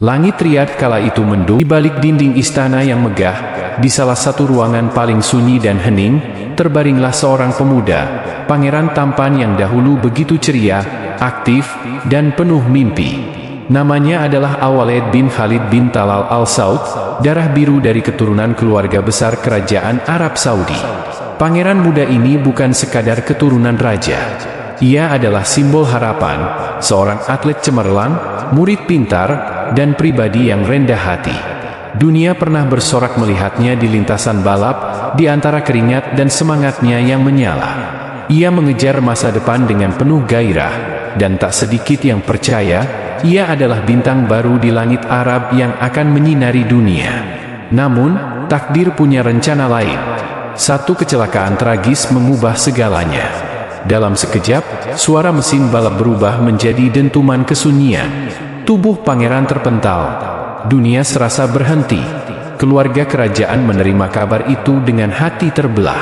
Langit Riyadh kala itu mendung. Di balik dinding istana yang megah, di salah satu ruangan paling sunyi dan hening, terbaringlah seorang pemuda, pangeran tampan yang dahulu begitu ceria, aktif, dan penuh mimpi. Namanya adalah Al-Walid bin Khalid bin Talal Al-Saud, darah biru dari keturunan keluarga besar kerajaan Arab Saudi. Pangeran muda ini bukan sekadar keturunan raja. Ia adalah simbol harapan, seorang atlet cemerlang, murid pintar, dan pribadi yang rendah hati. Dunia pernah bersorak melihatnya di lintasan balap, di antara keringat dan semangatnya yang menyala. Ia mengejar masa depan dengan penuh gairah, dan tak sedikit yang percaya, ia adalah bintang baru di langit Arab yang akan menyinari dunia. Namun, takdir punya rencana lain. Satu kecelakaan tragis mengubah segalanya. Dalam sekejap, suara mesin balap berubah menjadi dentuman kesunyian. Tubuh pangeran terpental. Dunia serasa berhenti. Keluarga kerajaan menerima kabar itu dengan hati terbelah.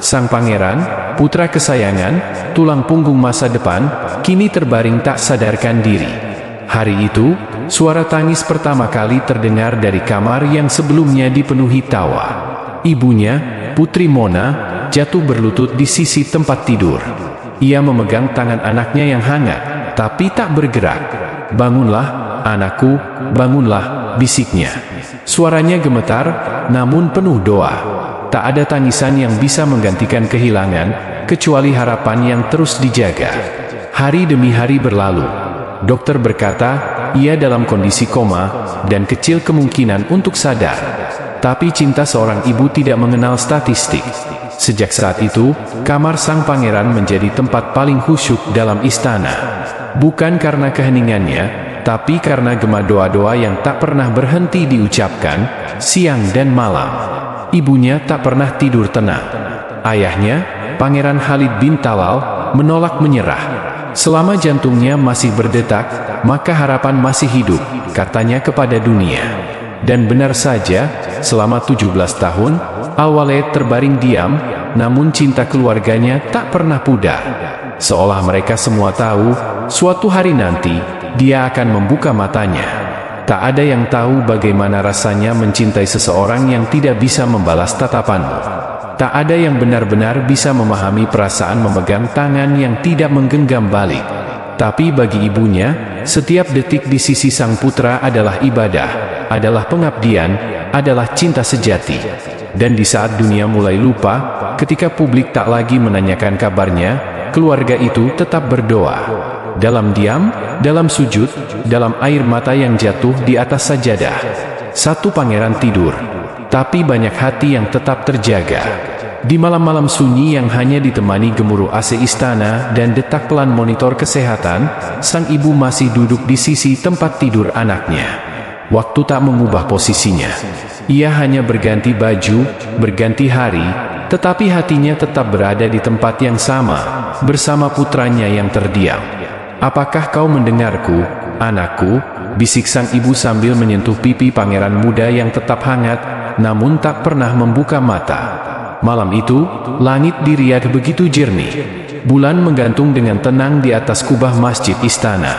Sang pangeran, putra kesayangan, tulang punggung masa depan, kini terbaring tak sadarkan diri. Hari itu, suara tangis pertama kali terdengar dari kamar yang sebelumnya dipenuhi tawa. Ibunya, Putri Mona, jatuh berlutut di sisi tempat tidur. Ia memegang tangan anaknya yang hangat, tapi tak bergerak. "Bangunlah, anakku, bangunlah," bisiknya. Suaranya gemetar, namun penuh doa. Tak ada tangisan yang bisa menggantikan kehilangan, kecuali harapan yang terus dijaga. Hari demi hari berlalu. Dokter berkata, ia dalam kondisi koma, dan kecil kemungkinan untuk sadar. Tapi cinta seorang ibu tidak mengenal statistik. Sejak saat itu, kamar sang pangeran menjadi tempat paling khusyuk dalam istana. Bukan karena keheningannya, tapi karena gema doa-doa yang tak pernah berhenti diucapkan, siang dan malam. Ibunya tak pernah tidur tenang. Ayahnya, Pangeran Khalid bin Talal, menolak menyerah. Selama jantungnya masih berdetak, maka harapan masih hidup, katanya kepada dunia. Dan benar saja, selama 17 tahun, Al-Walid terbaring diam, namun cinta keluarganya tak pernah pudar. Seolah mereka semua tahu, suatu hari nanti, dia akan membuka matanya. Tak ada yang tahu bagaimana rasanya mencintai seseorang yang tidak bisa membalas tatapanmu. Tak ada yang benar-benar bisa memahami perasaan memegang tangan yang tidak menggenggam balik. Tapi bagi ibunya, setiap detik di sisi sang putra adalah ibadah, adalah pengabdian, adalah cinta sejati. Dan di saat dunia mulai lupa, ketika publik tak lagi menanyakan kabarnya, keluarga itu tetap berdoa. Dalam diam, dalam sujud, dalam air mata yang jatuh di atas sajadah. Satu pangeran tidur, tapi banyak hati yang tetap terjaga. Di malam-malam sunyi yang hanya ditemani gemuruh AC istana dan detak pelan monitor kesehatan, sang ibu masih duduk di sisi tempat tidur anaknya. Waktu tak mengubah posisinya. Ia hanya berganti baju, berganti hari, tetapi hatinya tetap berada di tempat yang sama, bersama putranya yang terdiam. "Apakah kau mendengarku, anakku?" bisik sang ibu sambil menyentuh pipi pangeran muda yang tetap hangat, namun tak pernah membuka mata. Malam itu, langit di Riyadh begitu jernih. Bulan menggantung dengan tenang di atas kubah masjid istana.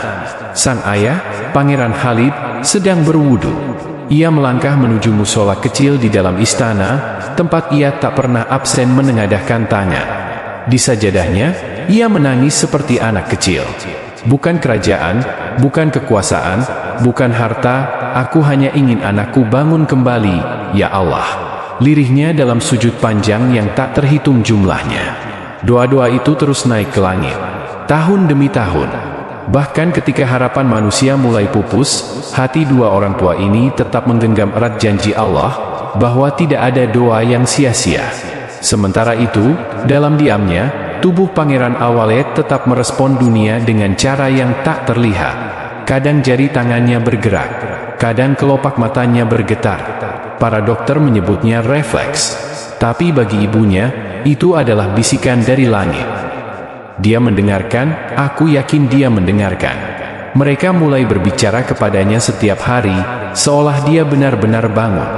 Sang ayah, Pangeran Khalid, sedang berwudu. Ia melangkah menuju musola kecil di dalam istana, tempat ia tak pernah absen menengadahkan tangan. Di sajadahnya, ia menangis seperti anak kecil. "Bukan kerajaan, bukan kekuasaan, bukan harta, aku hanya ingin anakku bangun kembali, ya Allah." Lirihnya dalam sujud panjang yang tak terhitung jumlahnya. Doa-doa itu terus naik ke langit, tahun demi tahun. Bahkan ketika harapan manusia mulai pupus, hati dua orang tua ini tetap menggenggam erat janji Allah, bahwa tidak ada doa yang sia-sia. Sementara itu, dalam diamnya, tubuh Pangeran Al-Walid tetap merespon dunia dengan cara yang tak terlihat. Kadang jari tangannya bergerak, kadang kelopak matanya bergetar. Para dokter menyebutnya refleks. Tapi bagi ibunya, itu adalah bisikan dari langit. Dia mendengarkan, aku yakin dia mendengarkan. Mereka mulai berbicara kepadanya setiap hari, seolah dia benar-benar bangun.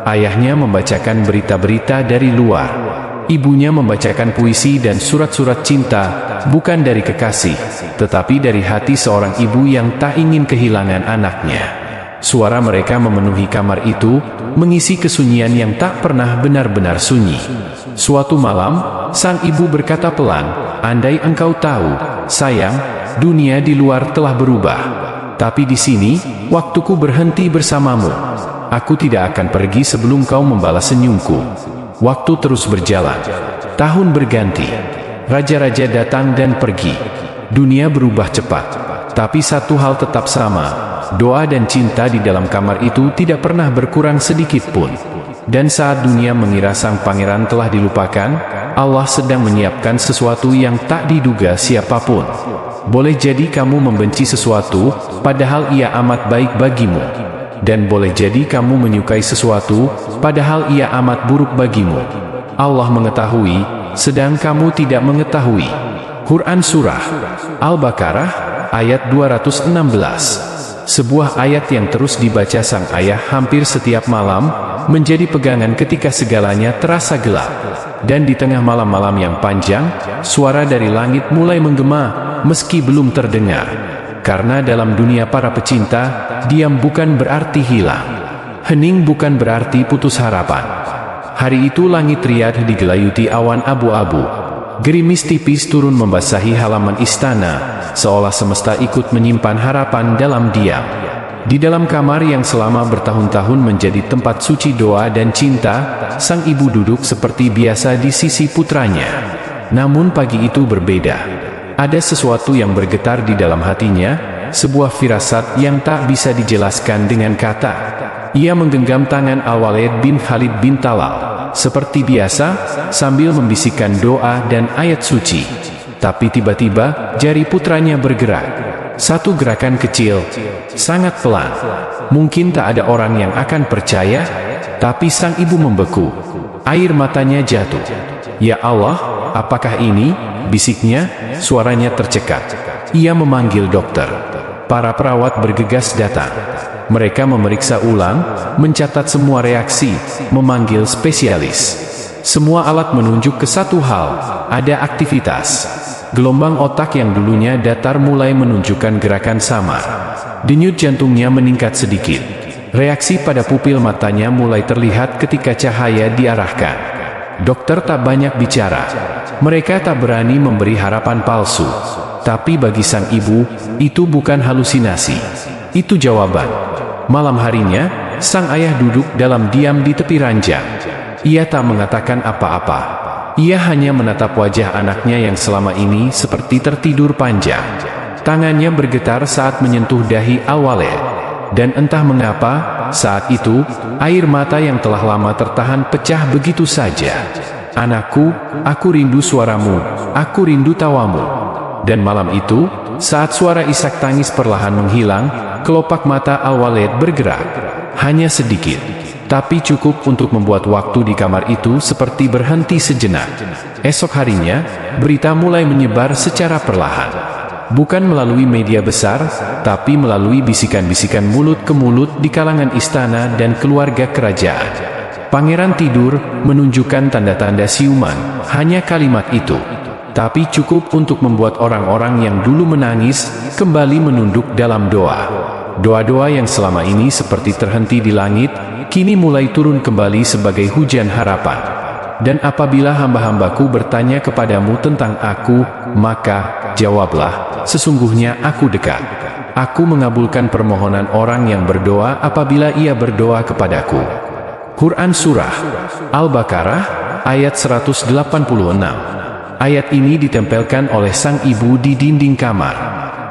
Ayahnya membacakan berita-berita dari luar. Ibunya membacakan puisi dan surat-surat cinta, bukan dari kekasih, tetapi dari hati seorang ibu yang tak ingin kehilangan anaknya. Suara mereka memenuhi kamar itu, mengisi kesunyian yang tak pernah benar-benar sunyi. Suatu malam, sang ibu berkata pelan, "Andai engkau tahu, sayang, dunia di luar telah berubah. Tapi di sini, waktuku berhenti bersamamu. Aku tidak akan pergi sebelum kau membalas senyumku." Waktu terus berjalan. Tahun berganti. Raja-raja datang dan pergi. Dunia berubah cepat. Tapi satu hal tetap sama. Doa dan cinta di dalam kamar itu tidak pernah berkurang sedikit pun. Dan saat dunia mengira sang pangeran telah dilupakan, Allah sedang menyiapkan sesuatu yang tak diduga siapapun. Boleh jadi kamu membenci sesuatu, padahal ia amat baik bagimu. Dan boleh jadi kamu menyukai sesuatu, padahal ia amat buruk bagimu. Allah mengetahui, sedang kamu tidak mengetahui. Quran Surah Al-Baqarah, ayat 216. Sebuah ayat yang terus dibaca sang ayah hampir setiap malam, menjadi pegangan ketika segalanya terasa gelap. Dan di tengah malam-malam yang panjang, suara dari langit mulai menggema, meski belum terdengar. Karena dalam dunia para pecinta, diam bukan berarti hilang. Hening bukan berarti putus harapan. Hari itu langit Riyadh digelayuti awan abu-abu. Gerimis tipis turun membasahi halaman istana, seolah semesta ikut menyimpan harapan dalam diam. Di dalam kamar yang selama bertahun-tahun menjadi tempat suci doa dan cinta, sang ibu duduk seperti biasa di sisi putranya. Namun pagi itu berbeda. Ada sesuatu yang bergetar di dalam hatinya, sebuah firasat yang tak bisa dijelaskan dengan kata. Ia menggenggam tangan Al-Walid bin Khalid bin Talal. Seperti biasa, sambil membisikkan doa dan ayat suci. Tapi tiba-tiba, jari putranya bergerak. Satu gerakan kecil, sangat pelan. Mungkin tak ada orang yang akan percaya, tapi sang ibu membeku. Air matanya jatuh. "Ya Allah, apakah ini?" bisiknya, suaranya tercekat. Ia memanggil dokter. Para perawat bergegas datang. Mereka memeriksa ulang, mencatat semua reaksi, memanggil spesialis. Semua alat menunjuk ke satu hal, ada aktivitas. Gelombang otak yang dulunya datar mulai menunjukkan gerakan samar. Denyut jantungnya meningkat sedikit. Reaksi pada pupil matanya mulai terlihat ketika cahaya diarahkan. Dokter tak banyak bicara. Mereka tak berani memberi harapan palsu. Tapi bagi sang ibu, itu bukan halusinasi. Itu jawaban. Malam harinya, sang ayah duduk dalam diam di tepi ranjang. Ia tak mengatakan apa-apa. Ia hanya menatap wajah anaknya yang selama ini seperti tertidur panjang. Tangannya bergetar saat menyentuh dahi Al-Walid. Dan entah mengapa, saat itu, air mata yang telah lama tertahan pecah begitu saja. "Anakku, aku rindu suaramu, aku rindu tawamu." Dan malam itu, saat suara isak tangis perlahan menghilang, kelopak mata Al-Walid bergerak. Hanya sedikit, tapi cukup untuk membuat waktu di kamar itu seperti berhenti sejenak. Esok harinya, berita mulai menyebar secara perlahan. Bukan melalui media besar, tapi melalui bisikan-bisikan mulut ke mulut di kalangan istana dan keluarga kerajaan. Pangeran tidur, menunjukkan tanda-tanda siuman, hanya kalimat itu. Tapi cukup untuk membuat orang-orang yang dulu menangis, kembali menunduk dalam doa. Doa-doa yang selama ini seperti terhenti di langit, kini mulai turun kembali sebagai hujan harapan. "Dan apabila hamba-hambaku bertanya kepadamu tentang aku, maka jawablah, sesungguhnya aku dekat. Aku mengabulkan permohonan orang yang berdoa apabila ia berdoa kepadaku." Quran Surah Al-Baqarah, ayat 186. Ayat ini ditempelkan oleh sang ibu di dinding kamar.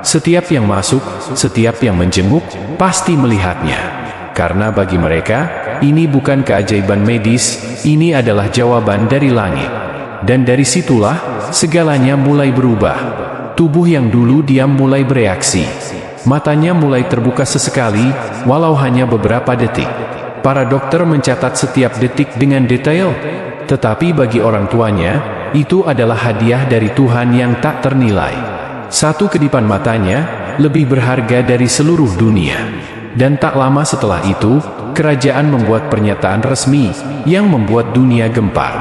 Setiap yang masuk, setiap yang menjenguk, pasti melihatnya. Karena bagi mereka, ini bukan keajaiban medis, ini adalah jawaban dari langit. Dan dari situlah, segalanya mulai berubah. Tubuh yang dulu diam mulai bereaksi. Matanya mulai terbuka sesekali, walau hanya beberapa detik. Para dokter mencatat setiap detik dengan detail. Tetapi bagi orang tuanya, itu adalah hadiah dari Tuhan yang tak ternilai. Satu kedipan matanya, lebih berharga dari seluruh dunia. Dan tak lama setelah itu, kerajaan membuat pernyataan resmi, yang membuat dunia gempar.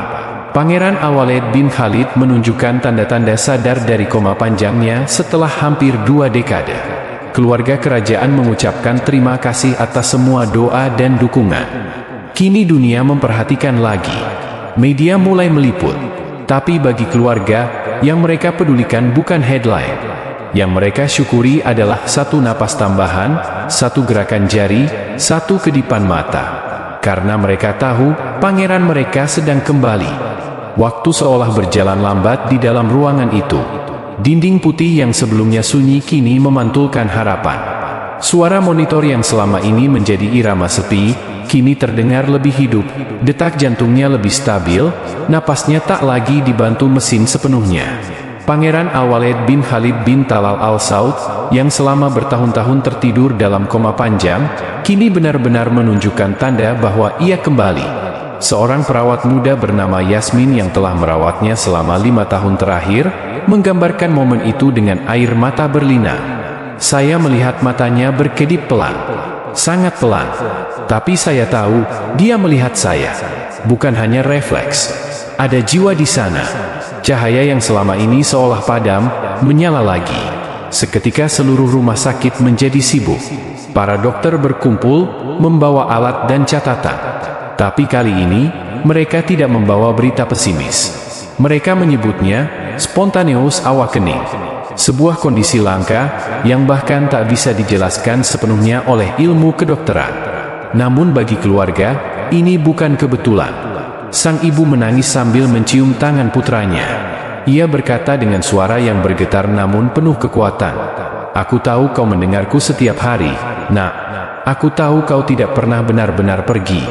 Pangeran Al-Walid bin Khalid menunjukkan tanda-tanda sadar dari koma panjangnya setelah hampir 2 dekade. Keluarga kerajaan mengucapkan terima kasih atas semua doa dan dukungan. Kini dunia memperhatikan lagi. Media mulai meliput. Tapi bagi keluarga, yang mereka pedulikan bukan headline. Yang mereka syukuri adalah satu napas tambahan, satu gerakan jari, satu kedipan mata. Karena mereka tahu, pangeran mereka sedang kembali. Waktu seolah berjalan lambat di dalam ruangan itu. Dinding putih yang sebelumnya sunyi kini memantulkan harapan. Suara monitor yang selama ini menjadi irama sepi, kini terdengar lebih hidup, detak jantungnya lebih stabil, napasnya tak lagi dibantu mesin sepenuhnya. Pangeran Al-Walid bin Khalid bin Talal Al Saud, yang selama bertahun-tahun tertidur dalam koma panjang, kini benar-benar menunjukkan tanda bahwa ia kembali. Seorang perawat muda bernama Yasmin yang telah merawatnya selama 5 tahun terakhir, menggambarkan momen itu dengan air mata berlinang. Saya melihat matanya berkedip pelan. Sangat pelan. Tapi saya tahu, dia melihat saya. Bukan hanya refleks. Ada jiwa di sana. Cahaya yang selama ini seolah padam, menyala lagi. Seketika seluruh rumah sakit menjadi sibuk. Para dokter berkumpul, membawa alat dan catatan. Tapi kali ini, mereka tidak membawa berita pesimis. Mereka menyebutnya spontaneous awakening, sebuah kondisi langka yang bahkan tak bisa dijelaskan sepenuhnya oleh ilmu kedokteran. Namun bagi keluarga, ini bukan kebetulan. Sang ibu menangis sambil mencium tangan putranya. Ia berkata dengan suara yang bergetar namun penuh kekuatan, "Aku tahu kau mendengarku setiap hari, Nak. Aku tahu kau tidak pernah benar-benar pergi.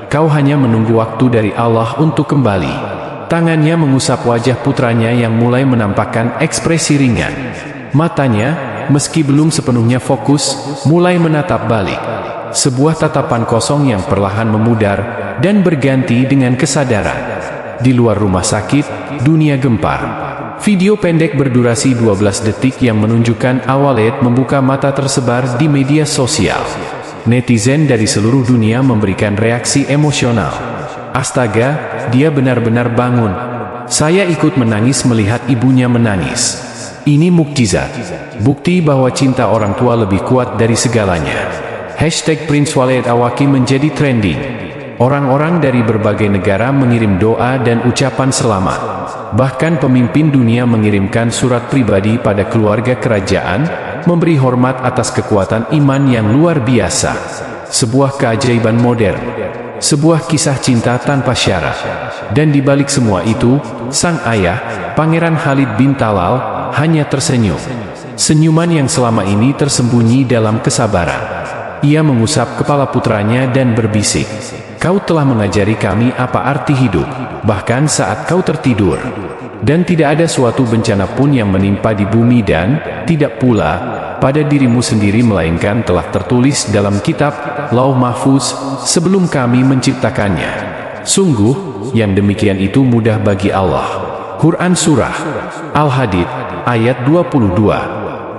Kau hanya menunggu waktu dari Allah untuk kembali." Tangannya mengusap wajah putranya yang mulai menampakkan ekspresi ringan. Matanya, meski belum sepenuhnya fokus, mulai menatap balik. Sebuah tatapan kosong yang perlahan memudar, dan berganti dengan kesadaran. Di luar rumah sakit, dunia gempar. Video pendek berdurasi 12 detik yang menunjukkan Al-Walid membuka mata tersebar di media sosial. Netizen dari seluruh dunia memberikan reaksi emosional. "Astaga, dia benar-benar bangun. Saya ikut menangis melihat ibunya menangis. Ini mukjizat. Bukti bahwa cinta orang tua lebih kuat dari segalanya." Hashtag Prince Walid Awaki menjadi trending. Orang-orang dari berbagai negara mengirim doa dan ucapan selamat. Bahkan pemimpin dunia mengirimkan surat pribadi pada keluarga kerajaan, memberi hormat atas kekuatan iman yang luar biasa. Sebuah keajaiban modern. Sebuah kisah cinta tanpa syarat. Dan di balik semua itu, sang ayah, Pangeran Khalid bin Talal, hanya tersenyum. Senyuman yang selama ini tersembunyi dalam kesabaran. Ia mengusap kepala putranya dan berbisik, "Kau telah mengajari kami apa arti hidup, bahkan saat kau tertidur. Dan tidak ada suatu bencana pun yang menimpa di bumi dan, tidak pula, pada dirimu sendiri melainkan telah tertulis dalam kitab Lauh Mahfuz sebelum kami menciptakannya. Sungguh, yang demikian itu mudah bagi Allah." Quran Surah Al-Hadid, ayat 22.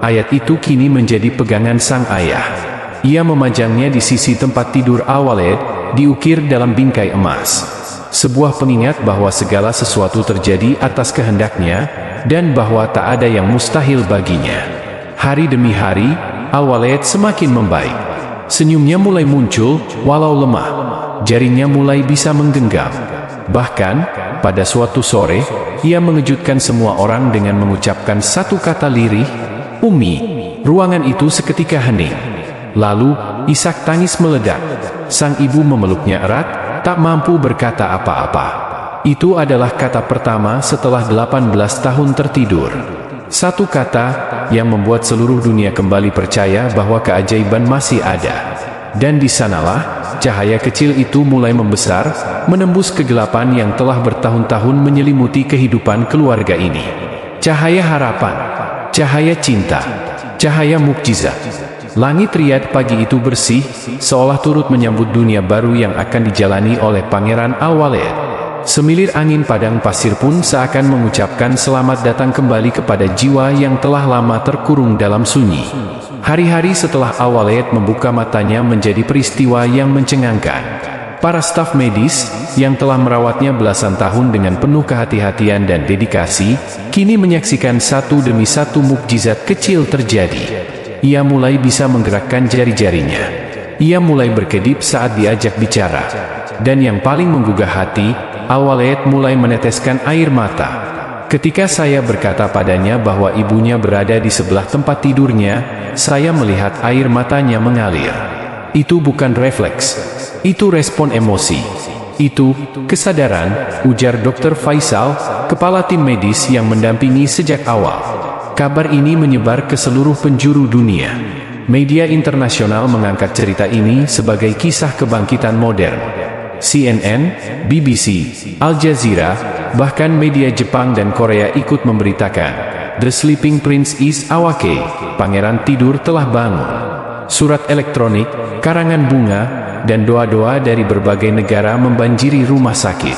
Ayat itu kini menjadi pegangan sang ayah. Ia memajangnya di sisi tempat tidur Al-Walid, diukir dalam bingkai emas. Sebuah pengingat bahwa segala sesuatu terjadi atas kehendaknya, dan bahwa tak ada yang mustahil baginya. Hari demi hari, Al-Walid semakin membaik. Senyumnya mulai muncul, walau lemah. Jaringnya mulai bisa menggenggam. Bahkan, pada suatu sore, ia mengejutkan semua orang dengan mengucapkan satu kata lirih, "Umi." Ruangan itu seketika hening. Lalu, isak tangis meledak. Sang ibu memeluknya erat, tak mampu berkata apa-apa. Itu adalah kata pertama setelah 18 tahun tertidur. Satu kata yang membuat seluruh dunia kembali percaya bahwa keajaiban masih ada. Dan di sanalah, cahaya kecil itu mulai membesar, menembus kegelapan yang telah bertahun-tahun menyelimuti kehidupan keluarga ini. Cahaya harapan, cahaya cinta, cahaya mukjizat. Langit Riyadh pagi itu bersih, seolah turut menyambut dunia baru yang akan dijalani oleh Pangeran Al-Walid. Semilir angin padang pasir pun seakan mengucapkan selamat datang kembali kepada jiwa yang telah lama terkurung dalam sunyi. Hari-hari setelah Al-Walid membuka matanya menjadi peristiwa yang mencengangkan. Para staf medis, yang telah merawatnya belasan tahun dengan penuh kehati-hatian dan dedikasi, kini menyaksikan satu demi satu mukjizat kecil terjadi. Ia mulai bisa menggerakkan jari-jarinya. Ia mulai berkedip saat diajak bicara. Dan yang paling menggugah hati, Al-Walid mulai meneteskan air mata. Ketika saya berkata padanya bahwa ibunya berada di sebelah tempat tidurnya, saya melihat air matanya mengalir. Itu bukan refleks. Itu respon emosi. Itu kesadaran, ujar Dr. Faisal, kepala tim medis yang mendampingi sejak awal. Kabar ini menyebar ke seluruh penjuru dunia. Media internasional mengangkat cerita ini sebagai kisah kebangkitan modern. CNN, BBC, Al Jazeera, bahkan media Jepang dan Korea ikut memberitakan, "The Sleeping Prince is awake." Pangeran tidur telah bangun. Surat elektronik, karangan bunga, dan doa-doa dari berbagai negara membanjiri rumah sakit.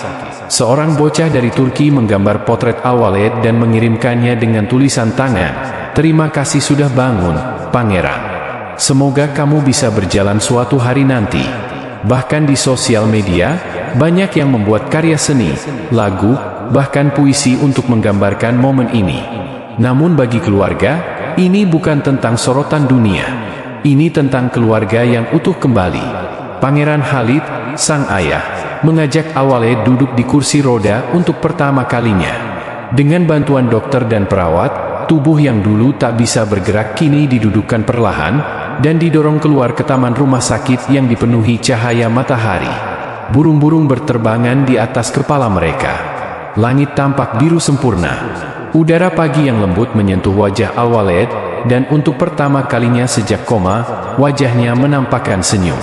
Seorang bocah dari Turki menggambar potret Al-Walid dan mengirimkannya dengan tulisan tangan, "Terima kasih sudah bangun, Pangeran. Semoga kamu bisa berjalan suatu hari nanti." Bahkan di sosial media, banyak yang membuat karya seni, lagu, bahkan puisi untuk menggambarkan momen ini. Namun bagi keluarga, ini bukan tentang sorotan dunia. Ini tentang keluarga yang utuh kembali. Pangeran Khalid, sang ayah, mengajak Al-Walid duduk di kursi roda untuk pertama kalinya. Dengan bantuan dokter dan perawat, tubuh yang dulu tak bisa bergerak kini didudukkan perlahan, dan didorong keluar ke taman rumah sakit yang dipenuhi cahaya matahari. Burung-burung berterbangan di atas kepala mereka. Langit tampak biru sempurna. Udara pagi yang lembut menyentuh wajah Al-Walid, dan untuk pertama kalinya sejak koma, wajahnya menampakkan senyum.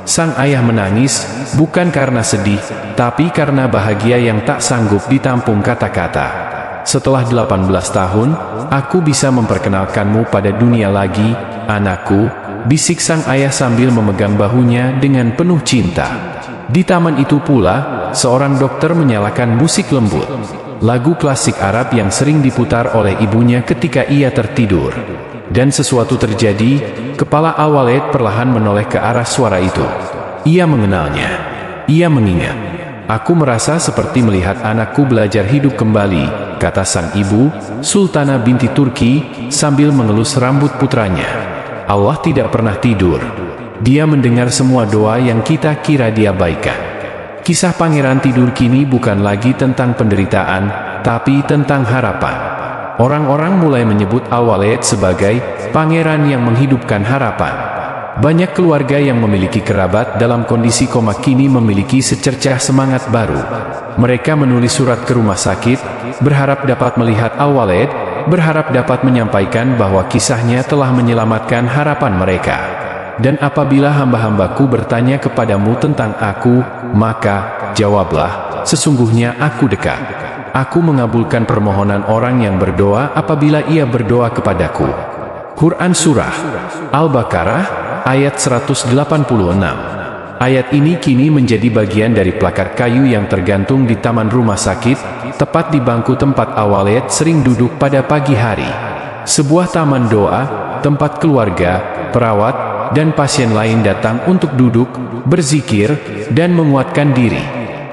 Sang ayah menangis, bukan karena sedih, tapi karena bahagia yang tak sanggup ditampung kata-kata. "Setelah 18 tahun, aku bisa memperkenalkanmu pada dunia lagi, anakku," bisik sang ayah sambil memegang bahunya dengan penuh cinta. Di taman itu pula, seorang dokter menyalakan musik lembut. Lagu klasik Arab yang sering diputar oleh ibunya ketika ia tertidur. Dan sesuatu terjadi, kepala Al-Walid perlahan menoleh ke arah suara itu. Ia mengenalnya. Ia mengingat. "Aku merasa seperti melihat anakku belajar hidup kembali," kata sang ibu, Sultana binti Turki, sambil mengelus rambut putranya. "Allah tidak pernah tidur. Dia mendengar semua doa yang kita kira diabaikan." Kisah pangeran tidur kini bukan lagi tentang penderitaan, tapi tentang harapan. Orang-orang mulai menyebut Al-Walid sebagai pangeran yang menghidupkan harapan. Banyak keluarga yang memiliki kerabat dalam kondisi koma kini memiliki secercah semangat baru. Mereka menulis surat ke rumah sakit, berharap dapat melihat Al-Walid, berharap dapat menyampaikan bahwa kisahnya telah menyelamatkan harapan mereka. "Dan apabila hamba-hambaku bertanya kepadamu tentang aku, maka jawablah, sesungguhnya aku dekat. Aku mengabulkan permohonan orang yang berdoa apabila ia berdoa kepadaku." Quran Surah Al-Baqarah, ayat 186. Ayat ini kini menjadi bagian dari plakar kayu yang tergantung di taman rumah sakit, tepat di bangku tempat Al-Walid sering duduk pada pagi hari. Sebuah taman doa, tempat keluarga, perawat, dan pasien lain datang untuk duduk, berzikir, dan menguatkan diri.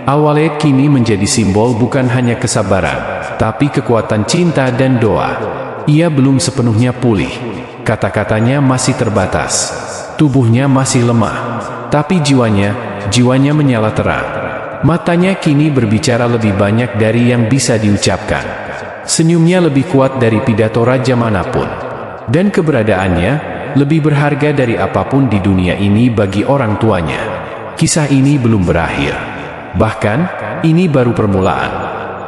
Al-Walid kini menjadi simbol bukan hanya kesabaran, tapi kekuatan cinta dan doa. Ia belum sepenuhnya pulih. Kata-katanya masih terbatas. Tubuhnya masih lemah. Tapi jiwanya menyala terang. Matanya kini berbicara lebih banyak dari yang bisa diucapkan. Senyumnya lebih kuat dari pidato raja manapun. Dan keberadaannya lebih berharga dari apapun di dunia ini bagi orang tuanya. Kisah ini belum berakhir. Bahkan, ini baru permulaan.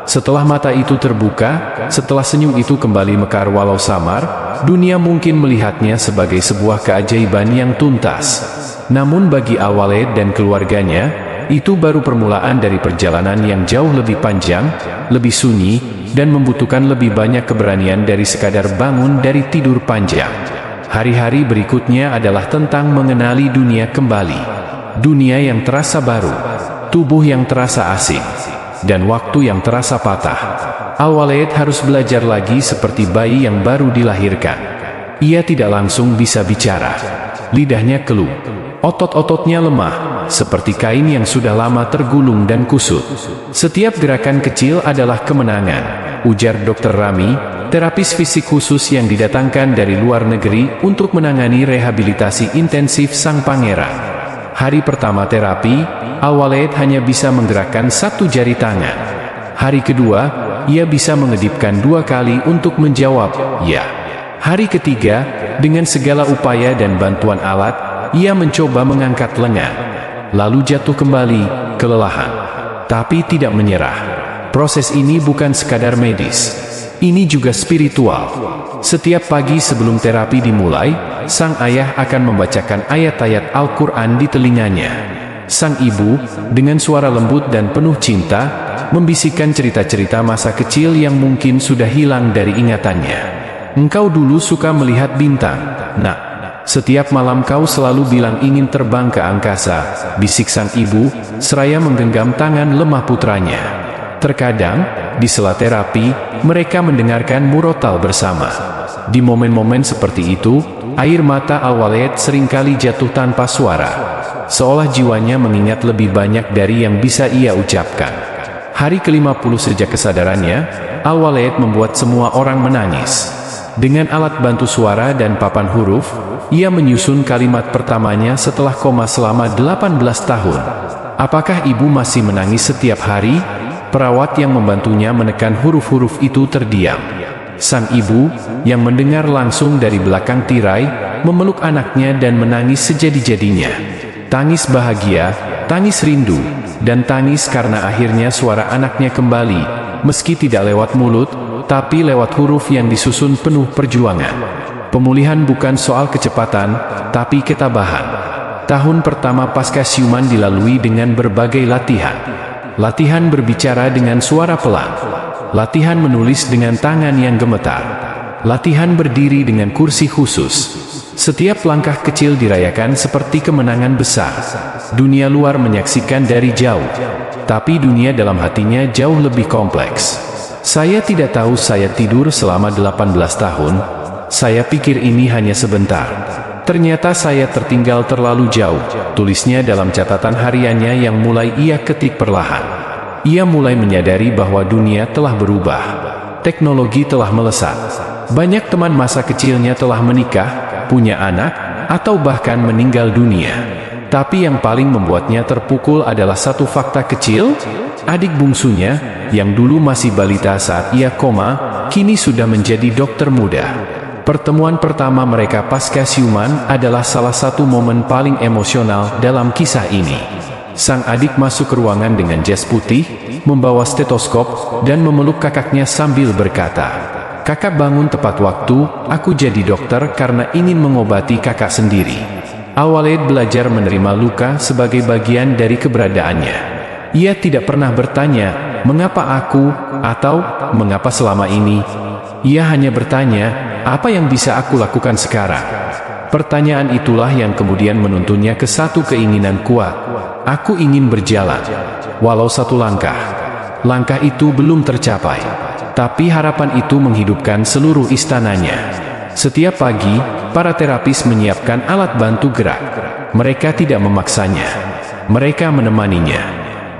Setelah mata itu terbuka, setelah senyum itu kembali mekar walau samar, dunia mungkin melihatnya sebagai sebuah keajaiban yang tuntas. Namun bagi Al-Walid dan keluarganya, itu baru permulaan dari perjalanan yang jauh lebih panjang, lebih sunyi, dan membutuhkan lebih banyak keberanian dari sekadar bangun dari tidur panjang. Hari-hari berikutnya adalah tentang mengenali dunia kembali. Dunia yang terasa baru. Tubuh yang terasa asing, dan waktu yang terasa patah. Al-Walid harus belajar lagi seperti bayi yang baru dilahirkan. Ia tidak langsung bisa bicara. Lidahnya keluh. Otot-ototnya lemah, seperti kain yang sudah lama tergulung dan kusut. "Setiap gerakan kecil adalah kemenangan," ujar Dr. Rami, terapis fisik khusus yang didatangkan dari luar negeri untuk menangani rehabilitasi intensif sang pangeran. Hari pertama terapi, Al-Walid hanya bisa menggerakkan satu jari tangan. Hari kedua, ia bisa mengedipkan 2 kali untuk menjawab, ya. Hari ketiga, dengan segala upaya dan bantuan alat, ia mencoba mengangkat lengan. Lalu jatuh kembali, kelelahan. Tapi tidak menyerah. Proses ini bukan sekadar medis. Ini juga spiritual. Setiap pagi sebelum terapi dimulai, sang ayah akan membacakan ayat-ayat Al-Quran di telinganya. Sang ibu, dengan suara lembut dan penuh cinta, membisikkan cerita-cerita masa kecil yang mungkin sudah hilang dari ingatannya. Engkau dulu suka melihat bintang, nak. Setiap malam kau selalu bilang ingin terbang ke angkasa, bisik sang ibu, seraya menggenggam tangan lemah putranya. Terkadang, di sela terapi, mereka mendengarkan murotal bersama. Di momen-momen seperti itu, air mata Al-Walid seringkali jatuh tanpa suara, seolah jiwanya mengingat lebih banyak dari yang bisa ia ucapkan. Hari ke-50 sejak kesadarannya, Al-Walid membuat semua orang menangis. Dengan alat bantu suara dan papan huruf, ia menyusun kalimat pertamanya setelah koma selama 18 tahun. Apakah ibu masih menangis setiap hari? Perawat yang membantunya menekan huruf-huruf itu terdiam. Sang ibu, yang mendengar langsung dari belakang tirai, memeluk anaknya dan menangis sejadi-jadinya. Tangis bahagia, tangis rindu, dan tangis karena akhirnya suara anaknya kembali, meski tidak lewat mulut, tapi lewat huruf yang disusun penuh perjuangan. Pemulihan bukan soal kecepatan, tapi ketabahan. Tahun pertama pasca siuman dilalui dengan berbagai latihan. Latihan berbicara dengan suara pelan. Latihan menulis dengan tangan yang gemetar. Latihan berdiri dengan kursi khusus. Setiap langkah kecil dirayakan seperti kemenangan besar. Dunia luar menyaksikan dari jauh, tapi dunia dalam hatinya jauh lebih kompleks. Saya tidak tahu saya tidur selama 18 tahun. Saya pikir ini hanya sebentar. Ternyata saya tertinggal terlalu jauh, tulisnya dalam catatan hariannya yang mulai ia ketik perlahan. Ia mulai menyadari bahwa dunia telah berubah. Teknologi telah melesat. Banyak teman masa kecilnya telah menikah, punya anak, atau bahkan meninggal dunia. Tapi yang paling membuatnya terpukul adalah satu fakta kecil. Adik bungsunya, yang dulu masih balita saat ia koma, kini sudah menjadi dokter muda. Pertemuan pertama mereka pasca siuman adalah salah satu momen paling emosional dalam kisah ini. Sang adik masuk ke ruangan dengan jas putih, membawa stetoskop, dan memeluk kakaknya sambil berkata, "Kakak bangun tepat waktu, aku jadi dokter karena ingin mengobati kakak sendiri." Al-Walid belajar menerima luka sebagai bagian dari keberadaannya. Ia tidak pernah bertanya, "Mengapa aku?" atau "Mengapa selama ini?" Ia hanya bertanya, "Apa yang bisa aku lakukan sekarang?" Pertanyaan itulah yang kemudian menuntunnya ke satu keinginan kuat. Aku ingin berjalan, walau satu langkah. Langkah itu belum tercapai, tapi harapan itu menghidupkan seluruh istananya. Setiap pagi, para terapis menyiapkan alat bantu gerak. Mereka tidak memaksanya. Mereka menemaninya.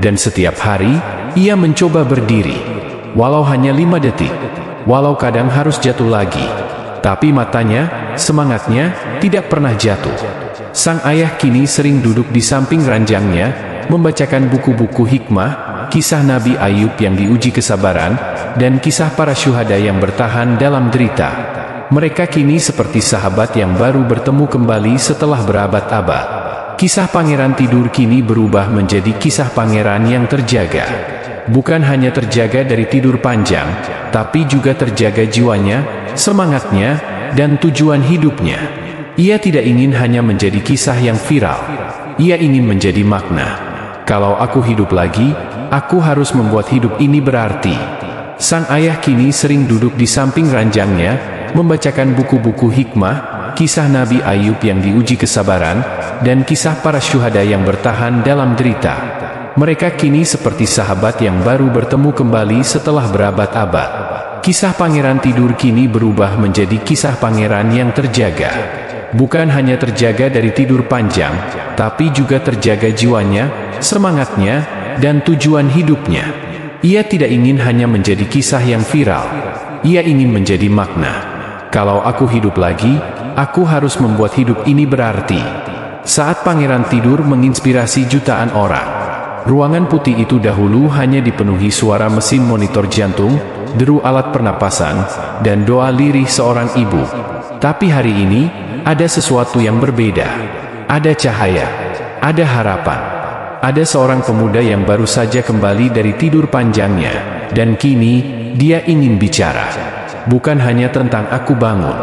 Dan setiap hari, ia mencoba berdiri. Walau hanya 5 detik. Walau kadang harus jatuh lagi. Tapi matanya, semangatnya, tidak pernah jatuh. Sang ayah kini sering duduk di samping ranjangnya, membacakan buku-buku hikmah, kisah Nabi Ayub yang diuji kesabaran, dan kisah para syuhada yang bertahan dalam derita. Mereka kini seperti sahabat yang baru bertemu kembali setelah berabad-abad. Kisah pangeran tidur kini berubah menjadi kisah pangeran yang terjaga. Bukan hanya terjaga dari tidur panjang, tapi juga terjaga jiwanya, semangatnya, dan tujuan hidupnya. Ia tidak ingin hanya menjadi kisah yang viral. Ia ingin menjadi makna. Kalau aku hidup lagi, aku harus membuat hidup ini berarti. Sang ayah kini sering duduk di samping ranjangnya, membacakan buku-buku hikmah, kisah Nabi Ayub yang diuji kesabaran, dan kisah para syuhada yang bertahan dalam derita. Mereka kini seperti sahabat yang baru bertemu kembali setelah berabad-abad. Kisah pangeran tidur kini berubah menjadi kisah pangeran yang terjaga. Bukan hanya terjaga dari tidur panjang, tapi juga terjaga jiwanya, semangatnya, dan tujuan hidupnya. Ia tidak ingin hanya menjadi kisah yang viral. ia ingin menjadi makna. Kalau aku hidup lagi, aku harus membuat hidup ini berarti. Saat pangeran tidur menginspirasi jutaan orang. Ruangan putih itu dahulu hanya dipenuhi suara mesin monitor jantung, deru alat pernapasan, dan doa lirih seorang ibu. Tapi hari ini, ada sesuatu yang berbeda. Ada cahaya, ada harapan. Ada seorang pemuda yang baru saja kembali dari tidur panjangnya, dan kini, dia ingin bicara. Bukan hanya tentang aku bangun,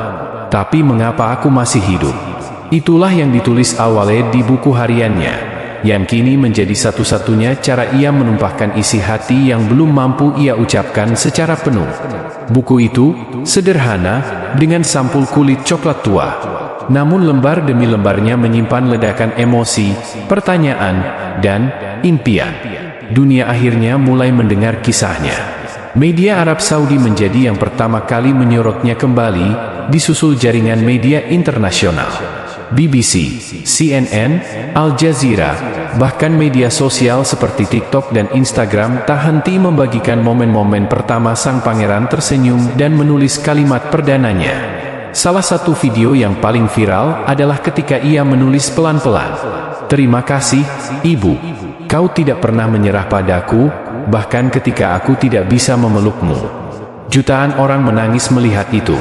tapi mengapa aku masih hidup. Itulah yang ditulis Al-Walid di buku hariannya, yang kini menjadi satu-satunya cara ia menumpahkan isi hati yang belum mampu ia ucapkan secara penuh. Buku itu sederhana, dengan sampul kulit coklat tua. Namun lembar demi lembarnya menyimpan ledakan emosi, pertanyaan, dan impian. Dunia akhirnya mulai mendengar kisahnya. Media Arab Saudi menjadi yang pertama kali menyorotnya kembali, disusul jaringan media internasional. BBC, CNN, Al Jazeera, bahkan media sosial seperti TikTok dan Instagram tak henti membagikan momen-momen pertama sang pangeran tersenyum dan menulis kalimat perdananya. Salah satu video yang paling viral adalah ketika ia menulis pelan-pelan, "Terima kasih, Ibu. Kau tidak pernah menyerah padaku, bahkan ketika aku tidak bisa memelukmu." Jutaan orang menangis melihat itu.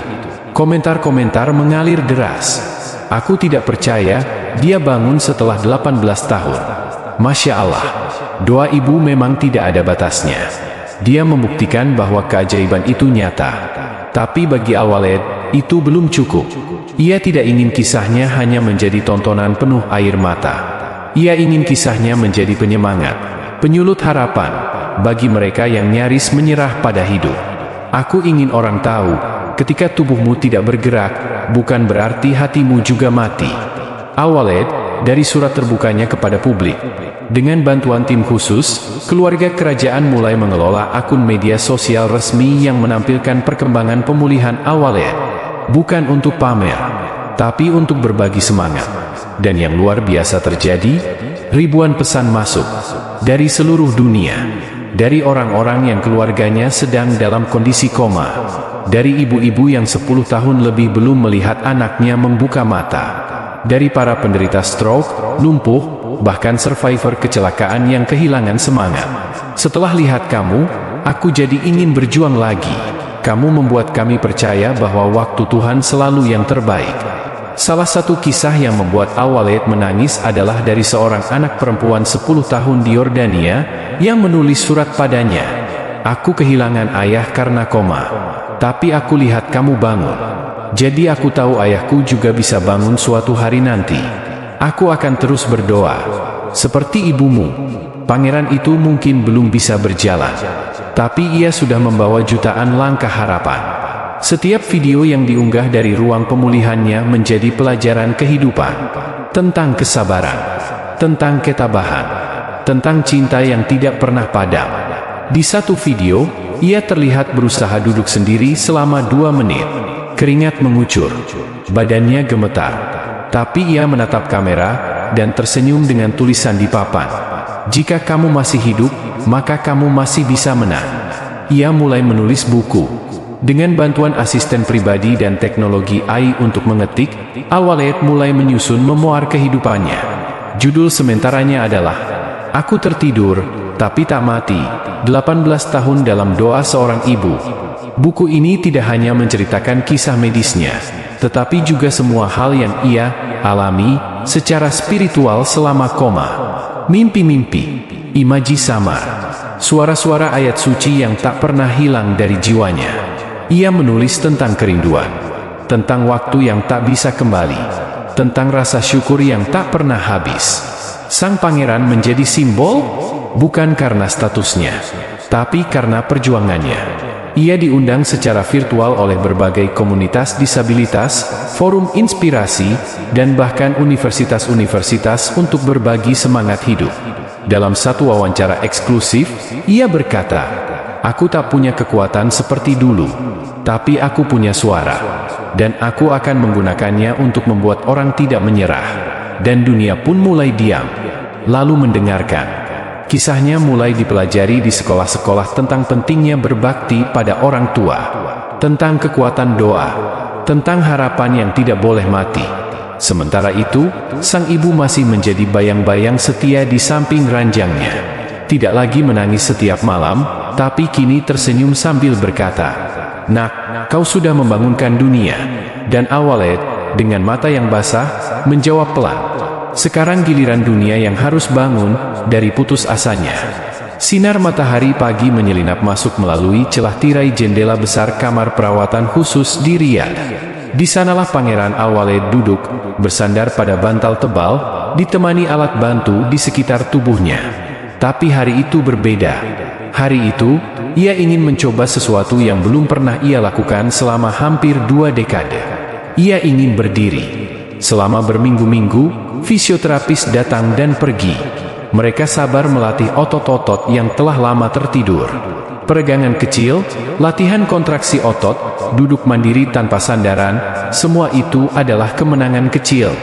Komentar-komentar mengalir deras. "Aku tidak percaya, dia bangun setelah 18 tahun. Masya Allah. Doa ibu memang tidak ada batasnya." Dia membuktikan bahwa keajaiban itu nyata. Tapi bagi Al-Walid, itu belum cukup. Ia tidak ingin kisahnya hanya menjadi tontonan penuh air mata. Ia ingin kisahnya menjadi penyemangat, penyulut harapan, bagi mereka yang nyaris menyerah pada hidup. "Aku ingin orang tahu, ketika tubuhmu tidak bergerak, bukan berarti hatimu juga mati." Al-Walid, dari surat terbukanya kepada publik. Dengan bantuan tim khusus, keluarga kerajaan mulai mengelola akun media sosial resmi yang menampilkan perkembangan pemulihan Al-Walid. Bukan untuk pamer, tapi untuk berbagi semangat. Dan yang luar biasa terjadi, ribuan pesan masuk dari seluruh dunia. Dari orang-orang yang keluarganya sedang dalam kondisi koma. Dari ibu-ibu yang 10 tahun lebih belum melihat anaknya membuka mata. Dari para penderita stroke, lumpuh, bahkan survivor kecelakaan yang kehilangan semangat. "Setelah lihat kamu, aku jadi ingin berjuang lagi. Kamu membuat kami percaya bahwa waktu Tuhan selalu yang terbaik." Salah satu kisah yang membuat Al-Walid menangis adalah dari seorang anak perempuan 10 tahun di Yordania yang menulis surat padanya. "Aku kehilangan ayah karena koma. Tapi aku lihat kamu bangun. Jadi aku tahu ayahku juga bisa bangun suatu hari nanti. Aku akan terus berdoa. Seperti ibumu." Pangeran itu mungkin belum bisa berjalan, tapi ia sudah membawa jutaan langkah harapan. Setiap video yang diunggah dari ruang pemulihannya menjadi pelajaran kehidupan. Tentang kesabaran, tentang ketabahan, tentang cinta yang tidak pernah padam. Di satu video, ia terlihat berusaha duduk sendiri selama 2 menit. Keringat mengucur, badannya gemetar. Tapi ia menatap kamera, dan tersenyum dengan tulisan di papan. "Jika kamu masih hidup, maka kamu masih bisa menang." Ia mulai menulis buku. Dengan bantuan asisten pribadi dan teknologi AI untuk mengetik, Al-Walid mulai menyusun memoar kehidupannya. Judul sementaranya adalah, "Aku tertidur, tapi tak mati, 18 tahun dalam doa seorang ibu." Buku ini tidak hanya menceritakan kisah medisnya, tetapi juga semua hal yang ia alami secara spiritual selama koma. Mimpi-mimpi, imaji samar, suara-suara ayat suci yang tak pernah hilang dari jiwanya. Ia menulis tentang kerinduan, tentang waktu yang tak bisa kembali, tentang rasa syukur yang tak pernah habis. Sang pangeran menjadi simbol, bukan karena statusnya, tapi karena perjuangannya. Ia diundang secara virtual oleh berbagai komunitas disabilitas, forum inspirasi, dan bahkan universitas-universitas untuk berbagi semangat hidup. Dalam satu wawancara eksklusif, ia berkata, "Aku tak punya kekuatan seperti dulu, tapi aku punya suara, dan aku akan menggunakannya untuk membuat orang tidak menyerah." Dan dunia pun mulai diam, lalu mendengarkan. Kisahnya mulai dipelajari di sekolah-sekolah tentang pentingnya berbakti pada orang tua. tentang kekuatan doa, tentang harapan yang tidak boleh mati. Sementara itu, sang ibu masih menjadi bayang-bayang setia di samping ranjangnya. Tidak lagi menangis setiap malam, tapi kini tersenyum sambil berkata, "Nak, kau sudah membangunkan dunia." Dan Al-Walid, dengan mata yang basah, menjawab pelan, "Sekarang giliran dunia yang harus bangun dari putus asanya." Sinar matahari pagi menyelinap masuk melalui celah tirai jendela besar kamar perawatan khusus di Riyadh. Di sanalah Pangeran Al-Walid duduk, bersandar pada bantal tebal, ditemani alat bantu di sekitar tubuhnya. Tapi hari itu berbeda. Hari itu, ia ingin mencoba sesuatu yang belum pernah ia lakukan selama hampir 2 dekade. Ia ingin berdiri. Selama berminggu-minggu, fisioterapis datang dan pergi. Mereka sabar melatih otot-otot yang telah lama tertidur. Peregangan kecil, latihan kontraksi otot, duduk mandiri tanpa sandaran, semua itu adalah kemenangan kecil.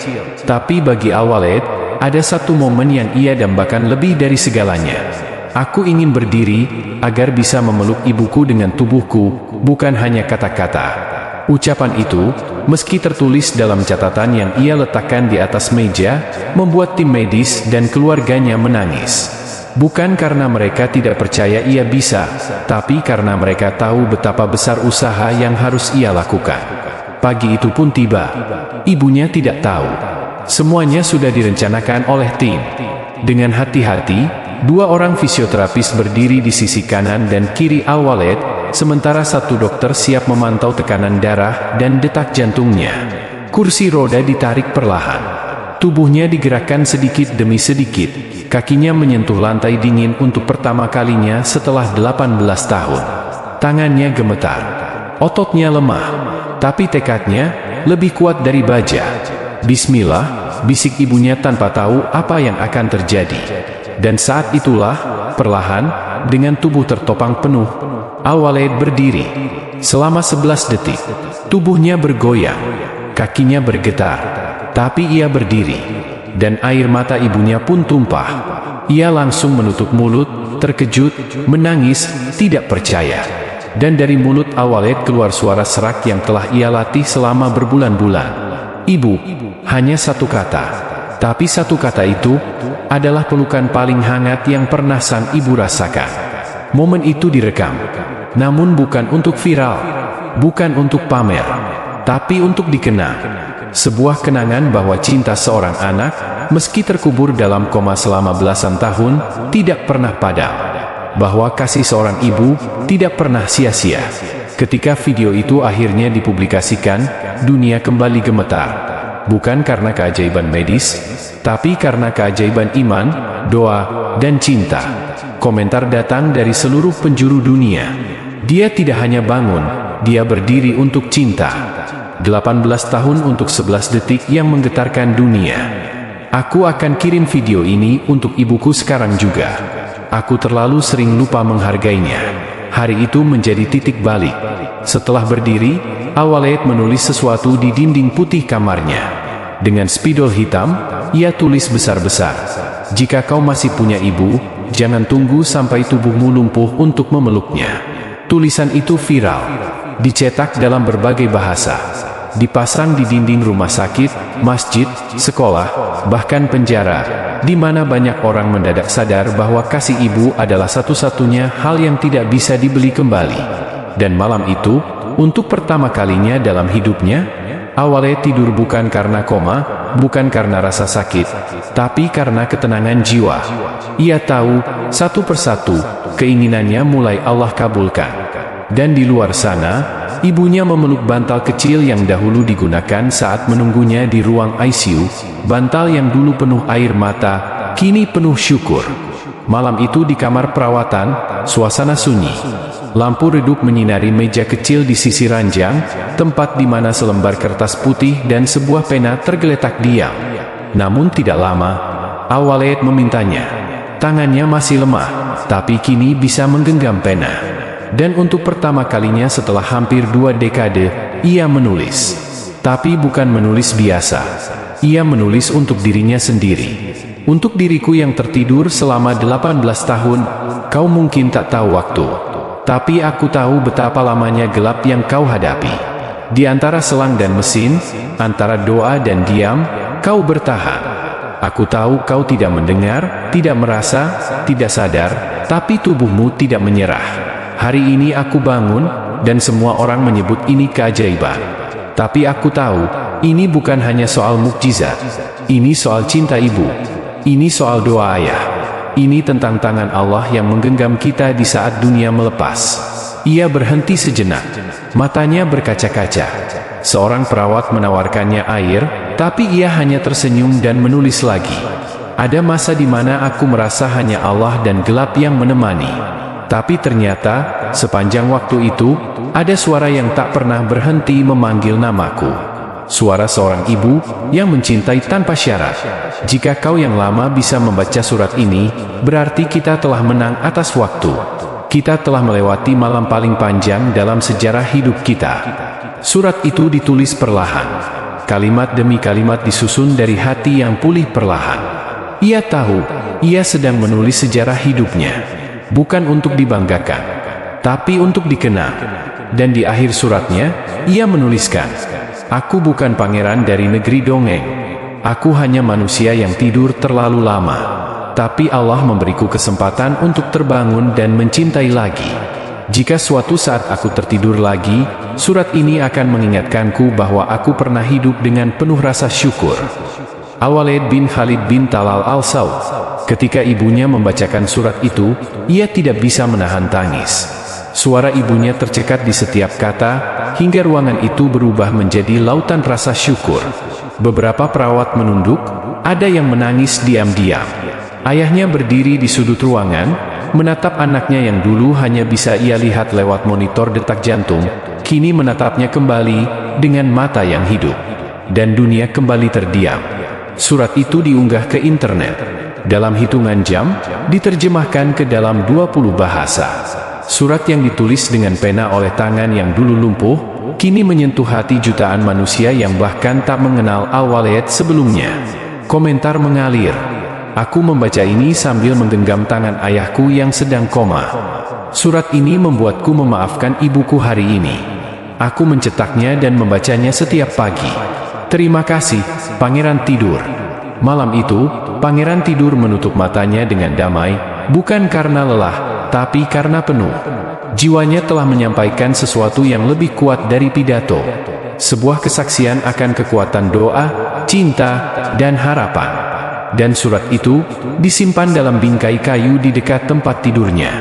Tapi bagi Al-Walid, ada satu momen yang ia dambakan lebih dari segalanya. "Aku ingin berdiri, agar bisa memeluk ibuku dengan tubuhku, bukan hanya kata-kata." Ucapan itu, meski tertulis dalam catatan yang ia letakkan di atas meja, membuat tim medis dan keluarganya menangis. Bukan karena mereka tidak percaya ia bisa, tapi karena mereka tahu betapa besar usaha yang harus ia lakukan. Pagi itu pun tiba. Ibunya tidak tahu. Semuanya sudah direncanakan oleh tim. Dengan hati-hati, 2 orang fisioterapis berdiri di sisi kanan dan kiri Al-Walid, sementara satu dokter siap memantau tekanan darah dan detak jantungnya. Kursi roda ditarik perlahan. Tubuhnya digerakkan sedikit demi sedikit. Kakinya menyentuh lantai dingin untuk pertama kalinya setelah 18 tahun. Tangannya gemetar. Ototnya lemah. Tapi tekadnya lebih kuat dari baja. "Bismillah," bisik ibunya tanpa tahu apa yang akan terjadi. Dan saat itulah, perlahan, dengan tubuh tertopang penuh, Al-Walid berdiri. Selama 11 detik, tubuhnya bergoyang, kakinya bergetar, tapi ia berdiri. Dan air mata ibunya pun tumpah. Ia langsung menutup mulut, terkejut, menangis, tidak percaya. Dan dari mulut Al-Walid keluar suara serak yang telah ia latih selama berbulan-bulan. "Ibu," hanya satu kata. Tapi satu kata itu adalah pelukan paling hangat yang pernah sang ibu rasakan. Momen itu direkam. Namun bukan untuk viral, bukan untuk pamer, tapi untuk dikenang. Sebuah kenangan bahwa cinta seorang anak, meski terkubur dalam koma selama belasan tahun, tidak pernah padam. Bahwa kasih seorang ibu tidak pernah sia-sia. Ketika video itu akhirnya dipublikasikan, dunia kembali gemetar. Bukan karena keajaiban medis, tapi karena keajaiban iman, doa, dan cinta. Komentar datang dari seluruh penjuru dunia. Dia tidak hanya bangun, dia berdiri untuk cinta. 18 tahun untuk 11 detik yang menggetarkan dunia. "Aku akan kirim video ini untuk ibuku sekarang juga. Aku terlalu sering lupa menghargainya." Hari itu menjadi titik balik. Setelah berdiri, Al-Walid menulis sesuatu di dinding putih kamarnya. Dengan spidol hitam, ia tulis besar-besar, "Jika kau masih punya ibu, jangan tunggu sampai tubuhmu lumpuh untuk memeluknya." Tulisan itu viral, dicetak dalam berbagai bahasa, dipasang di dinding rumah sakit, masjid, sekolah, bahkan penjara, di mana banyak orang mendadak sadar bahwa kasih ibu adalah satu-satunya hal yang tidak bisa dibeli kembali. Dan malam itu, untuk pertama kalinya dalam hidupnya, Al-Walid tidur bukan karena koma, bukan karena rasa sakit, tapi karena ketenangan jiwa. Ia tahu, satu persatu, keinginannya mulai Allah kabulkan. Dan di luar sana, ibunya memeluk bantal kecil yang dahulu digunakan saat menunggunya di ruang ICU, bantal yang dulu penuh air mata, kini penuh syukur. Malam itu di kamar perawatan, suasana sunyi. Lampu redup menyinari meja kecil di sisi ranjang, tempat di mana selembar kertas putih dan sebuah pena tergeletak diam. Namun tidak lama, Al-Walid memintanya. Tangannya masih lemah, tapi kini bisa menggenggam pena. Dan untuk pertama kalinya setelah hampir 2 dekade, ia menulis. Tapi bukan menulis biasa. Ia menulis untuk dirinya sendiri. "Untuk diriku yang tertidur selama 18 tahun, kau mungkin tak tahu waktu. Tapi aku tahu betapa lamanya gelap yang kau hadapi. Di antara selang dan mesin, antara doa dan diam, kau bertahan. Aku tahu kau tidak mendengar, tidak merasa, tidak sadar, tapi tubuhmu tidak menyerah. Hari ini aku bangun, dan semua orang menyebut ini keajaiban. Tapi aku tahu, ini bukan hanya soal mukjizat. Ini soal cinta ibu. Ini soal doa ayah. Ini tentang tangan Allah yang menggenggam kita di saat dunia melepas. Ia berhenti sejenak. Matanya berkaca-kaca. Seorang perawat menawarkannya air, tapi ia hanya tersenyum dan menulis lagi. Ada masa di mana aku merasa hanya Allah dan gelap yang menemani. Tapi ternyata, sepanjang waktu itu, ada suara yang tak pernah berhenti memanggil namaku. Suara seorang ibu yang mencintai tanpa syarat. Jika kau yang lama bisa membaca surat ini, berarti kita telah menang atas waktu. Kita telah melewati malam paling panjang dalam sejarah hidup kita. Surat itu ditulis perlahan. Kalimat demi kalimat disusun dari hati yang pulih perlahan. Ia tahu, ia sedang menulis sejarah hidupnya. Bukan untuk dibanggakan, tapi untuk dikenang. Dan di akhir suratnya, ia menuliskan, "Aku bukan pangeran dari negeri dongeng. Aku hanya manusia yang tidur terlalu lama. Tapi Allah memberiku kesempatan untuk terbangun dan mencintai lagi. Jika suatu saat aku tertidur lagi, surat ini akan mengingatkanku bahwa aku pernah hidup dengan penuh rasa syukur." Al-Walid bin Khalid bin Talal al-Saud. Ketika ibunya membacakan surat itu, ia tidak bisa menahan tangis. Suara ibunya tercekat di setiap kata, hingga ruangan itu berubah menjadi lautan rasa syukur. Beberapa perawat menunduk, ada yang menangis diam-diam. Ayahnya berdiri di sudut ruangan, menatap anaknya yang dulu hanya bisa ia lihat lewat monitor detak jantung, kini menatapnya kembali dengan mata yang hidup. Dan dunia kembali terdiam. Surat itu diunggah ke internet. Dalam hitungan jam, diterjemahkan ke dalam 20 bahasa. Surat yang ditulis dengan pena oleh tangan yang dulu lumpuh, kini menyentuh hati jutaan manusia yang bahkan tak mengenal Al-Walid sebelumnya. Komentar mengalir. Aku membaca ini sambil menggenggam tangan ayahku yang sedang koma. Surat ini membuatku memaafkan ibuku hari ini. Aku mencetaknya dan membacanya setiap pagi. Terima kasih, Pangeran Tidur. Malam itu, Pangeran Tidur menutup matanya dengan damai, bukan karena lelah, tapi karena penuh. Jiwanya telah menyampaikan sesuatu yang lebih kuat dari pidato. Sebuah kesaksian akan kekuatan doa, cinta, dan harapan. Dan surat itu disimpan dalam bingkai kayu di dekat tempat tidurnya.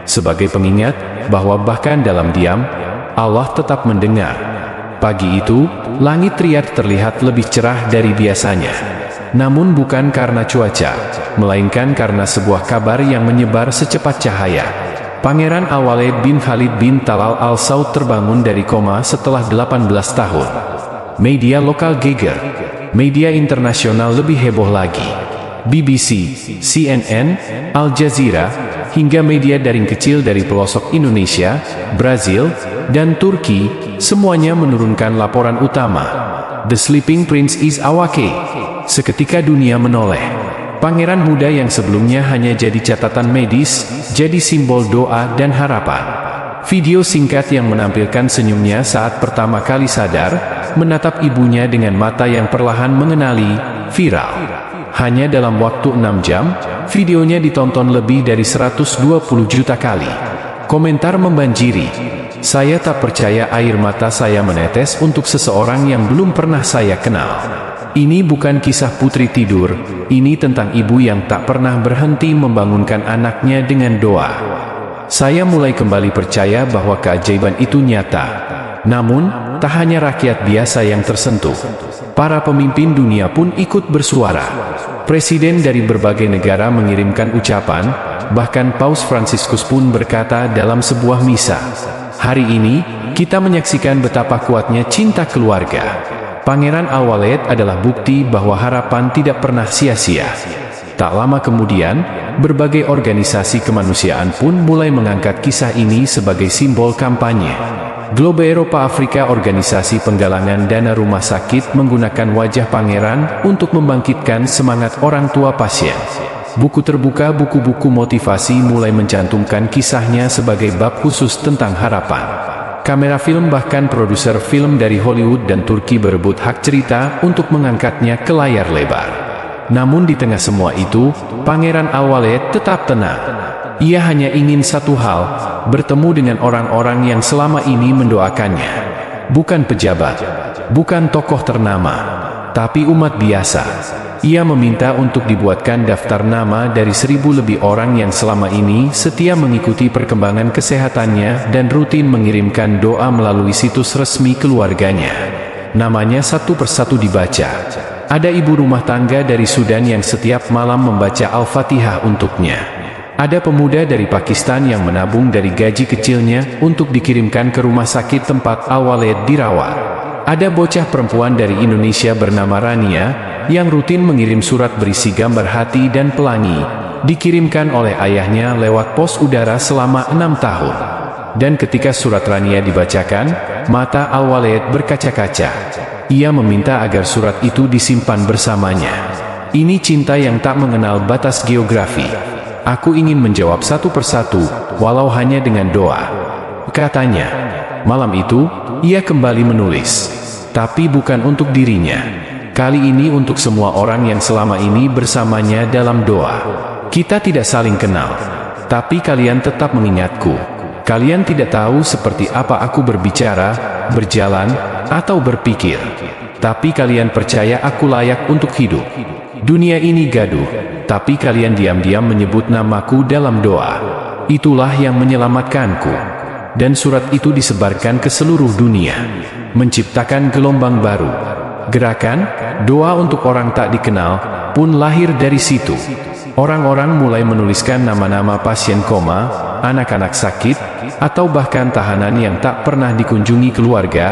Sebagai pengingat bahwa bahkan dalam diam, Allah tetap mendengar. Pagi itu, langit Riyadh terlihat lebih cerah dari biasanya. Namun bukan karena cuaca, melainkan karena sebuah kabar yang menyebar secepat cahaya. Pangeran Al-Walid bin Khalid bin Talal al-Saud terbangun dari koma setelah 18 tahun. Media lokal geger. Media internasional lebih heboh lagi. BBC, CNN, Al Jazeera, hingga media daring kecil dari pelosok Indonesia, Brazil, dan Turki, semuanya menurunkan laporan utama. The Sleeping Prince is awake. Seketika dunia menoleh. Pangeran muda yang sebelumnya hanya jadi catatan medis, jadi simbol doa dan harapan. Video singkat yang menampilkan senyumnya saat pertama kali sadar, menatap ibunya dengan mata yang perlahan mengenali, viral. Hanya dalam waktu 6 jam, videonya ditonton lebih dari 120 juta kali. Komentar membanjiri. Saya tak percaya air mata saya menetes untuk seseorang yang belum pernah saya kenal. Ini bukan kisah putri tidur, ini tentang ibu yang tak pernah berhenti membangunkan anaknya dengan doa. Saya mulai kembali percaya bahwa keajaiban itu nyata. Namun, tak hanya rakyat biasa yang tersentuh. Para pemimpin dunia pun ikut bersuara. Presiden dari berbagai negara mengirimkan ucapan, bahkan Paus Fransiskus pun berkata dalam sebuah misa, "Hari ini, kita menyaksikan betapa kuatnya cinta keluarga." Pangeran Al-Walid adalah bukti bahwa harapan tidak pernah sia-sia. Tak lama kemudian, berbagai organisasi kemanusiaan pun mulai mengangkat kisah ini sebagai simbol kampanye. Globe Eropa Afrika, organisasi penggalangan dana rumah sakit, menggunakan wajah pangeran untuk membangkitkan semangat orang tua pasien. Buku terbuka buku-buku motivasi mulai mencantumkan kisahnya sebagai bab khusus tentang harapan. Kamera film bahkan produser film dari Hollywood dan Turki berebut hak cerita untuk mengangkatnya ke layar lebar. Namun di tengah semua itu, Pangeran Al-Waled tetap tenang. Ia hanya ingin satu hal, bertemu dengan orang-orang yang selama ini mendoakannya. Bukan pejabat, bukan tokoh ternama, tapi umat biasa. Ia meminta untuk dibuatkan daftar nama dari 1.000 lebih orang yang selama ini setia mengikuti perkembangan kesehatannya dan rutin mengirimkan doa melalui situs resmi keluarganya. Namanya satu persatu dibaca. Ada ibu rumah tangga dari Sudan yang setiap malam membaca Al-Fatihah untuknya. Ada pemuda dari Pakistan yang menabung dari gaji kecilnya untuk dikirimkan ke rumah sakit tempat Al-Waled dirawat. Ada bocah perempuan dari Indonesia bernama Rania yang rutin mengirim surat berisi gambar hati dan pelangi, dikirimkan oleh ayahnya lewat pos udara selama 6 tahun. Dan ketika surat Rania dibacakan, mata Al-Waled berkaca-kaca. Ia meminta agar surat itu disimpan bersamanya. Ini cinta yang tak mengenal batas geografi. Aku ingin menjawab satu persatu, walau hanya dengan doa, katanya. Malam itu, ia kembali menulis. Tapi bukan untuk dirinya. Kali ini untuk semua orang yang selama ini bersamanya dalam doa. Kita tidak saling kenal, tapi kalian tetap mengingatku. Kalian tidak tahu seperti apa aku berbicara, berjalan, atau berpikir. Tapi kalian percaya aku layak untuk hidup. Dunia ini gaduh, tapi kalian diam-diam menyebut namaku dalam doa. Itulah yang menyelamatkanku. Dan surat itu disebarkan ke seluruh dunia, menciptakan gelombang baru. Gerakan doa untuk orang tak dikenal pun lahir dari situ. Orang-orang mulai menuliskan nama-nama pasien koma, anak-anak sakit, atau bahkan tahanan yang tak pernah dikunjungi keluarga,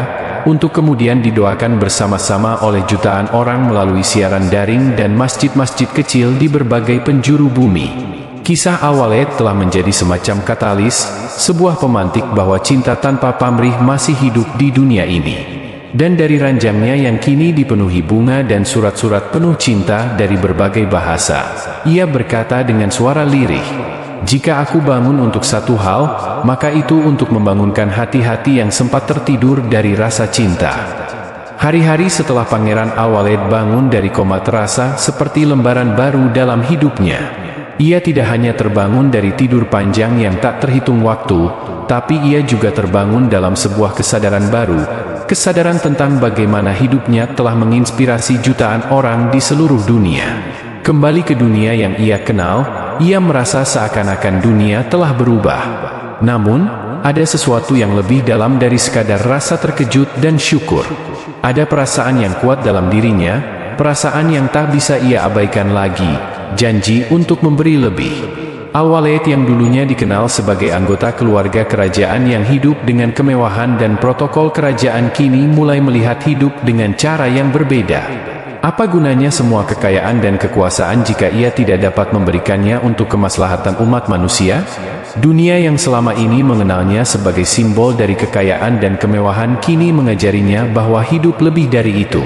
untuk kemudian didoakan bersama-sama oleh jutaan orang melalui siaran daring dan masjid-masjid kecil di berbagai penjuru bumi. Kisah Al-Waled telah menjadi semacam katalis, sebuah pemantik bahwa cinta tanpa pamrih masih hidup di dunia ini. Dan dari ranjangnya yang kini dipenuhi bunga dan surat-surat penuh cinta dari berbagai bahasa, ia berkata dengan suara lirih, "Jika aku bangun untuk satu hal, maka itu untuk membangunkan hati-hati yang sempat tertidur dari rasa cinta." Hari-hari setelah Pangeran Al-Waled bangun dari koma terasa seperti lembaran baru dalam hidupnya. Ia tidak hanya terbangun dari tidur panjang yang tak terhitung waktu, tapi ia juga terbangun dalam sebuah kesadaran baru, kesadaran tentang bagaimana hidupnya telah menginspirasi jutaan orang di seluruh dunia. Kembali ke dunia yang ia kenal, ia merasa seakan-akan dunia telah berubah. Namun, ada sesuatu yang lebih dalam dari sekadar rasa terkejut dan syukur. Ada perasaan yang kuat dalam dirinya, perasaan yang tak bisa ia abaikan lagi, janji untuk memberi lebih. Al-Waled yang dulunya dikenal sebagai anggota keluarga kerajaan yang hidup dengan kemewahan dan protokol kerajaan kini mulai melihat hidup dengan cara yang berbeda. Apa gunanya semua kekayaan dan kekuasaan jika ia tidak dapat memberikannya untuk kemaslahatan umat manusia? Dunia yang selama ini mengenalnya sebagai simbol dari kekayaan dan kemewahan kini mengajarinya bahwa hidup lebih dari itu.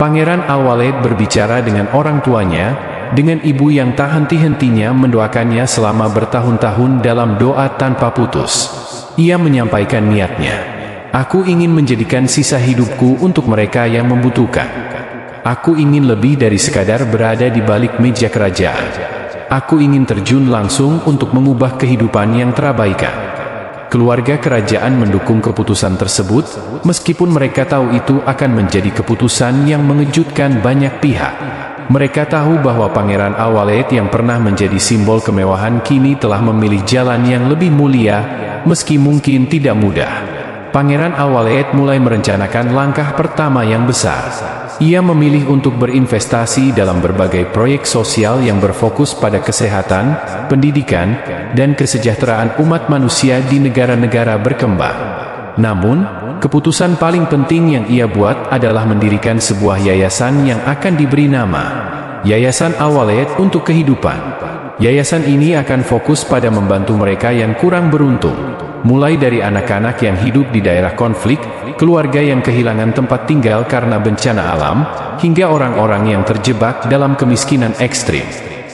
Pangeran Al-Waled berbicara dengan orang tuanya, dengan ibu yang tak henti-hentinya mendoakannya selama bertahun-tahun dalam doa tanpa putus. Ia menyampaikan niatnya. Aku ingin menjadikan sisa hidupku untuk mereka yang membutuhkan. Aku ingin lebih dari sekadar berada di balik meja kerajaan. Aku ingin terjun langsung untuk mengubah kehidupan yang terabaikan. Keluarga kerajaan mendukung keputusan tersebut, meskipun mereka tahu itu akan menjadi keputusan yang mengejutkan banyak pihak. Mereka tahu bahwa Pangeran Al-Waled yang pernah menjadi simbol kemewahan kini telah memilih jalan yang lebih mulia, meski mungkin tidak mudah. Pangeran Al-Waled mulai merencanakan langkah pertama yang besar. Ia memilih untuk berinvestasi dalam berbagai proyek sosial yang berfokus pada kesehatan, pendidikan, dan kesejahteraan umat manusia di negara-negara berkembang. Namun, keputusan paling penting yang ia buat adalah mendirikan sebuah yayasan yang akan diberi nama Yayasan Al-Waled untuk Kehidupan. Yayasan ini akan fokus pada membantu mereka yang kurang beruntung, mulai dari anak-anak yang hidup di daerah konflik, keluarga yang kehilangan tempat tinggal karena bencana alam, hingga orang-orang yang terjebak dalam kemiskinan ekstrim.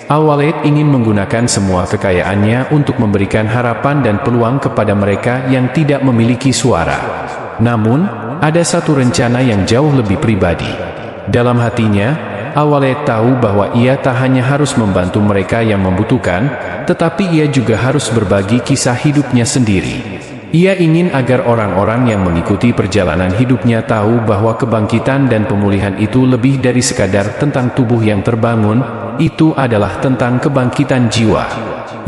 Al-Walid ingin menggunakan semua kekayaannya untuk memberikan harapan dan peluang kepada mereka yang tidak memiliki suara. Namun, ada satu rencana yang jauh lebih pribadi. Dalam hatinya, Al-Walid tahu bahwa ia tak hanya harus membantu mereka yang membutuhkan, tetapi ia juga harus berbagi kisah hidupnya sendiri. Ia ingin agar orang-orang yang mengikuti perjalanan hidupnya tahu bahwa kebangkitan dan pemulihan itu lebih dari sekadar tentang tubuh yang terbangun, itu adalah tentang kebangkitan jiwa.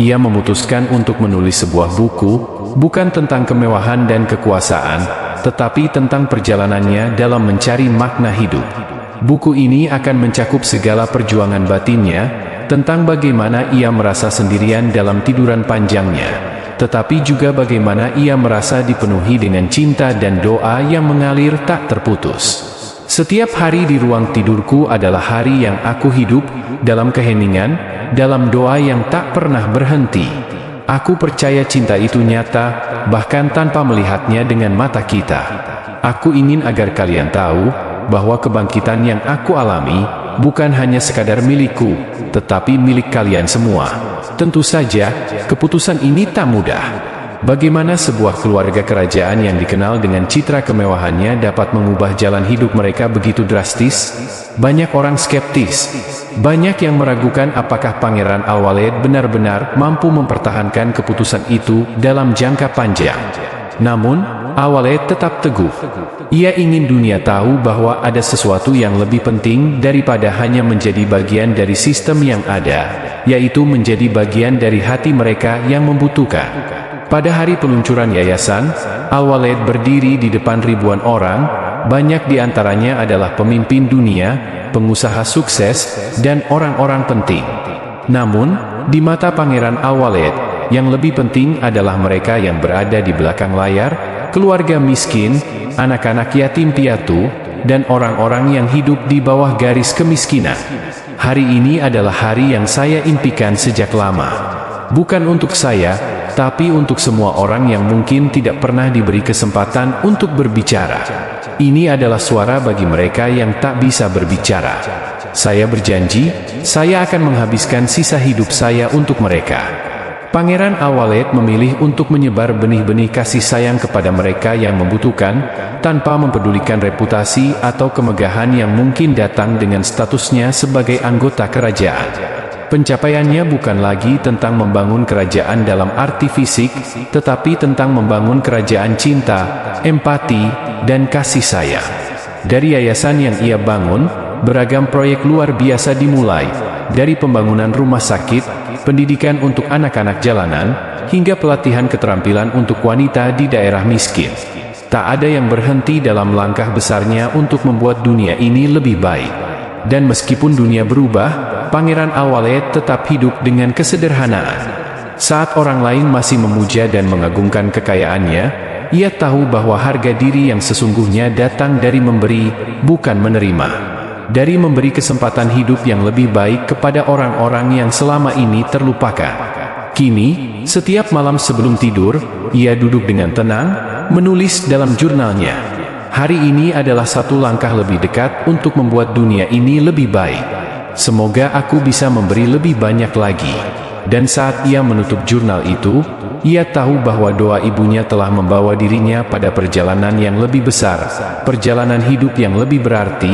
Ia memutuskan untuk menulis sebuah buku, bukan tentang kemewahan dan kekuasaan, tetapi tentang perjalanannya dalam mencari makna hidup. Buku ini akan mencakup segala perjuangan batinnya, tentang bagaimana ia merasa sendirian dalam tiduran panjangnya, tetapi juga bagaimana ia merasa dipenuhi dengan cinta dan doa yang mengalir tak terputus. Setiap hari di ruang tidurku adalah hari yang aku hidup, dalam keheningan, dalam doa yang tak pernah berhenti. Aku percaya cinta itu nyata, bahkan tanpa melihatnya dengan mata kita. Aku ingin agar kalian tahu, bahwa kebangkitan yang aku alami, bukan hanya sekadar milikku, tetapi milik kalian semua. Tentu saja, keputusan ini tak mudah. Bagaimana sebuah keluarga kerajaan yang dikenal dengan citra kemewahannya dapat mengubah jalan hidup mereka begitu drastis? Banyak orang skeptis. Banyak yang meragukan apakah Pangeran Al-Walid benar-benar mampu mempertahankan keputusan itu dalam jangka panjang. Namun, Al-Walid tetap teguh. Ia ingin dunia tahu bahwa ada sesuatu yang lebih penting daripada hanya menjadi bagian dari sistem yang ada, yaitu menjadi bagian dari hati mereka yang membutuhkan. Pada hari peluncuran yayasan, Al-Walid berdiri di depan ribuan orang, banyak di antaranya adalah pemimpin dunia, pengusaha sukses, dan orang-orang penting. Namun, di mata Pangeran Al-Walid, yang lebih penting adalah mereka yang berada di belakang layar, keluarga miskin, anak-anak yatim piatu, dan orang-orang yang hidup di bawah garis kemiskinan. Hari ini adalah hari yang saya impikan sejak lama. Bukan untuk saya, tapi untuk semua orang yang mungkin tidak pernah diberi kesempatan untuk berbicara. Ini adalah suara bagi mereka yang tak bisa berbicara. Saya berjanji, saya akan menghabiskan sisa hidup saya untuk mereka. Pangeran Al-Walid memilih untuk menyebar benih-benih kasih sayang kepada mereka yang membutuhkan, tanpa mempedulikan reputasi atau kemegahan yang mungkin datang dengan statusnya sebagai anggota kerajaan. Pencapaiannya bukan lagi tentang membangun kerajaan dalam arti fisik, tetapi tentang membangun kerajaan cinta, empati, dan kasih sayang. Dari yayasan yang ia bangun, beragam proyek luar biasa dimulai, dari pembangunan rumah sakit, pendidikan untuk anak-anak jalanan, hingga pelatihan keterampilan untuk wanita di daerah miskin. Tak ada yang berhenti dalam langkah besarnya untuk membuat dunia ini lebih baik. Dan meskipun dunia berubah, Pangeran Al-Walid tetap hidup dengan kesederhanaan. Saat orang lain masih memuja dan mengagungkan kekayaannya, ia tahu bahwa harga diri yang sesungguhnya datang dari memberi, bukan menerima. Dari memberi kesempatan hidup yang lebih baik kepada orang-orang yang selama ini terlupakan. Kini, setiap malam sebelum tidur, ia duduk dengan tenang, menulis dalam jurnalnya. Hari ini adalah satu langkah lebih dekat untuk membuat dunia ini lebih baik. Semoga aku bisa memberi lebih banyak lagi. Dan saat ia menutup jurnal itu, ia tahu bahwa doa ibunya telah membawa dirinya pada perjalanan yang lebih besar, perjalanan hidup yang lebih berarti,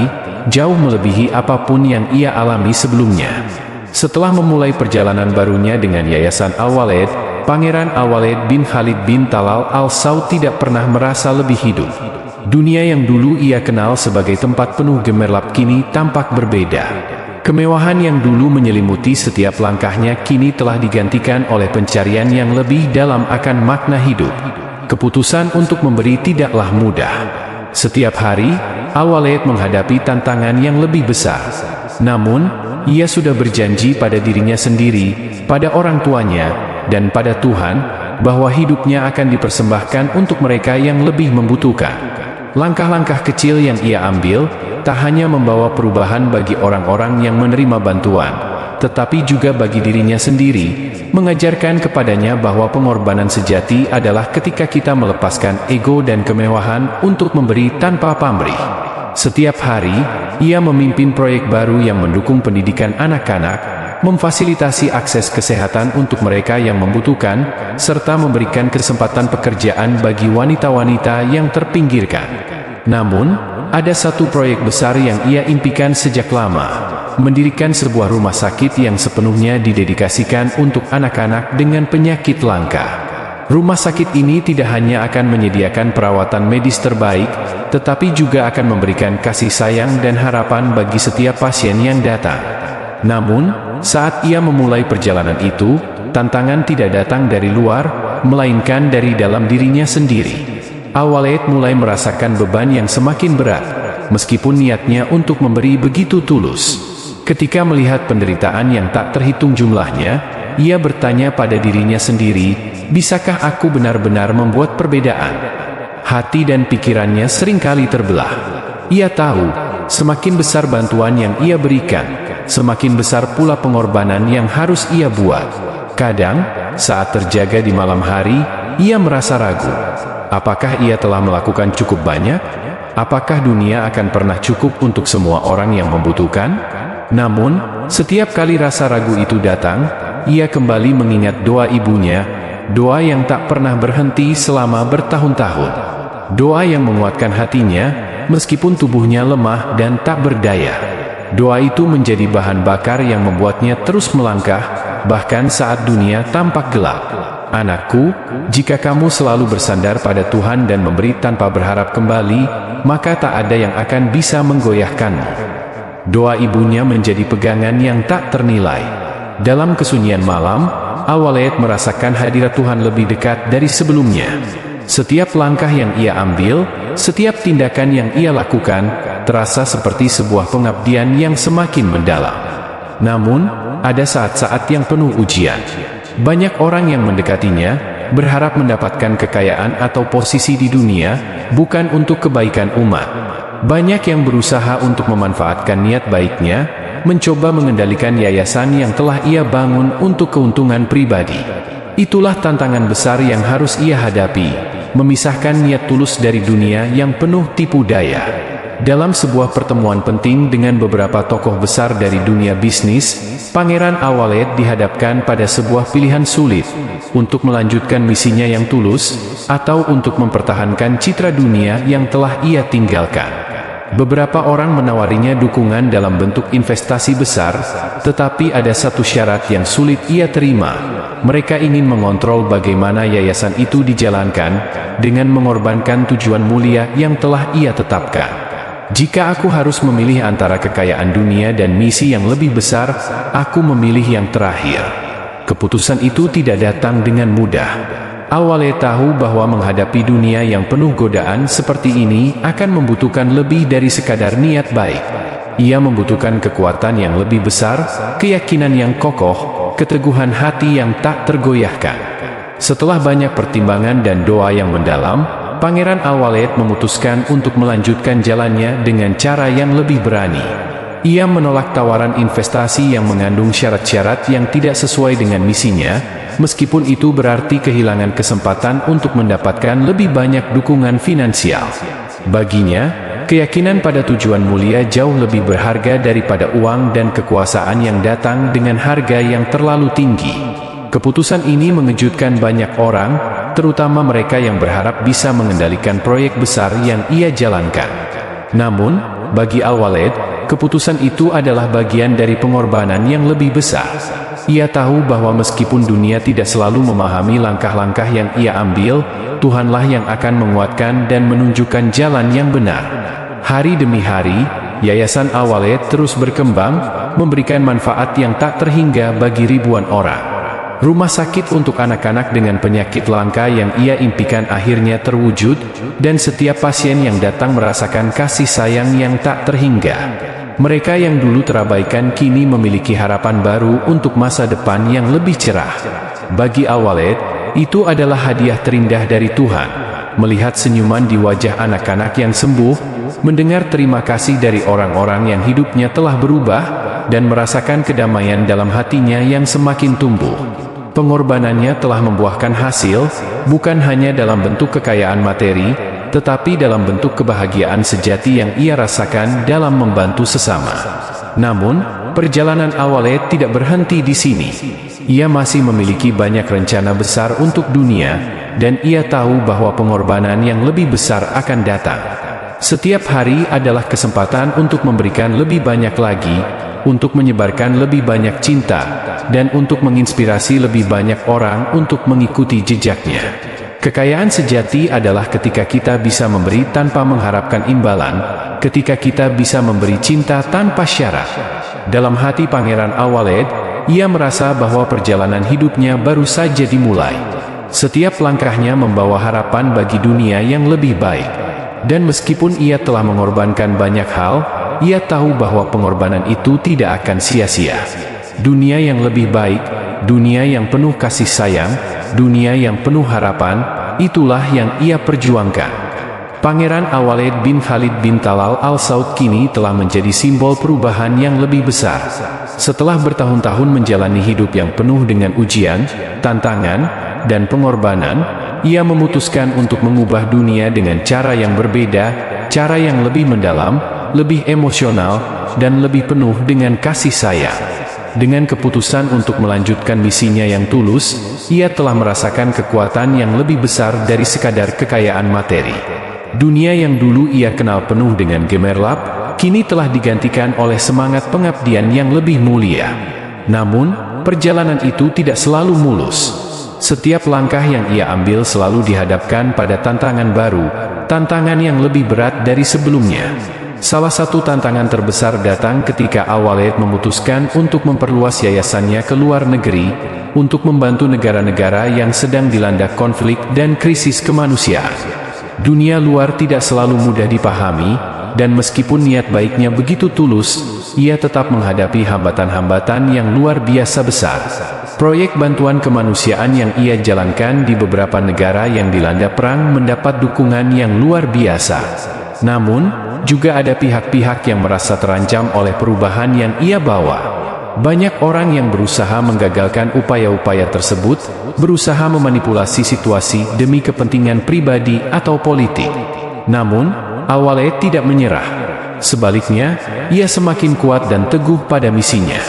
jauh melebihi apapun yang ia alami sebelumnya. Setelah memulai perjalanan barunya dengan Yayasan Al-Walid, Pangeran Al-Walid bin Khalid bin Talal Al-Saud tidak pernah merasa lebih hidup. Dunia yang dulu ia kenal sebagai tempat penuh gemerlap kini tampak berbeda. Kemewahan yang dulu menyelimuti setiap langkahnya kini telah digantikan oleh pencarian yang lebih dalam akan makna hidup. Keputusan untuk memberi tidaklah mudah. Setiap hari, Al-Walid menghadapi tantangan yang lebih besar. Namun, ia sudah berjanji pada dirinya sendiri, pada orang tuanya, dan pada Tuhan, bahwa hidupnya akan dipersembahkan untuk mereka yang lebih membutuhkan. Langkah-langkah kecil yang ia ambil, tak hanya membawa perubahan bagi orang-orang yang menerima bantuan, tetapi juga bagi dirinya sendiri, mengajarkan kepadanya bahwa pengorbanan sejati adalah ketika kita melepaskan ego dan kemewahan untuk memberi tanpa pamrih. Setiap hari, ia memimpin proyek baru yang mendukung pendidikan anak-anak, memfasilitasi akses kesehatan untuk mereka yang membutuhkan, serta memberikan kesempatan pekerjaan bagi wanita-wanita yang terpinggirkan. Namun, ada satu proyek besar yang ia impikan sejak lama, mendirikan sebuah rumah sakit yang sepenuhnya didedikasikan untuk anak-anak dengan penyakit langka. Rumah sakit ini tidak hanya akan menyediakan perawatan medis terbaik, tetapi juga akan memberikan kasih sayang dan harapan bagi setiap pasien yang datang. Namun, saat ia memulai perjalanan itu, tantangan tidak datang dari luar, melainkan dari dalam dirinya sendiri. Al-Walid mulai merasakan beban yang semakin berat, meskipun niatnya untuk memberi begitu tulus. Ketika melihat penderitaan yang tak terhitung jumlahnya, ia bertanya pada dirinya sendiri, bisakah aku benar-benar membuat perbedaan? Hati dan pikirannya seringkali terbelah. Ia tahu, semakin besar bantuan yang ia berikan, semakin besar pula pengorbanan yang harus ia buat. Kadang, saat terjaga di malam hari, ia merasa ragu. Apakah ia telah melakukan cukup banyak? Apakah dunia akan pernah cukup untuk semua orang yang membutuhkan? Namun, setiap kali rasa ragu itu datang, ia kembali mengingat doa ibunya, doa yang tak pernah berhenti selama bertahun-tahun. Doa yang menguatkan hatinya, meskipun tubuhnya lemah dan tak berdaya. Doa itu menjadi bahan bakar yang membuatnya terus melangkah, bahkan saat dunia tampak gelap. Anakku, jika kamu selalu bersandar pada Tuhan dan memberi tanpa berharap kembali, maka tak ada yang akan bisa menggoyahkanmu. Doa ibunya menjadi pegangan yang tak ternilai. Dalam kesunyian malam, Al-Walid merasakan hadirat Tuhan lebih dekat dari sebelumnya. Setiap langkah yang ia ambil, setiap tindakan yang ia lakukan, terasa seperti sebuah pengabdian yang semakin mendalam. Namun, ada saat-saat yang penuh ujian. Banyak orang yang mendekatinya, berharap mendapatkan kekayaan atau posisi di dunia, bukan untuk kebaikan umat. Banyak yang berusaha untuk memanfaatkan niat baiknya, mencoba mengendalikan yayasan yang telah ia bangun untuk keuntungan pribadi. Itulah tantangan besar yang harus ia hadapi, memisahkan niat tulus dari dunia yang penuh tipu daya. Dalam sebuah pertemuan penting dengan beberapa tokoh besar dari dunia bisnis, Pangeran Al-Walid dihadapkan pada sebuah pilihan sulit, untuk melanjutkan misinya yang tulus, atau untuk mempertahankan citra dunia yang telah ia tinggalkan. Beberapa orang menawarinya dukungan dalam bentuk investasi besar, tetapi ada satu syarat yang sulit ia terima. Mereka ingin mengontrol bagaimana yayasan itu dijalankan, dengan mengorbankan tujuan mulia yang telah ia tetapkan. Jika aku harus memilih antara kekayaan dunia dan misi yang lebih besar, aku memilih yang terakhir. Keputusan itu tidak datang dengan mudah. Al-Walid tahu bahwa menghadapi dunia yang penuh godaan seperti ini akan membutuhkan lebih dari sekadar niat baik. Ia membutuhkan kekuatan yang lebih besar, keyakinan yang kokoh, keteguhan hati yang tak tergoyahkan. Setelah banyak pertimbangan dan doa yang mendalam, Pangeran Al-Walid memutuskan untuk melanjutkan jalannya dengan cara yang lebih berani. Ia menolak tawaran investasi yang mengandung syarat-syarat yang tidak sesuai dengan misinya, meskipun itu berarti kehilangan kesempatan untuk mendapatkan lebih banyak dukungan finansial. Baginya, keyakinan pada tujuan mulia jauh lebih berharga daripada uang dan kekuasaan yang datang dengan harga yang terlalu tinggi. Keputusan ini mengejutkan banyak orang, terutama mereka yang berharap bisa mengendalikan proyek besar yang ia jalankan. Namun, bagi Al-Walid, keputusan itu adalah bagian dari pengorbanan yang lebih besar. Ia tahu bahwa meskipun dunia tidak selalu memahami langkah-langkah yang ia ambil, Tuhanlah yang akan menguatkan dan menunjukkan jalan yang benar. Hari demi hari, Yayasan Al-Walid terus berkembang, memberikan manfaat yang tak terhingga bagi ribuan orang. Rumah sakit untuk anak-anak dengan penyakit langka yang ia impikan akhirnya terwujud, dan setiap pasien yang datang merasakan kasih sayang yang tak terhingga. Mereka yang dulu terabaikan kini memiliki harapan baru untuk masa depan yang lebih cerah. Bagi Al-Walid, itu adalah hadiah terindah dari Tuhan. Melihat senyuman di wajah anak-anak yang sembuh, mendengar terima kasih dari orang-orang yang hidupnya telah berubah, dan merasakan kedamaian dalam hatinya yang semakin tumbuh. Pengorbanannya telah membuahkan hasil, bukan hanya dalam bentuk kekayaan materi, tetapi dalam bentuk kebahagiaan sejati yang ia rasakan dalam membantu sesama. Namun, perjalanan Al-Walid tidak berhenti di sini. Ia masih memiliki banyak rencana besar untuk dunia, dan ia tahu bahwa pengorbanan yang lebih besar akan datang. Setiap hari adalah kesempatan untuk memberikan lebih banyak lagi, untuk menyebarkan lebih banyak cinta, dan untuk menginspirasi lebih banyak orang untuk mengikuti jejaknya. Kekayaan sejati adalah ketika kita bisa memberi tanpa mengharapkan imbalan, ketika kita bisa memberi cinta tanpa syarat. Dalam hati Pangeran Al-Walid, ia merasa bahwa perjalanan hidupnya baru saja dimulai. Setiap langkahnya membawa harapan bagi dunia yang lebih baik. Dan meskipun ia telah mengorbankan banyak hal, ia tahu bahwa pengorbanan itu tidak akan sia-sia. Dunia yang lebih baik, dunia yang penuh kasih sayang, dunia yang penuh harapan, itulah yang ia perjuangkan. Pangeran Al-Walid bin Khalid bin Talal Al Saud kini telah menjadi simbol perubahan yang lebih besar. Setelah bertahun-tahun menjalani hidup yang penuh dengan ujian, tantangan, dan pengorbanan, ia memutuskan untuk mengubah dunia dengan cara yang berbeda, cara yang lebih mendalam, lebih emosional, dan lebih penuh dengan kasih sayang. Dengan keputusan untuk melanjutkan misinya yang tulus, ia telah merasakan kekuatan yang lebih besar dari sekadar kekayaan materi. Dunia yang dulu ia kenal penuh dengan gemerlap, kini telah digantikan oleh semangat pengabdian yang lebih mulia. Namun, perjalanan itu tidak selalu mulus. Setiap langkah yang ia ambil selalu dihadapkan pada tantangan baru, tantangan yang lebih berat dari sebelumnya. Salah satu tantangan terbesar datang ketika Al-Walid memutuskan untuk memperluas yayasannya ke luar negeri, untuk membantu negara-negara yang sedang dilanda konflik dan krisis kemanusiaan. Dunia luar tidak selalu mudah dipahami, dan meskipun niat baiknya begitu tulus, ia tetap menghadapi hambatan-hambatan yang luar biasa besar. Proyek bantuan kemanusiaan yang ia jalankan di beberapa negara yang dilanda perang mendapat dukungan yang luar biasa. Namun, juga ada pihak-pihak yang merasa terancam oleh perubahan yang ia bawa. Banyak orang yang berusaha menggagalkan upaya-upaya tersebut, berusaha memanipulasi situasi demi kepentingan pribadi atau politik. Namun, Al-Walid tidak menyerah. Sebaliknya, ia semakin kuat dan teguh pada misinya.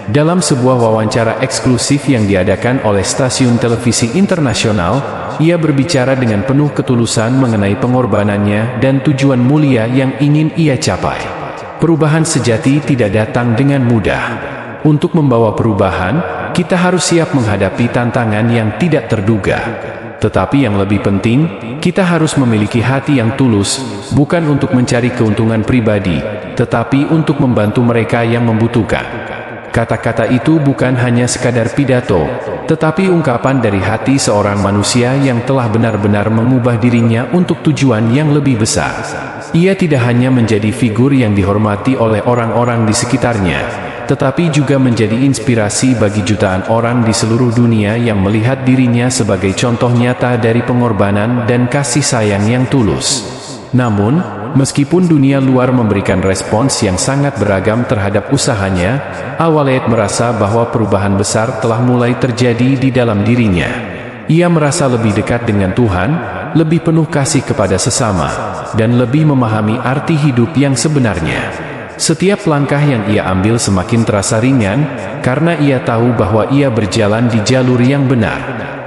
Dalam sebuah wawancara eksklusif yang diadakan oleh stasiun televisi internasional, ia berbicara dengan penuh ketulusan mengenai pengorbanannya dan tujuan mulia yang ingin ia capai. Perubahan sejati tidak datang dengan mudah. Untuk membawa perubahan, kita harus siap menghadapi tantangan yang tidak terduga. Tetapi yang lebih penting, kita harus memiliki hati yang tulus, bukan untuk mencari keuntungan pribadi, tetapi untuk membantu mereka yang membutuhkan. Kata-kata itu bukan hanya sekadar pidato, tetapi ungkapan dari hati seorang manusia yang telah benar-benar mengubah dirinya untuk tujuan yang lebih besar. Ia tidak hanya menjadi figur yang dihormati oleh orang-orang di sekitarnya, tetapi juga menjadi inspirasi bagi jutaan orang di seluruh dunia yang melihat dirinya sebagai contoh nyata dari pengorbanan dan kasih sayang yang tulus. Namun, meskipun dunia luar memberikan respons yang sangat beragam terhadap usahanya, Al-Walid merasa bahwa perubahan besar telah mulai terjadi di dalam dirinya. Ia merasa lebih dekat dengan Tuhan, lebih penuh kasih kepada sesama, dan lebih memahami arti hidup yang sebenarnya. Setiap langkah yang ia ambil semakin terasa ringan, karena ia tahu bahwa ia berjalan di jalur yang benar.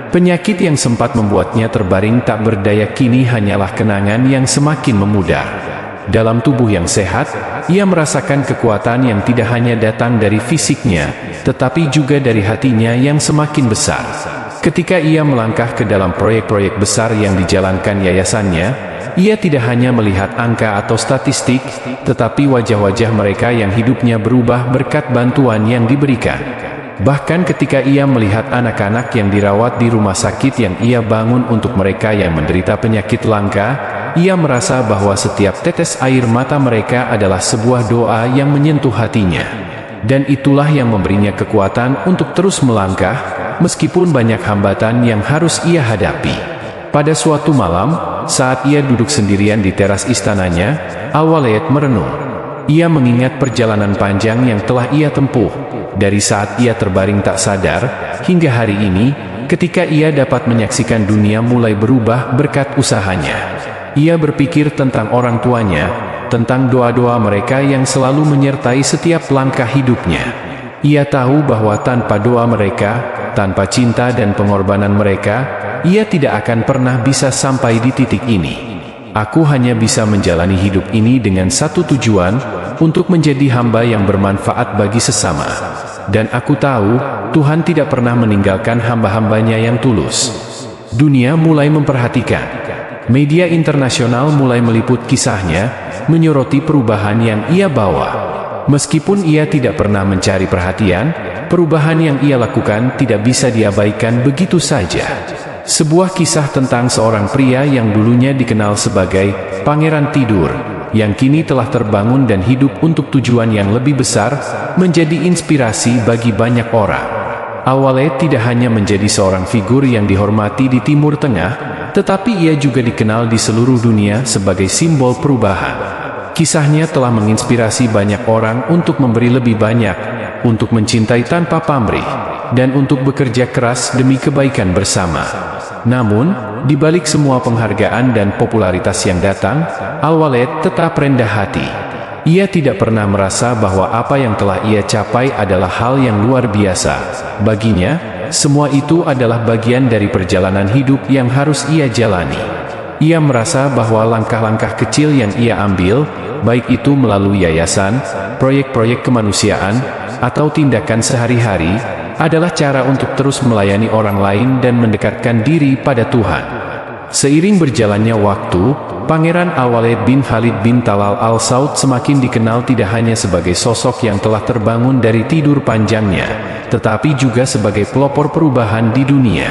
Penyakit yang sempat membuatnya terbaring tak berdaya kini hanyalah kenangan yang semakin memudar. Dalam tubuh yang sehat, ia merasakan kekuatan yang tidak hanya datang dari fisiknya, tetapi juga dari hatinya yang semakin besar. Ketika ia melangkah ke dalam proyek-proyek besar yang dijalankan yayasannya, ia tidak hanya melihat angka atau statistik, tetapi wajah-wajah mereka yang hidupnya berubah berkat bantuan yang diberikan. Bahkan ketika ia melihat anak-anak yang dirawat di rumah sakit yang ia bangun untuk mereka yang menderita penyakit langka, ia merasa bahwa setiap tetes air mata mereka adalah sebuah doa yang menyentuh hatinya. Dan itulah yang memberinya kekuatan untuk terus melangkah, meskipun banyak hambatan yang harus ia hadapi. Pada suatu malam, saat ia duduk sendirian di teras istananya, Al-Walid merenung. Ia mengingat perjalanan panjang yang telah ia tempuh, dari saat ia terbaring tak sadar, hingga hari ini, ketika ia dapat menyaksikan dunia mulai berubah berkat usahanya. Ia berpikir tentang orang tuanya, tentang doa-doa mereka yang selalu menyertai setiap langkah hidupnya. Ia tahu bahwa tanpa doa mereka, tanpa cinta dan pengorbanan mereka, ia tidak akan pernah bisa sampai di titik ini. Aku hanya bisa menjalani hidup ini dengan satu tujuan, untuk menjadi hamba yang bermanfaat bagi sesama. Dan aku tahu, Tuhan tidak pernah meninggalkan hamba-hambanya yang tulus. Dunia mulai memperhatikan. Media internasional mulai meliput kisahnya, menyoroti perubahan yang ia bawa. Meskipun ia tidak pernah mencari perhatian, perubahan yang ia lakukan tidak bisa diabaikan begitu saja. Sebuah kisah tentang seorang pria yang dulunya dikenal sebagai Pangeran Tidur, yang kini telah terbangun dan hidup untuk tujuan yang lebih besar, menjadi inspirasi bagi banyak orang. Awalnya tidak hanya menjadi seorang figur yang dihormati di Timur Tengah, tetapi ia juga dikenal di seluruh dunia sebagai simbol perubahan. Kisahnya telah menginspirasi banyak orang untuk memberi lebih banyak, untuk mencintai tanpa pamrih, dan untuk bekerja keras demi kebaikan bersama. Namun, di balik semua penghargaan dan popularitas yang datang, Al-Walid tetap rendah hati. Ia tidak pernah merasa bahwa apa yang telah ia capai adalah hal yang luar biasa. Baginya, semua itu adalah bagian dari perjalanan hidup yang harus ia jalani. Ia merasa bahwa langkah-langkah kecil yang ia ambil, baik itu melalui yayasan, proyek-proyek kemanusiaan, atau tindakan sehari-hari, adalah cara untuk terus melayani orang lain dan mendekatkan diri pada Tuhan. Seiring berjalannya waktu, Pangeran Al-Walid bin Khalid bin Talal Al Saud semakin dikenal tidak hanya sebagai sosok yang telah terbangun dari tidur panjangnya, tetapi juga sebagai pelopor perubahan di dunia.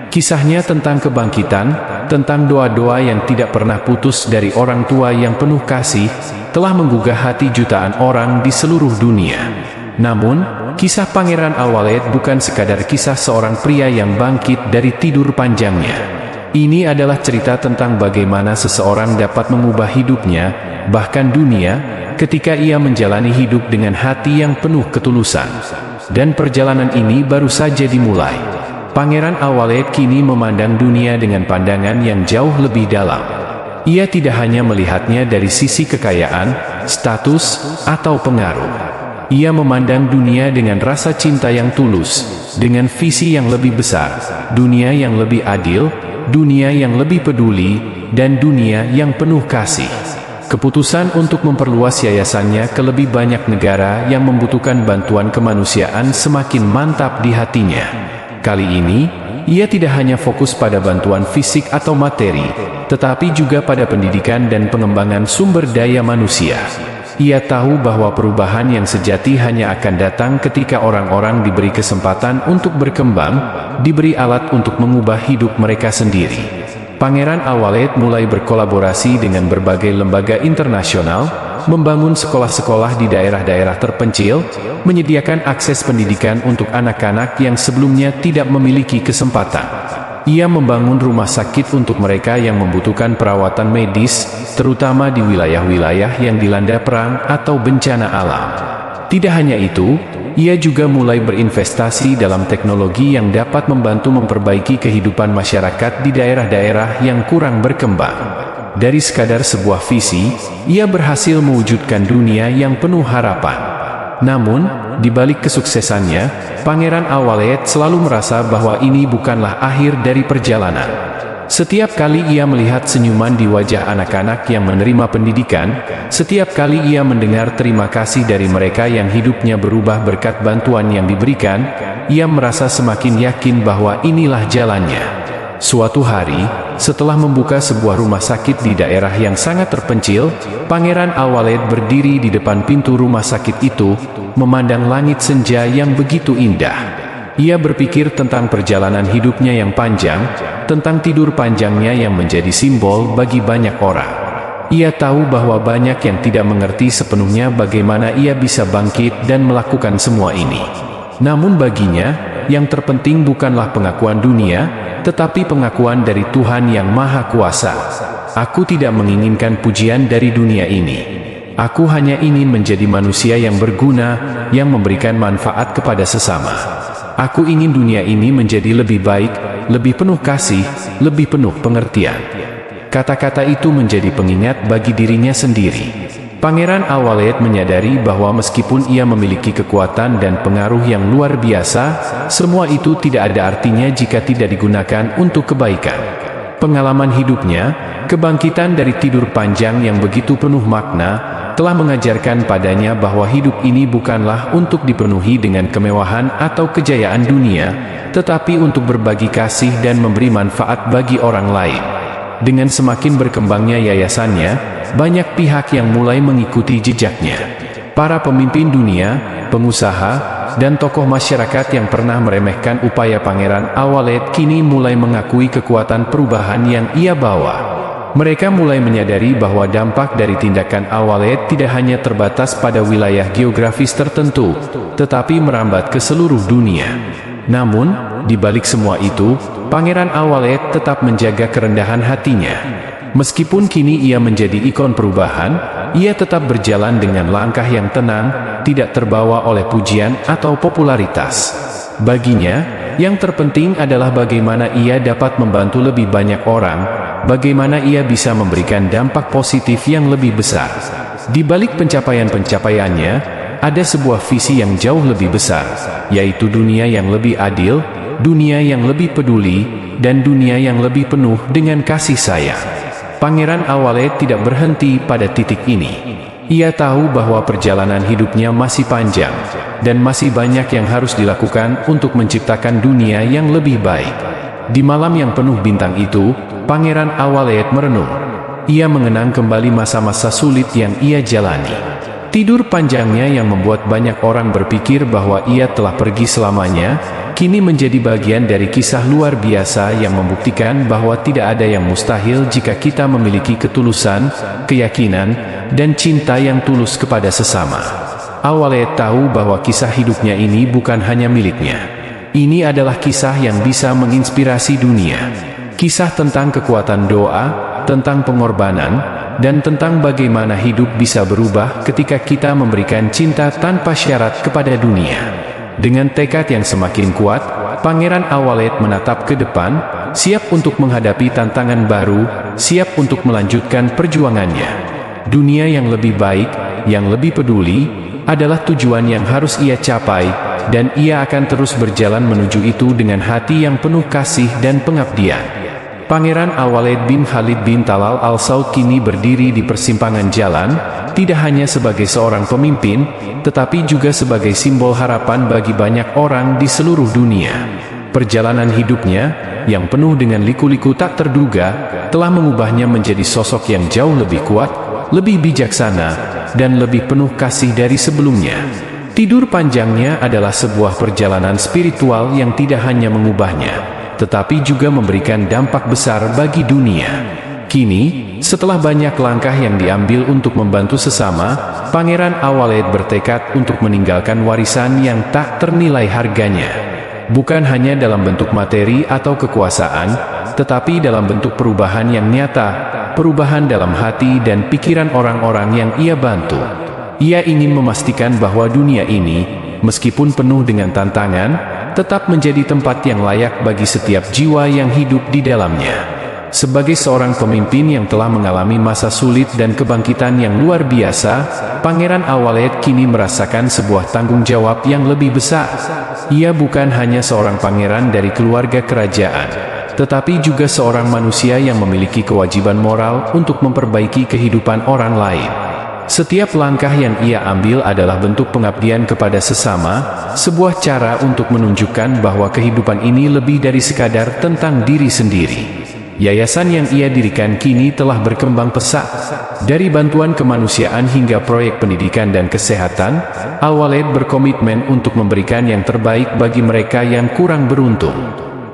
Kisahnya tentang kebangkitan, tentang doa-doa yang tidak pernah putus dari orang tua yang penuh kasih, telah menggugah hati jutaan orang di seluruh dunia. Namun, kisah Pangeran Al-Walid bukan sekadar kisah seorang pria yang bangkit dari tidur panjangnya. Ini adalah cerita tentang bagaimana seseorang dapat mengubah hidupnya, bahkan dunia, ketika ia menjalani hidup dengan hati yang penuh ketulusan. Dan perjalanan ini baru saja dimulai. Pangeran Al-Walid kini memandang dunia dengan pandangan yang jauh lebih dalam. Ia tidak hanya melihatnya dari sisi kekayaan, status, atau pengaruh. Ia memandang dunia dengan rasa cinta yang tulus, dengan visi yang lebih besar, dunia yang lebih adil, dunia yang lebih peduli, dan dunia yang penuh kasih. Keputusan untuk memperluas yayasannya ke lebih banyak negara yang membutuhkan bantuan kemanusiaan semakin mantap di hatinya. Kali ini, ia tidak hanya fokus pada bantuan fisik atau materi, tetapi juga pada pendidikan dan pengembangan sumber daya manusia. Ia tahu bahwa perubahan yang sejati hanya akan datang ketika orang-orang diberi kesempatan untuk berkembang, diberi alat untuk mengubah hidup mereka sendiri. Pangeran Al-Walid mulai berkolaborasi dengan berbagai lembaga internasional, membangun sekolah-sekolah di daerah-daerah terpencil, menyediakan akses pendidikan untuk anak-anak yang sebelumnya tidak memiliki kesempatan. Ia membangun rumah sakit untuk mereka yang membutuhkan perawatan medis, terutama di wilayah-wilayah yang dilanda perang atau bencana alam. Tidak hanya itu, ia juga mulai berinvestasi dalam teknologi yang dapat membantu memperbaiki kehidupan masyarakat di daerah-daerah yang kurang berkembang. Dari sekadar sebuah visi, ia berhasil mewujudkan dunia yang penuh harapan. Namun, di balik kesuksesannya, Pangeran Al-Walid selalu merasa bahwa ini bukanlah akhir dari perjalanan. Setiap kali ia melihat senyuman di wajah anak-anak yang menerima pendidikan, setiap kali ia mendengar terima kasih dari mereka yang hidupnya berubah berkat bantuan yang diberikan, ia merasa semakin yakin bahwa inilah jalannya. Suatu hari, setelah membuka sebuah rumah sakit di daerah yang sangat terpencil, Pangeran Al-Walid berdiri di depan pintu rumah sakit itu, memandang langit senja yang begitu indah. Ia berpikir tentang perjalanan hidupnya yang panjang, tentang tidur panjangnya yang menjadi simbol bagi banyak orang. Ia tahu bahwa banyak yang tidak mengerti sepenuhnya bagaimana ia bisa bangkit dan melakukan semua ini. Namun baginya, yang terpenting bukanlah pengakuan dunia, tetapi pengakuan dari Tuhan yang Maha Kuasa. Aku tidak menginginkan pujian dari dunia ini. Aku hanya ingin menjadi manusia yang berguna, yang memberikan manfaat kepada sesama. Aku ingin dunia ini menjadi lebih baik, lebih penuh kasih, lebih penuh pengertian. Kata-kata itu menjadi pengingat bagi dirinya sendiri. Pangeran Al-Walid menyadari bahwa meskipun ia memiliki kekuatan dan pengaruh yang luar biasa, semua itu tidak ada artinya jika tidak digunakan untuk kebaikan. Pengalaman hidupnya, kebangkitan dari tidur panjang yang begitu penuh makna, telah mengajarkan padanya bahwa hidup ini bukanlah untuk dipenuhi dengan kemewahan atau kejayaan dunia, tetapi untuk berbagi kasih dan memberi manfaat bagi orang lain. Dengan semakin berkembangnya yayasannya, banyak pihak yang mulai mengikuti jejaknya. Para pemimpin dunia, pengusaha, dan tokoh masyarakat yang pernah meremehkan upaya Pangeran Al-Walid kini mulai mengakui kekuatan perubahan yang ia bawa. Mereka mulai menyadari bahwa dampak dari tindakan Al-Walid tidak hanya terbatas pada wilayah geografis tertentu, tetapi merambat ke seluruh dunia. Namun, di balik semua itu, Pangeran Al-Walid tetap menjaga kerendahan hatinya. Meskipun kini ia menjadi ikon perubahan, ia tetap berjalan dengan langkah yang tenang, tidak terbawa oleh pujian atau popularitas. Baginya, yang terpenting adalah bagaimana ia dapat membantu lebih banyak orang, bagaimana ia bisa memberikan dampak positif yang lebih besar. Di balik pencapaian-pencapaiannya, ada sebuah visi yang jauh lebih besar, yaitu dunia yang lebih adil, dunia yang lebih peduli, dan dunia yang lebih penuh dengan kasih sayang. Pangeran Al-Walid tidak berhenti pada titik ini. Ia tahu bahwa perjalanan hidupnya masih panjang, dan masih banyak yang harus dilakukan untuk menciptakan dunia yang lebih baik. Di malam yang penuh bintang itu, Pangeran Al-Walid merenung. Ia mengenang kembali masa-masa sulit yang ia jalani. Tidur panjangnya yang membuat banyak orang berpikir bahwa ia telah pergi selamanya, kini menjadi bagian dari kisah luar biasa yang membuktikan bahwa tidak ada yang mustahil jika kita memiliki ketulusan, keyakinan, dan cinta yang tulus kepada sesama. Al-Walid tahu bahwa kisah hidupnya ini bukan hanya miliknya. Ini adalah kisah yang bisa menginspirasi dunia. Kisah tentang kekuatan doa, tentang pengorbanan, dan tentang bagaimana hidup bisa berubah ketika kita memberikan cinta tanpa syarat kepada dunia. Dengan tekad yang semakin kuat, Pangeran Al-Walid menatap ke depan, siap untuk menghadapi tantangan baru, siap untuk melanjutkan perjuangannya. Dunia yang lebih baik, yang lebih peduli, adalah tujuan yang harus ia capai, dan ia akan terus berjalan menuju itu dengan hati yang penuh kasih dan pengabdian. Pangeran Al-Walid bin Khalid bin Talal Al-Saud kini berdiri di persimpangan jalan, tidak hanya sebagai seorang pemimpin, tetapi juga sebagai simbol harapan bagi banyak orang di seluruh dunia. Perjalanan hidupnya, yang penuh dengan liku-liku tak terduga, telah mengubahnya menjadi sosok yang jauh lebih kuat, lebih bijaksana, dan lebih penuh kasih dari sebelumnya. Tidur panjangnya adalah sebuah perjalanan spiritual yang tidak hanya mengubahnya, tetapi juga memberikan dampak besar bagi dunia. Kini, setelah banyak langkah yang diambil untuk membantu sesama, Pangeran Al-Walid bertekad untuk meninggalkan warisan yang tak ternilai harganya. Bukan hanya dalam bentuk materi atau kekuasaan, tetapi dalam bentuk perubahan yang nyata, perubahan dalam hati dan pikiran orang-orang yang ia bantu. Ia ingin memastikan bahwa dunia ini, meskipun penuh dengan tantangan, tetap menjadi tempat yang layak bagi setiap jiwa yang hidup di dalamnya. Sebagai seorang pemimpin yang telah mengalami masa sulit dan kebangkitan yang luar biasa, Pangeran Al-Walid kini merasakan sebuah tanggung jawab yang lebih besar. Ia bukan hanya seorang pangeran dari keluarga kerajaan, tetapi juga seorang manusia yang memiliki kewajiban moral untuk memperbaiki kehidupan orang lain. Setiap langkah yang ia ambil adalah bentuk pengabdian kepada sesama, sebuah cara untuk menunjukkan bahwa kehidupan ini lebih dari sekadar tentang diri sendiri. Yayasan yang ia dirikan kini telah berkembang pesat. Dari bantuan kemanusiaan hingga proyek pendidikan dan kesehatan, Al-Walid berkomitmen untuk memberikan yang terbaik bagi mereka yang kurang beruntung.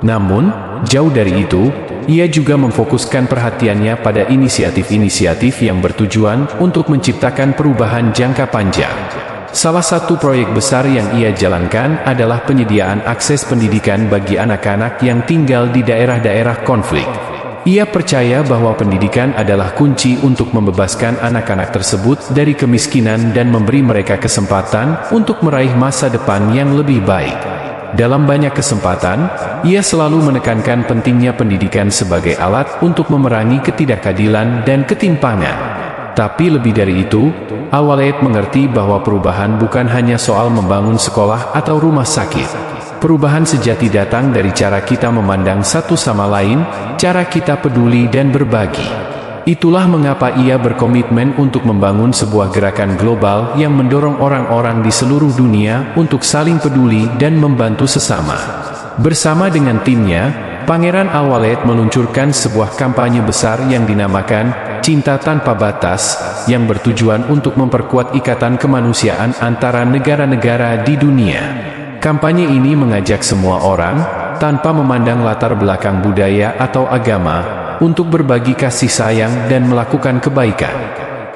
Namun, jauh dari itu, ia juga memfokuskan perhatiannya pada inisiatif-inisiatif yang bertujuan untuk menciptakan perubahan jangka panjang. Salah satu proyek besar yang ia jalankan adalah penyediaan akses pendidikan bagi anak-anak yang tinggal di daerah-daerah konflik. Ia percaya bahwa pendidikan adalah kunci untuk membebaskan anak-anak tersebut dari kemiskinan dan memberi mereka kesempatan untuk meraih masa depan yang lebih baik. Dalam banyak kesempatan, ia selalu menekankan pentingnya pendidikan sebagai alat untuk memerangi ketidakadilan dan ketimpangan. Tapi lebih dari itu, Al-Walid mengerti bahwa perubahan bukan hanya soal membangun sekolah atau rumah sakit. Perubahan sejati datang dari cara kita memandang satu sama lain, cara kita peduli dan berbagi. Itulah mengapa ia berkomitmen untuk membangun sebuah gerakan global yang mendorong orang-orang di seluruh dunia untuk saling peduli dan membantu sesama. Bersama dengan timnya, Pangeran Al-Walid meluncurkan sebuah kampanye besar yang dinamakan Cinta Tanpa Batas, yang bertujuan untuk memperkuat ikatan kemanusiaan antara negara-negara di dunia. Kampanye ini mengajak semua orang, tanpa memandang latar belakang budaya atau agama, untuk berbagi kasih sayang dan melakukan kebaikan.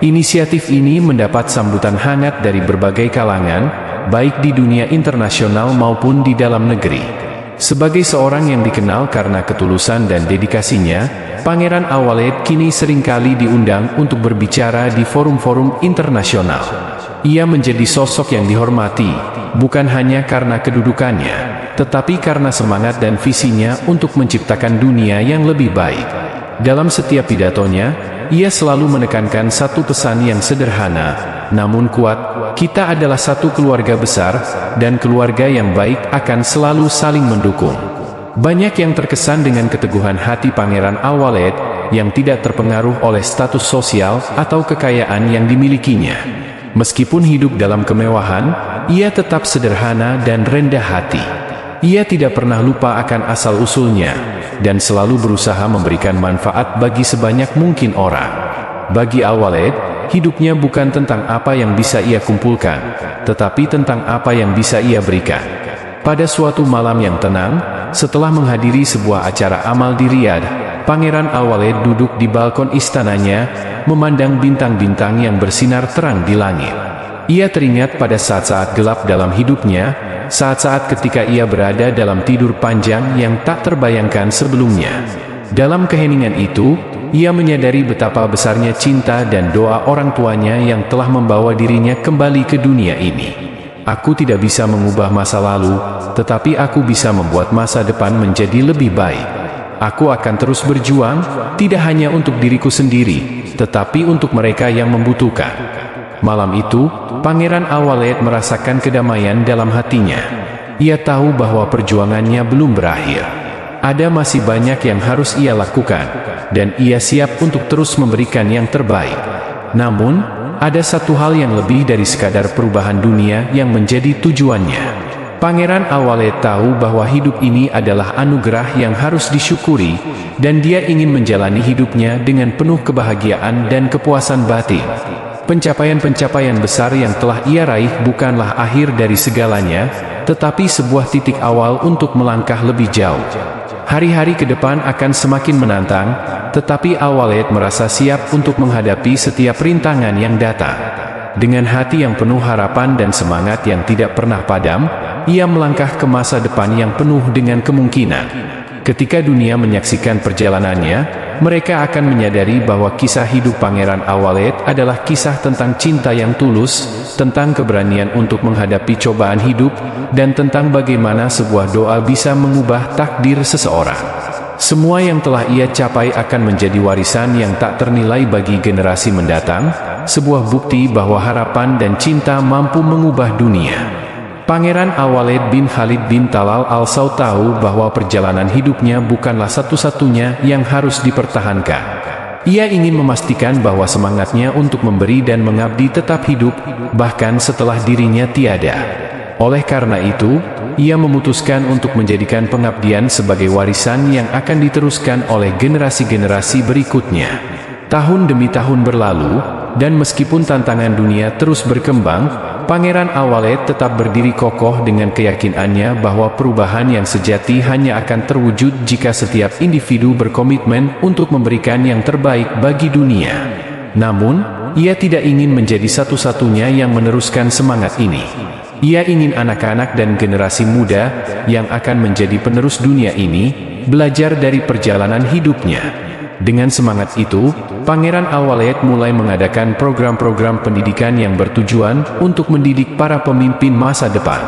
Inisiatif ini mendapat sambutan hangat dari berbagai kalangan, baik di dunia internasional maupun di dalam negeri. Sebagai seorang yang dikenal karena ketulusan dan dedikasinya, Pangeran Al-Walid kini seringkali diundang untuk berbicara di forum-forum internasional. Ia menjadi sosok yang dihormati, bukan hanya karena kedudukannya, tetapi karena semangat dan visinya untuk menciptakan dunia yang lebih baik. Dalam setiap pidatonya, ia selalu menekankan satu pesan yang sederhana, namun kuat: kita adalah satu keluarga besar, dan keluarga yang baik akan selalu saling mendukung. Banyak yang terkesan dengan keteguhan hati Pangeran Al-Walid, yang tidak terpengaruh oleh status sosial atau kekayaan yang dimilikinya. Meskipun hidup dalam kemewahan, ia tetap sederhana dan rendah hati. Ia tidak pernah lupa akan asal-usulnya, dan selalu berusaha memberikan manfaat bagi sebanyak mungkin orang. Bagi Al-Walid, hidupnya bukan tentang apa yang bisa ia kumpulkan, tetapi tentang apa yang bisa ia berikan. Pada suatu malam yang tenang, setelah menghadiri sebuah acara amal di Riyadh, Pangeran Al-Walid duduk di balkon istananya, memandang bintang-bintang yang bersinar terang di langit. Ia teringat pada saat-saat gelap dalam hidupnya, saat-saat ketika ia berada dalam tidur panjang yang tak terbayangkan sebelumnya. Dalam keheningan itu, ia menyadari betapa besarnya cinta dan doa orang tuanya yang telah membawa dirinya kembali ke dunia ini. Aku tidak bisa mengubah masa lalu, tetapi aku bisa membuat masa depan menjadi lebih baik. Aku akan terus berjuang, tidak hanya untuk diriku sendiri, tetapi untuk mereka yang membutuhkan. Malam itu, Pangeran Al-Walid merasakan kedamaian dalam hatinya. Ia tahu bahwa perjuangannya belum berakhir. Ada masih banyak yang harus ia lakukan, dan ia siap untuk terus memberikan yang terbaik. Namun, ada satu hal yang lebih dari sekadar perubahan dunia yang menjadi tujuannya. Pangeran Al-Walid tahu bahwa hidup ini adalah anugerah yang harus disyukuri, dan dia ingin menjalani hidupnya dengan penuh kebahagiaan dan kepuasan batin. Pencapaian-pencapaian besar yang telah ia raih bukanlah akhir dari segalanya, tetapi sebuah titik awal untuk melangkah lebih jauh. Hari-hari ke depan akan semakin menantang, tetapi Al-Walid merasa siap untuk menghadapi setiap rintangan yang datang. Dengan hati yang penuh harapan dan semangat yang tidak pernah padam, ia melangkah ke masa depan yang penuh dengan kemungkinan. Ketika dunia menyaksikan perjalanannya, mereka akan menyadari bahwa kisah hidup Pangeran Al-Walid adalah kisah tentang cinta yang tulus, tentang keberanian untuk menghadapi cobaan hidup, dan tentang bagaimana sebuah doa bisa mengubah takdir seseorang. Semua yang telah ia capai akan menjadi warisan yang tak ternilai bagi generasi mendatang, sebuah bukti bahwa harapan dan cinta mampu mengubah dunia. Pangeran Al-Walid bin Khalid bin Talal Al-Saud tahu bahwa perjalanan hidupnya bukanlah satu-satunya yang harus dipertahankan. Ia ingin memastikan bahwa semangatnya untuk memberi dan mengabdi tetap hidup, bahkan setelah dirinya tiada. Oleh karena itu, ia memutuskan untuk menjadikan pengabdian sebagai warisan yang akan diteruskan oleh generasi-generasi berikutnya. Tahun demi tahun berlalu, dan meskipun tantangan dunia terus berkembang, Pangeran Al-Walid tetap berdiri kokoh dengan keyakinannya bahwa perubahan yang sejati hanya akan terwujud jika setiap individu berkomitmen untuk memberikan yang terbaik bagi dunia. Namun, ia tidak ingin menjadi satu-satunya yang meneruskan semangat ini. Ia ingin anak-anak dan generasi muda yang akan menjadi penerus dunia ini belajar dari perjalanan hidupnya. Dengan semangat itu, Pangeran Al-Walid mulai mengadakan program-program pendidikan yang bertujuan untuk mendidik para pemimpin masa depan.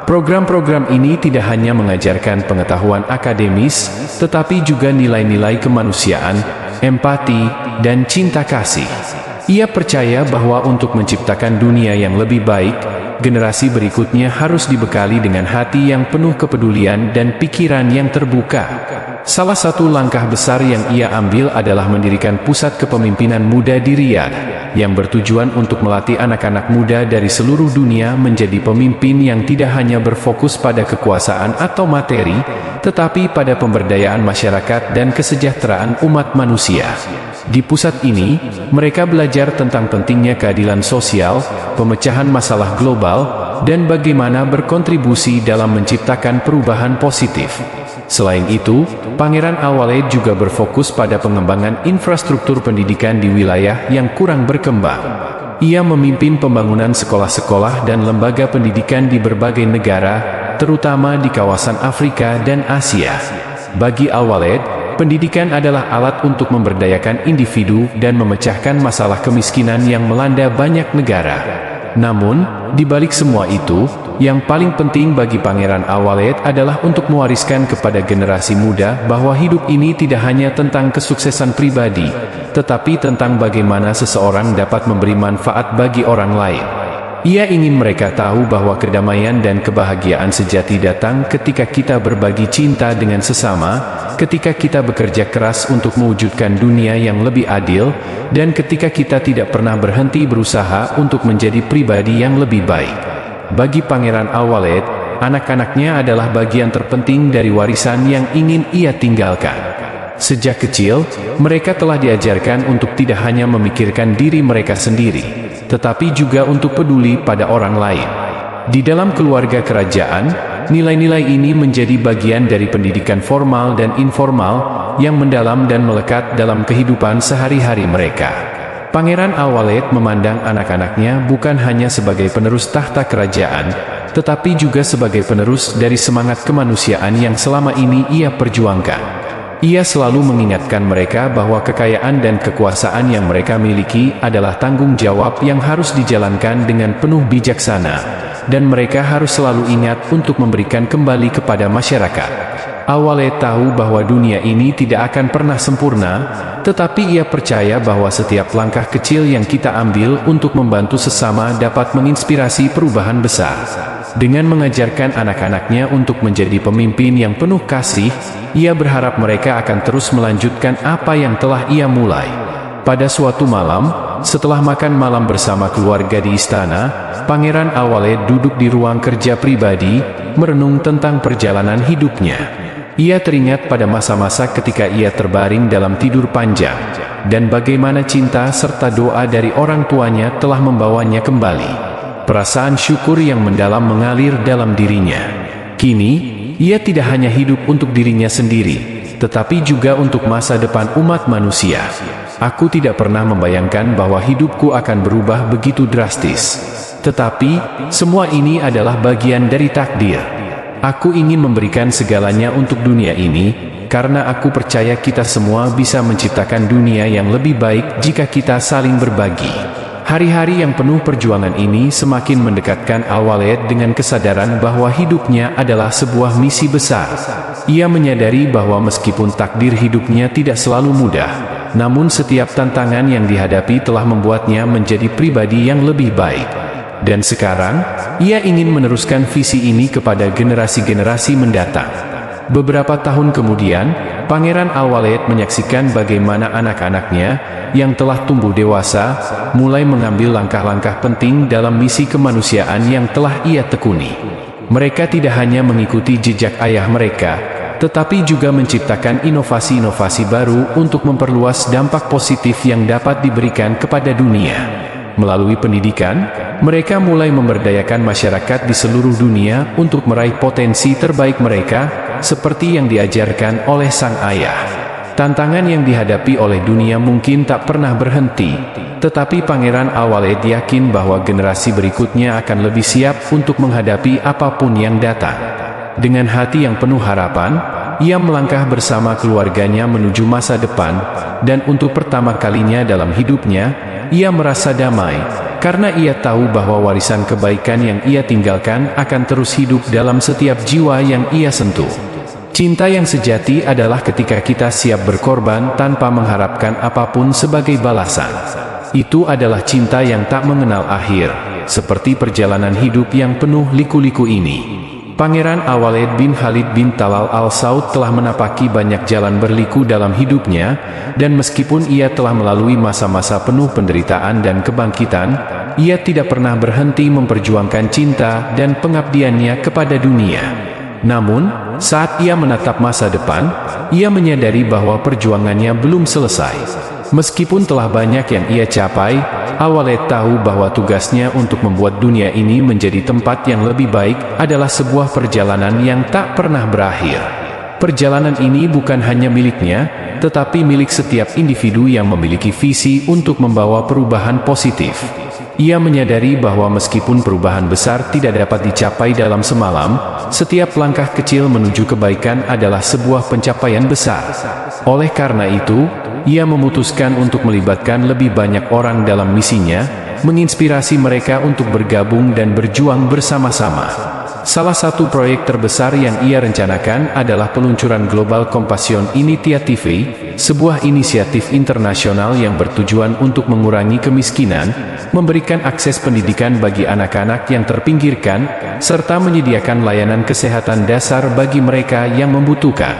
Program-program ini tidak hanya mengajarkan pengetahuan akademis, tetapi juga nilai-nilai kemanusiaan, empati, dan cinta kasih. Ia percaya bahwa untuk menciptakan dunia yang lebih baik, generasi berikutnya harus dibekali dengan hati yang penuh kepedulian dan pikiran yang terbuka. Salah satu langkah besar yang ia ambil adalah mendirikan pusat kepemimpinan muda di Riyadh, yang bertujuan untuk melatih anak-anak muda dari seluruh dunia menjadi pemimpin yang tidak hanya berfokus pada kekuasaan atau materi, tetapi pada pemberdayaan masyarakat dan kesejahteraan umat manusia. Di pusat ini, mereka belajar tentang pentingnya keadilan sosial, pemecahan masalah global, dan bagaimana berkontribusi dalam menciptakan perubahan positif. Selain itu, Pangeran Al-Walid juga berfokus pada pengembangan infrastruktur pendidikan di wilayah yang kurang berkembang. Ia memimpin pembangunan sekolah-sekolah dan lembaga pendidikan di berbagai negara, terutama di kawasan Afrika dan Asia. Bagi Al-Walid, pendidikan adalah alat untuk memberdayakan individu dan memecahkan masalah kemiskinan yang melanda banyak negara. Namun, di balik semua itu, yang paling penting bagi Pangeran Al-Walid adalah untuk mewariskan kepada generasi muda bahwa hidup ini tidak hanya tentang kesuksesan pribadi, tetapi tentang bagaimana seseorang dapat memberi manfaat bagi orang lain. Ia ingin mereka tahu bahwa kedamaian dan kebahagiaan sejati datang ketika kita berbagi cinta dengan sesama, ketika kita bekerja keras untuk mewujudkan dunia yang lebih adil, dan ketika kita tidak pernah berhenti berusaha untuk menjadi pribadi yang lebih baik. Bagi Pangeran Al-Walid, anak-anaknya adalah bagian terpenting dari warisan yang ingin ia tinggalkan. Sejak kecil, mereka telah diajarkan untuk tidak hanya memikirkan diri mereka sendiri, tetapi juga untuk peduli pada orang lain. Di dalam keluarga kerajaan, nilai-nilai ini menjadi bagian dari pendidikan formal dan informal yang mendalam dan melekat dalam kehidupan sehari-hari mereka. Pangeran Al-Walid memandang anak-anaknya bukan hanya sebagai penerus tahta kerajaan, tetapi juga sebagai penerus dari semangat kemanusiaan yang selama ini ia perjuangkan. Ia selalu mengingatkan mereka bahwa kekayaan dan kekuasaan yang mereka miliki adalah tanggung jawab yang harus dijalankan dengan penuh bijaksana, dan mereka harus selalu ingat untuk memberikan kembali kepada masyarakat. Al-Walid tahu bahwa dunia ini tidak akan pernah sempurna, tetapi ia percaya bahwa setiap langkah kecil yang kita ambil untuk membantu sesama dapat menginspirasi perubahan besar. Dengan mengajarkan anak-anaknya untuk menjadi pemimpin yang penuh kasih, ia berharap mereka akan terus melanjutkan apa yang telah ia mulai. Pada suatu malam, setelah makan malam bersama keluarga di istana, Pangeran Al-Walid duduk di ruang kerja pribadi, merenung tentang perjalanan hidupnya. Ia teringat pada masa-masa ketika ia terbaring dalam tidur panjang, dan bagaimana cinta serta doa dari orang tuanya telah membawanya kembali. Perasaan syukur yang mendalam mengalir dalam dirinya. Kini, ia tidak hanya hidup untuk dirinya sendiri, tetapi juga untuk masa depan umat manusia. Aku tidak pernah membayangkan bahwa hidupku akan berubah begitu drastis. Tetapi, semua ini adalah bagian dari takdir. Aku ingin memberikan segalanya untuk dunia ini, karena aku percaya kita semua bisa menciptakan dunia yang lebih baik jika kita saling berbagi. Hari-hari yang penuh perjuangan ini semakin mendekatkan Al-Walid dengan kesadaran bahwa hidupnya adalah sebuah misi besar. Ia menyadari bahwa meskipun takdir hidupnya tidak selalu mudah, namun setiap tantangan yang dihadapi telah membuatnya menjadi pribadi yang lebih baik. Dan sekarang, ia ingin meneruskan visi ini kepada generasi-generasi mendatang. Beberapa tahun kemudian, Pangeran Al-Walid menyaksikan bagaimana anak-anaknya, yang telah tumbuh dewasa, mulai mengambil langkah-langkah penting dalam misi kemanusiaan yang telah ia tekuni. Mereka tidak hanya mengikuti jejak ayah mereka, tetapi juga menciptakan inovasi-inovasi baru untuk memperluas dampak positif yang dapat diberikan kepada dunia. Melalui pendidikan, mereka mulai memberdayakan masyarakat di seluruh dunia untuk meraih potensi terbaik mereka, seperti yang diajarkan oleh sang ayah. Tantangan yang dihadapi oleh dunia mungkin tak pernah berhenti, tetapi Pangeran Al-Walid yakin bahwa generasi berikutnya akan lebih siap untuk menghadapi apapun yang datang. Dengan hati yang penuh harapan, ia melangkah bersama keluarganya menuju masa depan, dan untuk pertama kalinya dalam hidupnya, ia merasa damai, karena ia tahu bahwa warisan kebaikan yang ia tinggalkan akan terus hidup dalam setiap jiwa yang ia sentuh. Cinta yang sejati adalah ketika kita siap berkorban tanpa mengharapkan apapun sebagai balasan. Itu adalah cinta yang tak mengenal akhir, seperti perjalanan hidup yang penuh liku-liku ini. Pangeran Al-Walid bin Khalid bin Talal Al-Saud telah menapaki banyak jalan berliku dalam hidupnya, dan meskipun ia telah melalui masa-masa penuh penderitaan dan kebangkitan, ia tidak pernah berhenti memperjuangkan cinta dan pengabdiannya kepada dunia. Namun, saat ia menatap masa depan, ia menyadari bahwa perjuangannya belum selesai. Meskipun telah banyak yang ia capai, Al-Walid tahu bahwa tugasnya untuk membuat dunia ini menjadi tempat yang lebih baik adalah sebuah perjalanan yang tak pernah berakhir. Perjalanan ini bukan hanya miliknya, tetapi milik setiap individu yang memiliki visi untuk membawa perubahan positif. Ia menyadari bahwa meskipun perubahan besar tidak dapat dicapai dalam semalam, setiap langkah kecil menuju kebaikan adalah sebuah pencapaian besar. Oleh karena itu, ia memutuskan untuk melibatkan lebih banyak orang dalam misinya, menginspirasi mereka untuk bergabung dan berjuang bersama-sama. Salah satu proyek terbesar yang ia rencanakan adalah peluncuran Global Compassion Initiative, sebuah inisiatif internasional yang bertujuan untuk mengurangi kemiskinan, memberikan akses pendidikan bagi anak-anak yang terpinggirkan, serta menyediakan layanan kesehatan dasar bagi mereka yang membutuhkan.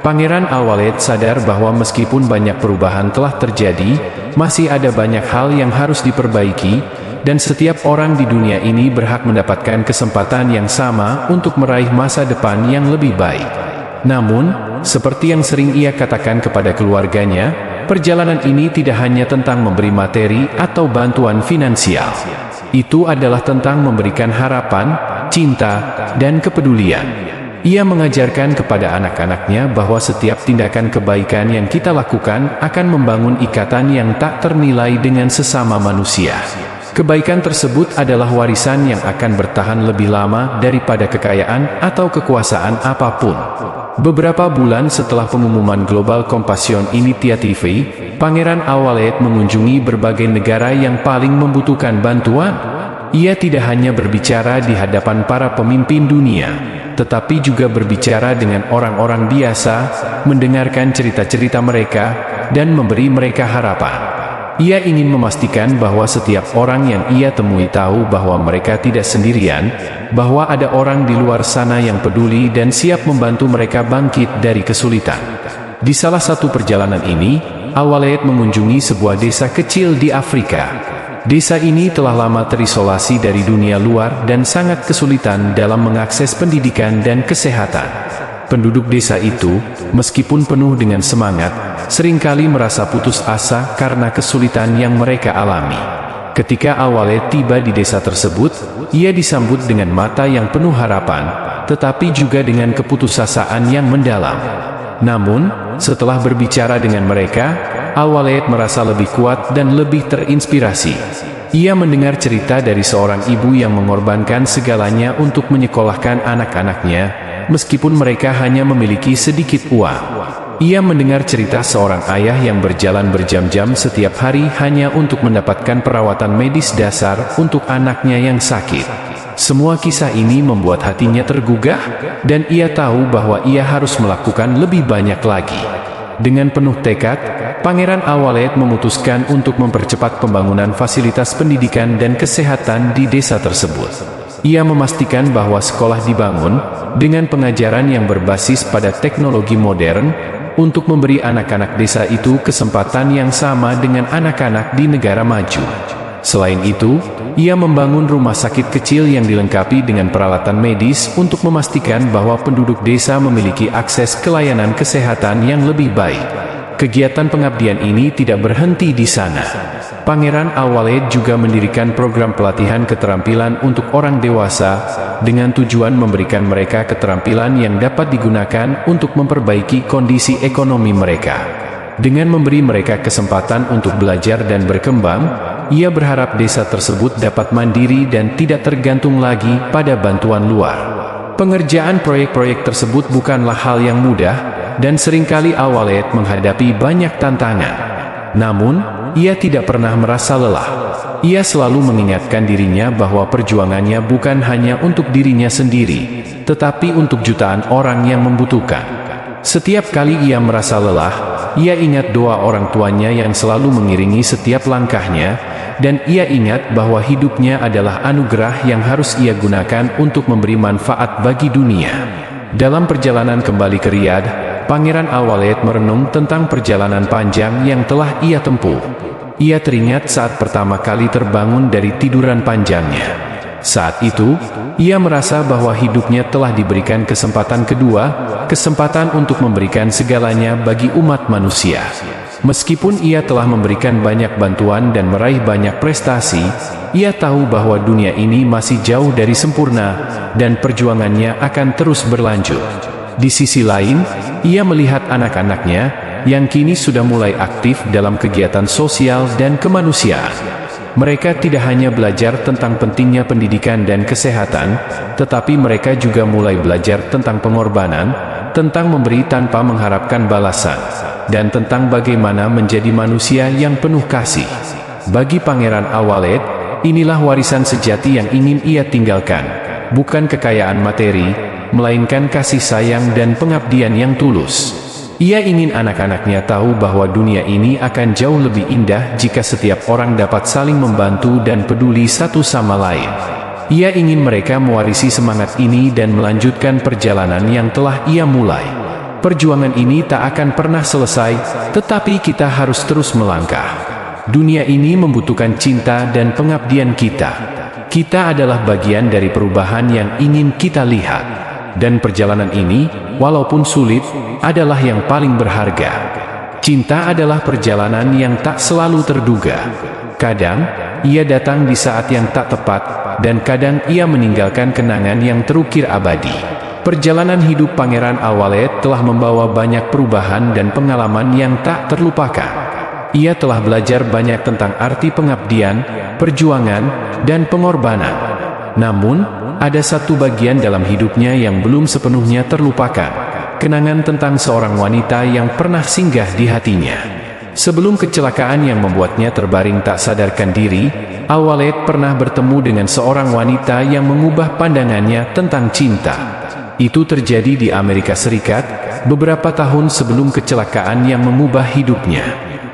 Pangeran Al-Walid sadar bahwa meskipun banyak perubahan telah terjadi, masih ada banyak hal yang harus diperbaiki, dan setiap orang di dunia ini berhak mendapatkan kesempatan yang sama untuk meraih masa depan yang lebih baik. Namun, seperti yang sering ia katakan kepada keluarganya, perjalanan ini tidak hanya tentang memberi materi atau bantuan finansial. Itu adalah tentang memberikan harapan, cinta, dan kepedulian. Ia mengajarkan kepada anak-anaknya bahwa setiap tindakan kebaikan yang kita lakukan akan membangun ikatan yang tak ternilai dengan sesama manusia. Kebaikan tersebut adalah warisan yang akan bertahan lebih lama daripada kekayaan atau kekuasaan apapun. Beberapa bulan setelah pengumuman Global Compassion Initiative, Pangeran Al-Walid mengunjungi berbagai negara yang paling membutuhkan bantuan. Ia tidak hanya berbicara di hadapan para pemimpin dunia, tetapi juga berbicara dengan orang-orang biasa, mendengarkan cerita-cerita mereka, dan memberi mereka harapan. Ia ingin memastikan bahwa setiap orang yang ia temui tahu bahwa mereka tidak sendirian, bahwa ada orang di luar sana yang peduli dan siap membantu mereka bangkit dari kesulitan. Di salah satu perjalanan ini, Al-Walid mengunjungi sebuah desa kecil di Afrika. Desa ini telah lama terisolasi dari dunia luar dan sangat kesulitan dalam mengakses pendidikan dan kesehatan. Penduduk desa itu, meskipun penuh dengan semangat, seringkali merasa putus asa karena kesulitan yang mereka alami. Ketika Al-Walid tiba di desa tersebut, ia disambut dengan mata yang penuh harapan, tetapi juga dengan keputusasaan yang mendalam. Namun, setelah berbicara dengan mereka, Al-Walid merasa lebih kuat dan lebih terinspirasi. Ia mendengar cerita dari seorang ibu yang mengorbankan segalanya untuk menyekolahkan anak-anaknya, meskipun mereka hanya memiliki sedikit uang. Ia mendengar cerita seorang ayah yang berjalan berjam-jam setiap hari hanya untuk mendapatkan perawatan medis dasar untuk anaknya yang sakit. Semua kisah ini membuat hatinya tergugah, dan ia tahu bahwa ia harus melakukan lebih banyak lagi. Dengan penuh tekad, Pangeran Al-Walid memutuskan untuk mempercepat pembangunan fasilitas pendidikan dan kesehatan di desa tersebut. Ia memastikan bahwa sekolah dibangun dengan pengajaran yang berbasis pada teknologi modern untuk memberi anak-anak desa itu kesempatan yang sama dengan anak-anak di negara maju. Selain itu, ia membangun rumah sakit kecil yang dilengkapi dengan peralatan medis untuk memastikan bahwa penduduk desa memiliki akses ke layanan kesehatan yang lebih baik. Kegiatan pengabdian ini tidak berhenti di sana. Pangeran Al-Walid juga mendirikan program pelatihan keterampilan untuk orang dewasa dengan tujuan memberikan mereka keterampilan yang dapat digunakan untuk memperbaiki kondisi ekonomi mereka. Dengan memberi mereka kesempatan untuk belajar dan berkembang, ia berharap desa tersebut dapat mandiri dan tidak tergantung lagi pada bantuan luar. Pengerjaan proyek-proyek tersebut bukanlah hal yang mudah, dan seringkali Al-Walid menghadapi banyak tantangan. Namun, ia tidak pernah merasa lelah. Ia selalu mengingatkan dirinya bahwa perjuangannya bukan hanya untuk dirinya sendiri, tetapi untuk jutaan orang yang membutuhkan. Setiap kali ia merasa lelah, ia ingat doa orang tuanya yang selalu mengiringi setiap langkahnya, dan ia ingat bahwa hidupnya adalah anugerah yang harus ia gunakan untuk memberi manfaat bagi dunia. Dalam perjalanan kembali ke Riyadh, Pangeran Al-Walid merenung tentang perjalanan panjang yang telah ia tempuh. Ia teringat saat pertama kali terbangun dari tiduran panjangnya. Saat itu, ia merasa bahwa hidupnya telah diberikan kesempatan kedua, kesempatan untuk memberikan segalanya bagi umat manusia. Meskipun ia telah memberikan banyak bantuan dan meraih banyak prestasi, ia tahu bahwa dunia ini masih jauh dari sempurna, dan perjuangannya akan terus berlanjut. Di sisi lain, ia melihat anak-anaknya, yang kini sudah mulai aktif dalam kegiatan sosial dan kemanusiaan. Mereka tidak hanya belajar tentang pentingnya pendidikan dan kesehatan, tetapi mereka juga mulai belajar tentang pengorbanan, tentang memberi tanpa mengharapkan balasan, dan tentang bagaimana menjadi manusia yang penuh kasih. Bagi Pangeran Al-Walid, inilah warisan sejati yang ingin ia tinggalkan, bukan kekayaan materi, melainkan kasih sayang dan pengabdian yang tulus. Ia ingin anak-anaknya tahu bahwa dunia ini akan jauh lebih indah jika setiap orang dapat saling membantu dan peduli satu sama lain. Ia ingin mereka mewarisi semangat ini dan melanjutkan perjalanan yang telah ia mulai. Perjuangan ini tak akan pernah selesai, tetapi kita harus terus melangkah. Dunia ini membutuhkan cinta dan pengabdian kita. Kita adalah bagian dari perubahan yang ingin kita lihat. Dan perjalanan ini, walaupun sulit, adalah yang paling berharga. Cinta adalah perjalanan yang tak selalu terduga. Kadang, ia datang di saat yang tak tepat, dan kadang ia meninggalkan kenangan yang terukir abadi. Perjalanan hidup Pangeran Al-Walid telah membawa banyak perubahan dan pengalaman yang tak terlupakan. Ia telah belajar banyak tentang arti pengabdian, perjuangan, dan pengorbanan. Namun, ada satu bagian dalam hidupnya yang belum sepenuhnya terlupakan. Kenangan tentang seorang wanita yang pernah singgah di hatinya. Sebelum kecelakaan yang membuatnya terbaring tak sadarkan diri, Al-Walid pernah bertemu dengan seorang wanita yang mengubah pandangannya tentang cinta. Itu terjadi di Amerika Serikat, beberapa tahun sebelum kecelakaan yang mengubah hidupnya.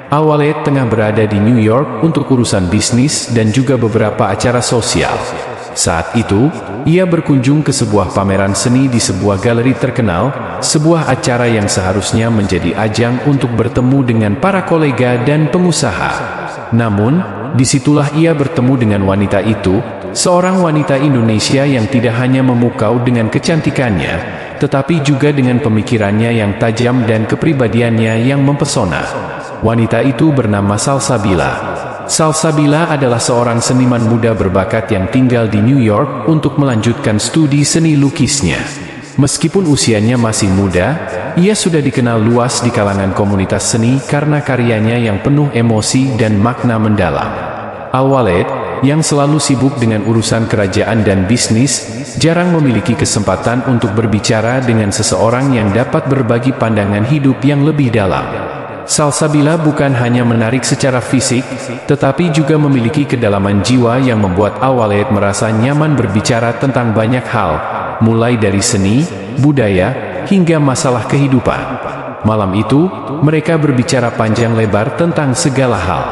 Al-Walid tengah berada di New York untuk urusan bisnis dan juga beberapa acara sosial. Saat itu, ia berkunjung ke sebuah pameran seni di sebuah galeri terkenal, sebuah acara yang seharusnya menjadi ajang untuk bertemu dengan para kolega dan pengusaha. Namun, disitulah ia bertemu dengan wanita itu, seorang wanita Indonesia yang tidak hanya memukau dengan kecantikannya, tetapi juga dengan pemikirannya yang tajam dan kepribadiannya yang mempesona. Wanita itu bernama Salsabila. Salsabila adalah seorang seniman muda berbakat yang tinggal di New York untuk melanjutkan studi seni lukisnya. Meskipun usianya masih muda, ia sudah dikenal luas di kalangan komunitas seni karena karyanya yang penuh emosi dan makna mendalam. Al-Walid, yang selalu sibuk dengan urusan kerajaan dan bisnis, jarang memiliki kesempatan untuk berbicara dengan seseorang yang dapat berbagi pandangan hidup yang lebih dalam. Salsabila bukan hanya menarik secara fisik, tetapi juga memiliki kedalaman jiwa yang membuat Al-Walid merasa nyaman berbicara tentang banyak hal, mulai dari seni, budaya, hingga masalah kehidupan. Malam itu, mereka berbicara panjang lebar tentang segala hal.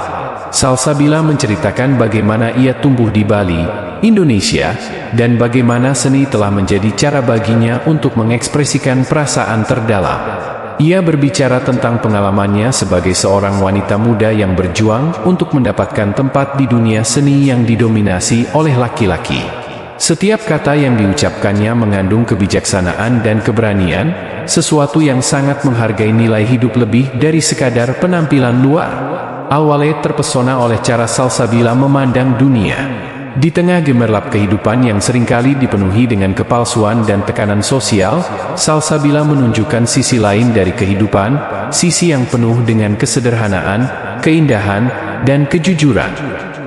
Salsabila menceritakan bagaimana ia tumbuh di Bali, Indonesia, dan bagaimana seni telah menjadi cara baginya untuk mengekspresikan perasaan terdalam. Ia berbicara tentang pengalamannya sebagai seorang wanita muda yang berjuang untuk mendapatkan tempat di dunia seni yang didominasi oleh laki-laki. Setiap kata yang diucapkannya mengandung kebijaksanaan dan keberanian, sesuatu yang sangat menghargai nilai hidup lebih dari sekadar penampilan luar. Al-Walid terpesona oleh cara Salsabila memandang dunia. Di tengah gemerlap kehidupan yang seringkali dipenuhi dengan kepalsuan dan tekanan sosial, Salsabila menunjukkan sisi lain dari kehidupan, sisi yang penuh dengan kesederhanaan, keindahan, dan kejujuran.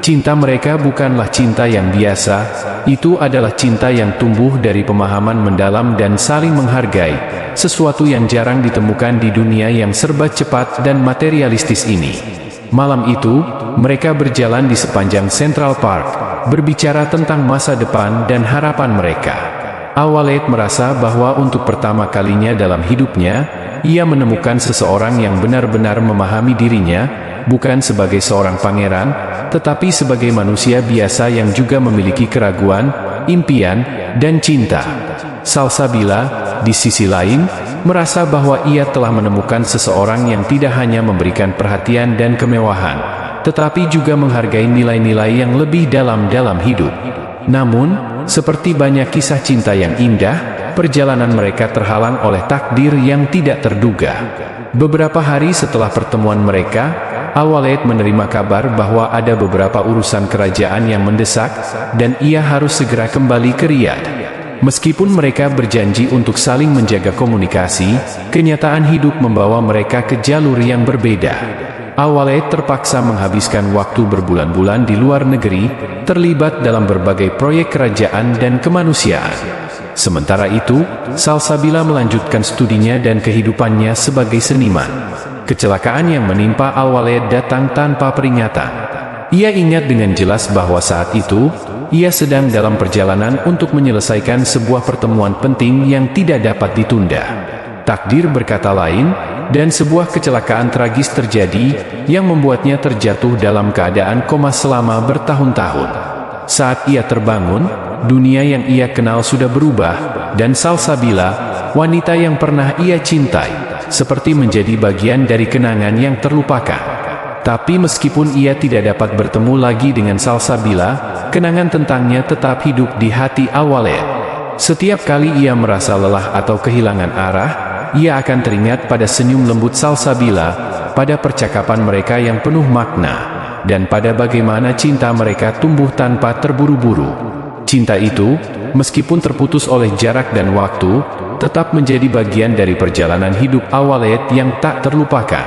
Cinta mereka bukanlah cinta yang biasa, itu adalah cinta yang tumbuh dari pemahaman mendalam dan saling menghargai, sesuatu yang jarang ditemukan di dunia yang serba cepat dan materialistis ini. Malam itu, mereka berjalan di sepanjang Central Park, berbicara tentang masa depan dan harapan mereka. Al-Walid merasa bahwa untuk pertama kalinya dalam hidupnya, ia menemukan seseorang yang benar-benar memahami dirinya, bukan sebagai seorang pangeran, tetapi sebagai manusia biasa yang juga memiliki keraguan, impian, dan cinta. Salsabila, di sisi lain, merasa bahwa ia telah menemukan seseorang yang tidak hanya memberikan perhatian dan kemewahan, tetapi juga menghargai nilai-nilai yang lebih dalam hidup. Namun, seperti banyak kisah cinta yang indah, perjalanan mereka terhalang oleh takdir yang tidak terduga. Beberapa hari setelah pertemuan mereka, Al-Walid menerima kabar bahwa ada beberapa urusan kerajaan yang mendesak, dan ia harus segera kembali ke Riyadh. Meskipun mereka berjanji untuk saling menjaga komunikasi, kenyataan hidup membawa mereka ke jalur yang berbeda. Al-Walid terpaksa menghabiskan waktu berbulan-bulan di luar negeri, terlibat dalam berbagai proyek kerajaan dan kemanusiaan. Sementara itu, Salsabila melanjutkan studinya dan kehidupannya sebagai seniman. Kecelakaan yang menimpa Al-Walid datang tanpa peringatan. Ia ingat dengan jelas bahwa saat itu, ia sedang dalam perjalanan untuk menyelesaikan sebuah pertemuan penting yang tidak dapat ditunda. Takdir berkata lain, dan sebuah kecelakaan tragis terjadi, yang membuatnya terjatuh dalam keadaan koma selama bertahun-tahun. Saat ia terbangun, dunia yang ia kenal sudah berubah, dan Salsabila, wanita yang pernah ia cintai, seperti menjadi bagian dari kenangan yang terlupakan. Tapi meskipun ia tidak dapat bertemu lagi dengan Salsabila, kenangan tentangnya tetap hidup di hati Al-Walid. Setiap kali ia merasa lelah atau kehilangan arah, ia akan teringat pada senyum lembut Salsabila, pada percakapan mereka yang penuh makna, dan pada bagaimana cinta mereka tumbuh tanpa terburu-buru. Cinta itu, meskipun terputus oleh jarak dan waktu, tetap menjadi bagian dari perjalanan hidup Al-Walid yang tak terlupakan.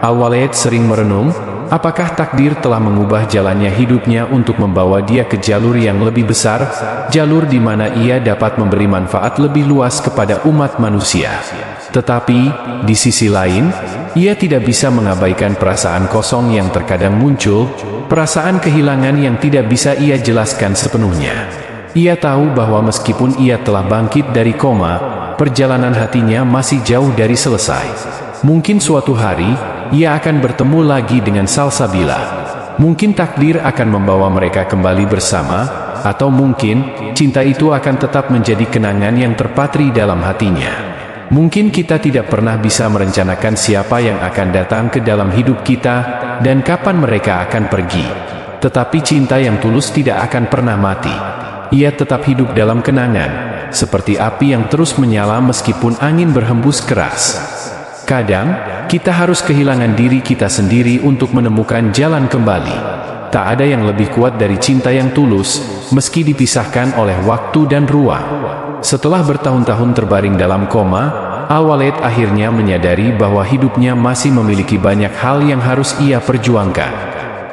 Al-Walid sering merenung, apakah takdir telah mengubah jalannya hidupnya untuk membawa dia ke jalur yang lebih besar, jalur di mana ia dapat memberi manfaat lebih luas kepada umat manusia. Tetapi, di sisi lain, ia tidak bisa mengabaikan perasaan kosong yang terkadang muncul, perasaan kehilangan yang tidak bisa ia jelaskan sepenuhnya. Ia tahu bahwa meskipun ia telah bangkit dari koma, perjalanan hatinya masih jauh dari selesai. Mungkin suatu hari, ia akan bertemu lagi dengan Salsabila. Mungkin takdir akan membawa mereka kembali bersama, atau mungkin cinta itu akan tetap menjadi kenangan yang terpatri dalam hatinya. Mungkin kita tidak pernah bisa merencanakan siapa yang akan datang ke dalam hidup kita, dan kapan mereka akan pergi. Tetapi cinta yang tulus tidak akan pernah mati. Ia tetap hidup dalam kenangan, seperti api yang terus menyala meskipun angin berhembus keras. Kadang, kita harus kehilangan diri kita sendiri untuk menemukan jalan kembali. Tak ada yang lebih kuat dari cinta yang tulus, meski dipisahkan oleh waktu dan ruang. Setelah bertahun-tahun terbaring dalam koma, Al-Walid akhirnya menyadari bahwa hidupnya masih memiliki banyak hal yang harus ia perjuangkan.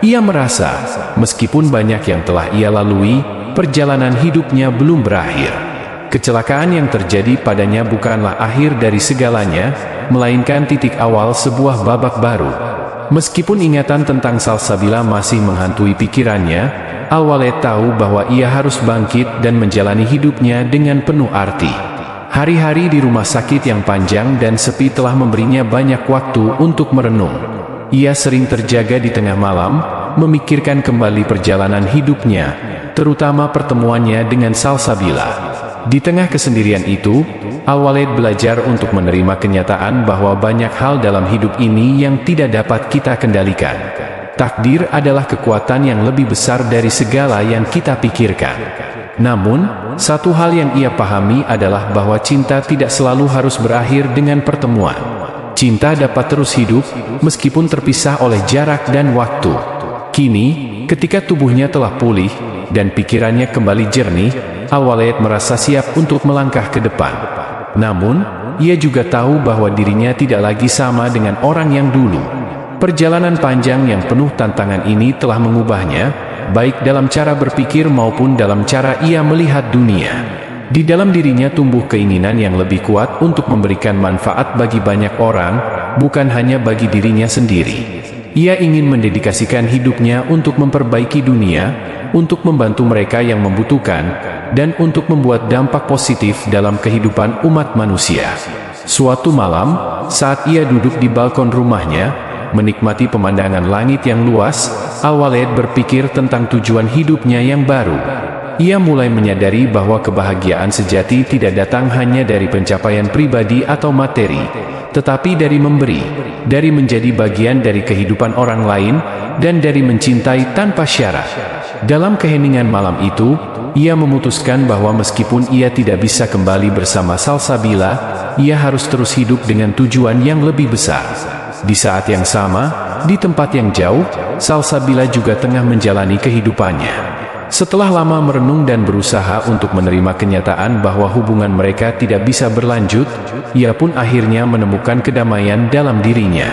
Ia merasa, meskipun banyak yang telah ia lalui, perjalanan hidupnya belum berakhir. Kecelakaan yang terjadi padanya bukanlah akhir dari segalanya, melainkan titik awal sebuah babak baru. Meskipun ingatan tentang Salsabila masih menghantui pikirannya, Al-Walid tahu bahwa ia harus bangkit dan menjalani hidupnya dengan penuh arti. Hari-hari di rumah sakit yang panjang dan sepi telah memberinya banyak waktu untuk merenung. Ia sering terjaga di tengah malam, memikirkan kembali perjalanan hidupnya, terutama pertemuannya dengan Salsabila. Di tengah kesendirian itu, Al-Walid belajar untuk menerima kenyataan bahwa banyak hal dalam hidup ini yang tidak dapat kita kendalikan. Takdir adalah kekuatan yang lebih besar dari segala yang kita pikirkan. Namun, satu hal yang ia pahami adalah bahwa cinta tidak selalu harus berakhir dengan pertemuan. Cinta dapat terus hidup, meskipun terpisah oleh jarak dan waktu. Kini, ketika tubuhnya telah pulih, dan pikirannya kembali jernih, Al-Walid merasa siap untuk melangkah ke depan. Namun, ia juga tahu bahwa dirinya tidak lagi sama dengan orang yang dulu. Perjalanan panjang yang penuh tantangan ini telah mengubahnya, baik dalam cara berpikir maupun dalam cara ia melihat dunia. Di dalam dirinya tumbuh keinginan yang lebih kuat untuk memberikan manfaat bagi banyak orang, bukan hanya bagi dirinya sendiri. Ia ingin mendedikasikan hidupnya untuk memperbaiki dunia, untuk membantu mereka yang membutuhkan, dan untuk membuat dampak positif dalam kehidupan umat manusia. Suatu malam, saat ia duduk di balkon rumahnya, menikmati pemandangan langit yang luas, Al-Walid berpikir tentang tujuan hidupnya yang baru. Ia mulai menyadari bahwa kebahagiaan sejati tidak datang hanya dari pencapaian pribadi atau materi, tetapi dari memberi, dari menjadi bagian dari kehidupan orang lain, dan dari mencintai tanpa syarat. Dalam keheningan malam itu, ia memutuskan bahwa meskipun ia tidak bisa kembali bersama Salsabila, ia harus terus hidup dengan tujuan yang lebih besar. Di saat yang sama, di tempat yang jauh, Salsabila juga tengah menjalani kehidupannya. Setelah lama merenung dan berusaha untuk menerima kenyataan bahwa hubungan mereka tidak bisa berlanjut, ia pun akhirnya menemukan kedamaian dalam dirinya.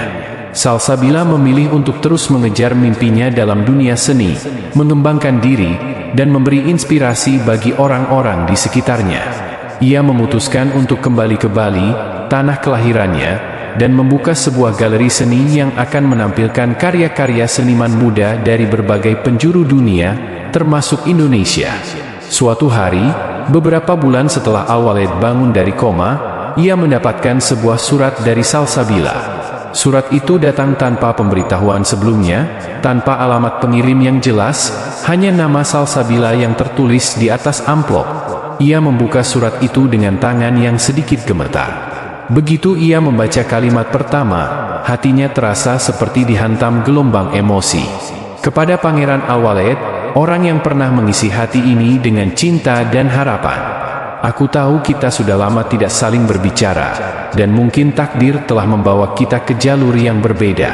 Salsabila memilih untuk terus mengejar mimpinya dalam dunia seni, mengembangkan diri, dan memberi inspirasi bagi orang-orang di sekitarnya. Ia memutuskan untuk kembali ke Bali, tanah kelahirannya, dan membuka sebuah galeri seni yang akan menampilkan karya-karya seniman muda dari berbagai penjuru dunia, termasuk Indonesia. Suatu hari, beberapa bulan setelah Al-Walid bangun dari koma, ia mendapatkan sebuah surat dari Salsabila. Surat itu datang tanpa pemberitahuan sebelumnya, tanpa alamat pengirim yang jelas, hanya nama Salsabila yang tertulis di atas amplop. Ia membuka surat itu dengan tangan yang sedikit gemetar. Begitu ia membaca kalimat pertama, hatinya terasa seperti dihantam gelombang emosi. Kepada Pangeran Al-Walid, orang yang pernah mengisi hati ini dengan cinta dan harapan. Aku tahu kita sudah lama tidak saling berbicara, dan mungkin takdir telah membawa kita ke jalur yang berbeda.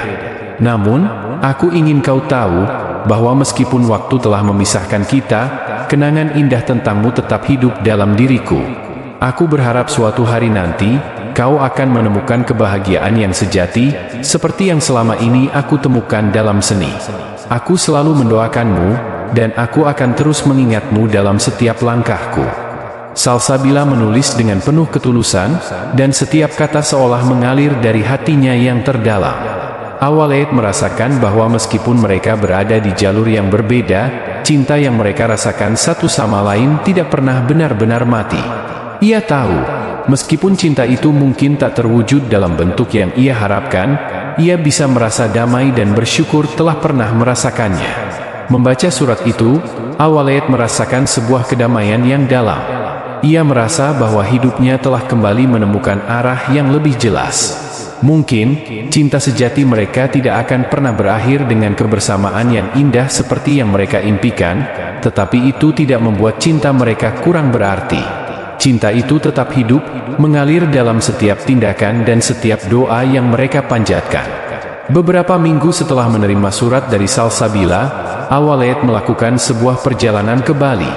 Namun, aku ingin kau tahu, bahwa meskipun waktu telah memisahkan kita, kenangan indah tentangmu tetap hidup dalam diriku. Aku berharap suatu hari nanti, kau akan menemukan kebahagiaan yang sejati, seperti yang selama ini aku temukan dalam seni. Aku selalu mendoakanmu, dan aku akan terus mengingatmu dalam setiap langkahku. Salsabila menulis dengan penuh ketulusan, dan setiap kata seolah mengalir dari hatinya yang terdalam. Al-Walid merasakan bahwa meskipun mereka berada di jalur yang berbeda, cinta yang mereka rasakan satu sama lain tidak pernah benar-benar mati. Ia tahu, meskipun cinta itu mungkin tak terwujud dalam bentuk yang ia harapkan, ia bisa merasa damai dan bersyukur telah pernah merasakannya. Membaca surat itu, Al-Walid merasakan sebuah kedamaian yang dalam. Ia merasa bahwa hidupnya telah kembali menemukan arah yang lebih jelas. Mungkin, cinta sejati mereka tidak akan pernah berakhir dengan kebersamaan yang indah seperti yang mereka impikan, tetapi itu tidak membuat cinta mereka kurang berarti. Cinta itu tetap hidup, mengalir dalam setiap tindakan dan setiap doa yang mereka panjatkan. Beberapa minggu setelah menerima surat dari Salsabila, Al-Walid melakukan sebuah perjalanan ke Bali.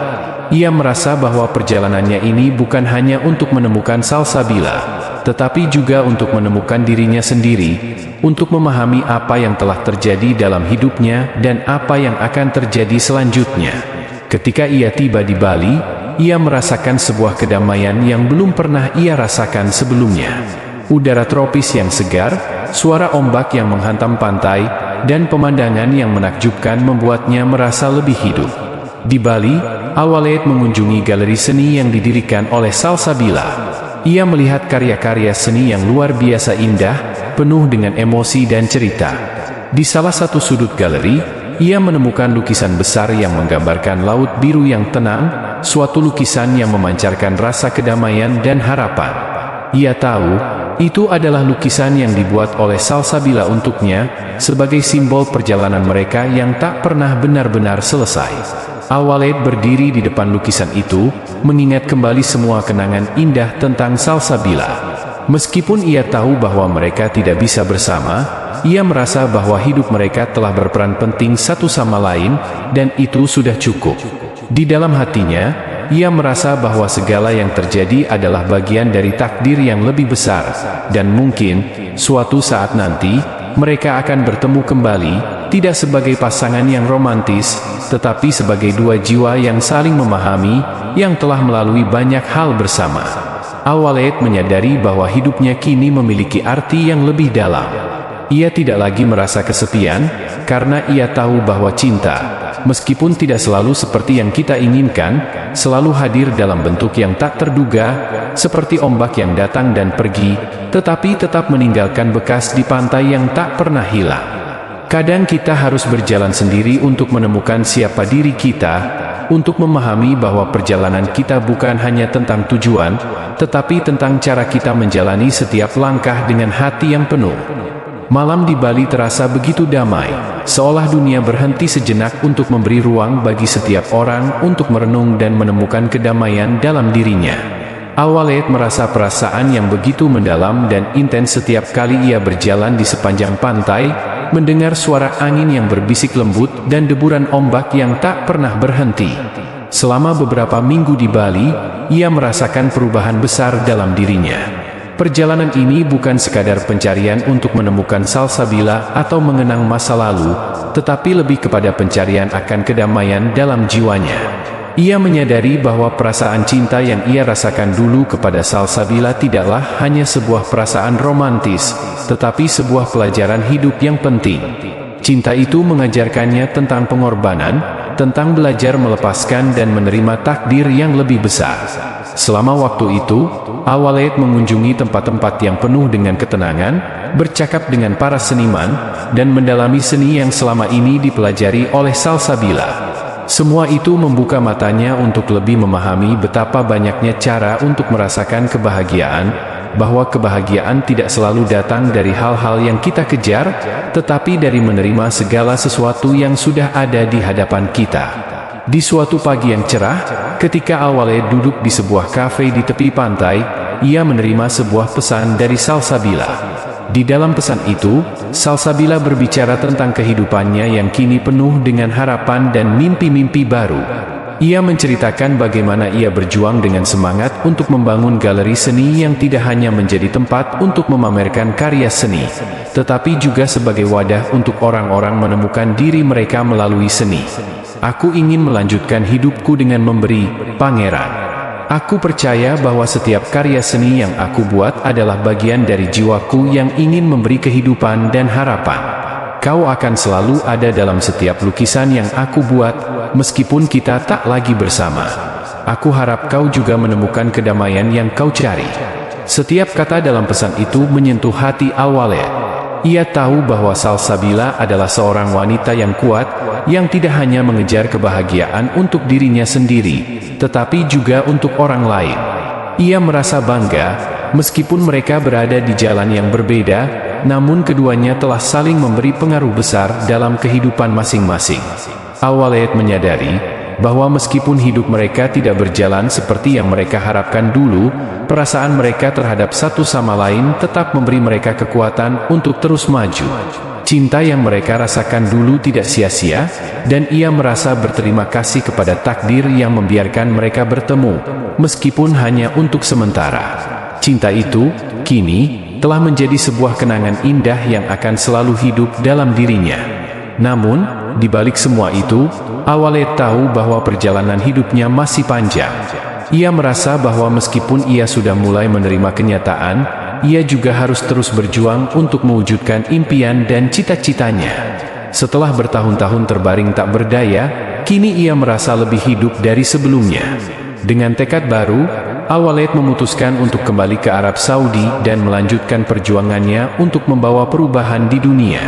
Ia merasa bahwa perjalanannya ini bukan hanya untuk menemukan Salsabila, tetapi juga untuk menemukan dirinya sendiri, untuk memahami apa yang telah terjadi dalam hidupnya dan apa yang akan terjadi selanjutnya. Ketika ia tiba di Bali, ia merasakan sebuah kedamaian yang belum pernah ia rasakan sebelumnya. Udara tropis yang segar, suara ombak yang menghantam pantai, dan pemandangan yang menakjubkan membuatnya merasa lebih hidup. Di Bali, Al-Walid mengunjungi galeri seni yang didirikan oleh Salsabila. Ia melihat karya-karya seni yang luar biasa indah, penuh dengan emosi dan cerita. Di salah satu sudut galeri, ia menemukan lukisan besar yang menggambarkan laut biru yang tenang, suatu lukisan yang memancarkan rasa kedamaian dan harapan. Ia tahu, itu adalah lukisan yang dibuat oleh Salsabila untuknya, sebagai simbol perjalanan mereka yang tak pernah benar-benar selesai. Al-Walid berdiri di depan lukisan itu, mengingat kembali semua kenangan indah tentang Salsabila. Meskipun ia tahu bahwa mereka tidak bisa bersama, ia merasa bahwa hidup mereka telah berperan penting satu sama lain, dan itu sudah cukup. Di dalam hatinya, ia merasa bahwa segala yang terjadi adalah bagian dari takdir yang lebih besar, dan mungkin, suatu saat nanti, mereka akan bertemu kembali, tidak sebagai pasangan yang romantis, tetapi sebagai dua jiwa yang saling memahami, yang telah melalui banyak hal bersama. Al-Walid menyadari bahwa hidupnya kini memiliki arti yang lebih dalam. Ia tidak lagi merasa kesepian, karena ia tahu bahwa cinta, meskipun tidak selalu seperti yang kita inginkan, selalu hadir dalam bentuk yang tak terduga, seperti ombak yang datang dan pergi, tetapi tetap meninggalkan bekas di pantai yang tak pernah hilang. Kadang kita harus berjalan sendiri untuk menemukan siapa diri kita, untuk memahami bahwa perjalanan kita bukan hanya tentang tujuan, tetapi tentang cara kita menjalani setiap langkah dengan hati yang penuh. Malam di Bali terasa begitu damai, seolah dunia berhenti sejenak untuk memberi ruang bagi setiap orang untuk merenung dan menemukan kedamaian dalam dirinya. Al-Walid merasa perasaan yang begitu mendalam dan intens setiap kali ia berjalan di sepanjang pantai, mendengar suara angin yang berbisik lembut dan deburan ombak yang tak pernah berhenti. Selama beberapa minggu di Bali, ia merasakan perubahan besar dalam dirinya. Perjalanan ini bukan sekadar pencarian untuk menemukan salsabila atau mengenang masa lalu, tetapi lebih kepada pencarian akan kedamaian dalam jiwanya. Ia menyadari bahwa perasaan cinta yang ia rasakan dulu kepada salsabila tidaklah hanya sebuah perasaan romantis, tetapi sebuah pelajaran hidup yang penting. Cinta itu mengajarkannya tentang pengorbanan, tentang belajar melepaskan dan menerima takdir yang lebih besar. Selama waktu itu, Al-Walid mengunjungi tempat-tempat yang penuh dengan ketenangan, bercakap dengan para seniman, dan mendalami seni yang selama ini dipelajari oleh salsabila. Semua itu membuka matanya untuk lebih memahami betapa banyaknya cara untuk merasakan kebahagiaan, bahwa kebahagiaan tidak selalu datang dari hal-hal yang kita kejar, tetapi dari menerima segala sesuatu yang sudah ada di hadapan kita. Di suatu pagi yang cerah, ketika Al-Walid duduk di sebuah kafe di tepi pantai, ia menerima sebuah pesan dari salsabila. Di dalam pesan itu, salsabila berbicara tentang kehidupannya yang kini penuh dengan harapan dan mimpi-mimpi baru. Ia menceritakan bagaimana ia berjuang dengan semangat untuk membangun galeri seni yang tidak hanya menjadi tempat untuk memamerkan karya seni, tetapi juga sebagai wadah untuk orang-orang menemukan diri mereka melalui seni. Aku ingin melanjutkan hidupku dengan memberi, Pangeran. Aku percaya bahwa setiap karya seni yang aku buat adalah bagian dari jiwaku yang ingin memberi kehidupan dan harapan. Kau akan selalu ada dalam setiap lukisan yang aku buat, meskipun kita tak lagi bersama. Aku harap kau juga menemukan kedamaian yang kau cari. Setiap kata dalam pesan itu menyentuh hati Al-Walid. Ia tahu bahwa salsabila adalah seorang wanita yang kuat, yang tidak hanya mengejar kebahagiaan untuk dirinya sendiri, tetapi juga untuk orang lain. Ia merasa bangga, meskipun mereka berada di jalan yang berbeda, namun keduanya telah saling memberi pengaruh besar dalam kehidupan masing-masing. Al-Walid menyadari bahwa meskipun hidup mereka tidak berjalan seperti yang mereka harapkan dulu, perasaan mereka terhadap satu sama lain tetap memberi mereka kekuatan untuk terus maju. Cinta yang mereka rasakan dulu tidak sia-sia, dan ia merasa berterima kasih kepada takdir yang membiarkan mereka bertemu, meskipun hanya untuk sementara. Cinta itu, kini, telah menjadi sebuah kenangan indah yang akan selalu hidup dalam dirinya. Namun, di balik semua itu, Al-Walid tahu bahwa perjalanan hidupnya masih panjang. Ia merasa bahwa meskipun ia sudah mulai menerima kenyataan, ia juga harus terus berjuang untuk mewujudkan impian dan cita-citanya. Setelah bertahun-tahun terbaring tak berdaya, kini ia merasa lebih hidup dari sebelumnya. Dengan tekad baru, Al-Walid memutuskan untuk kembali ke Arab Saudi dan melanjutkan perjuangannya untuk membawa perubahan di dunia.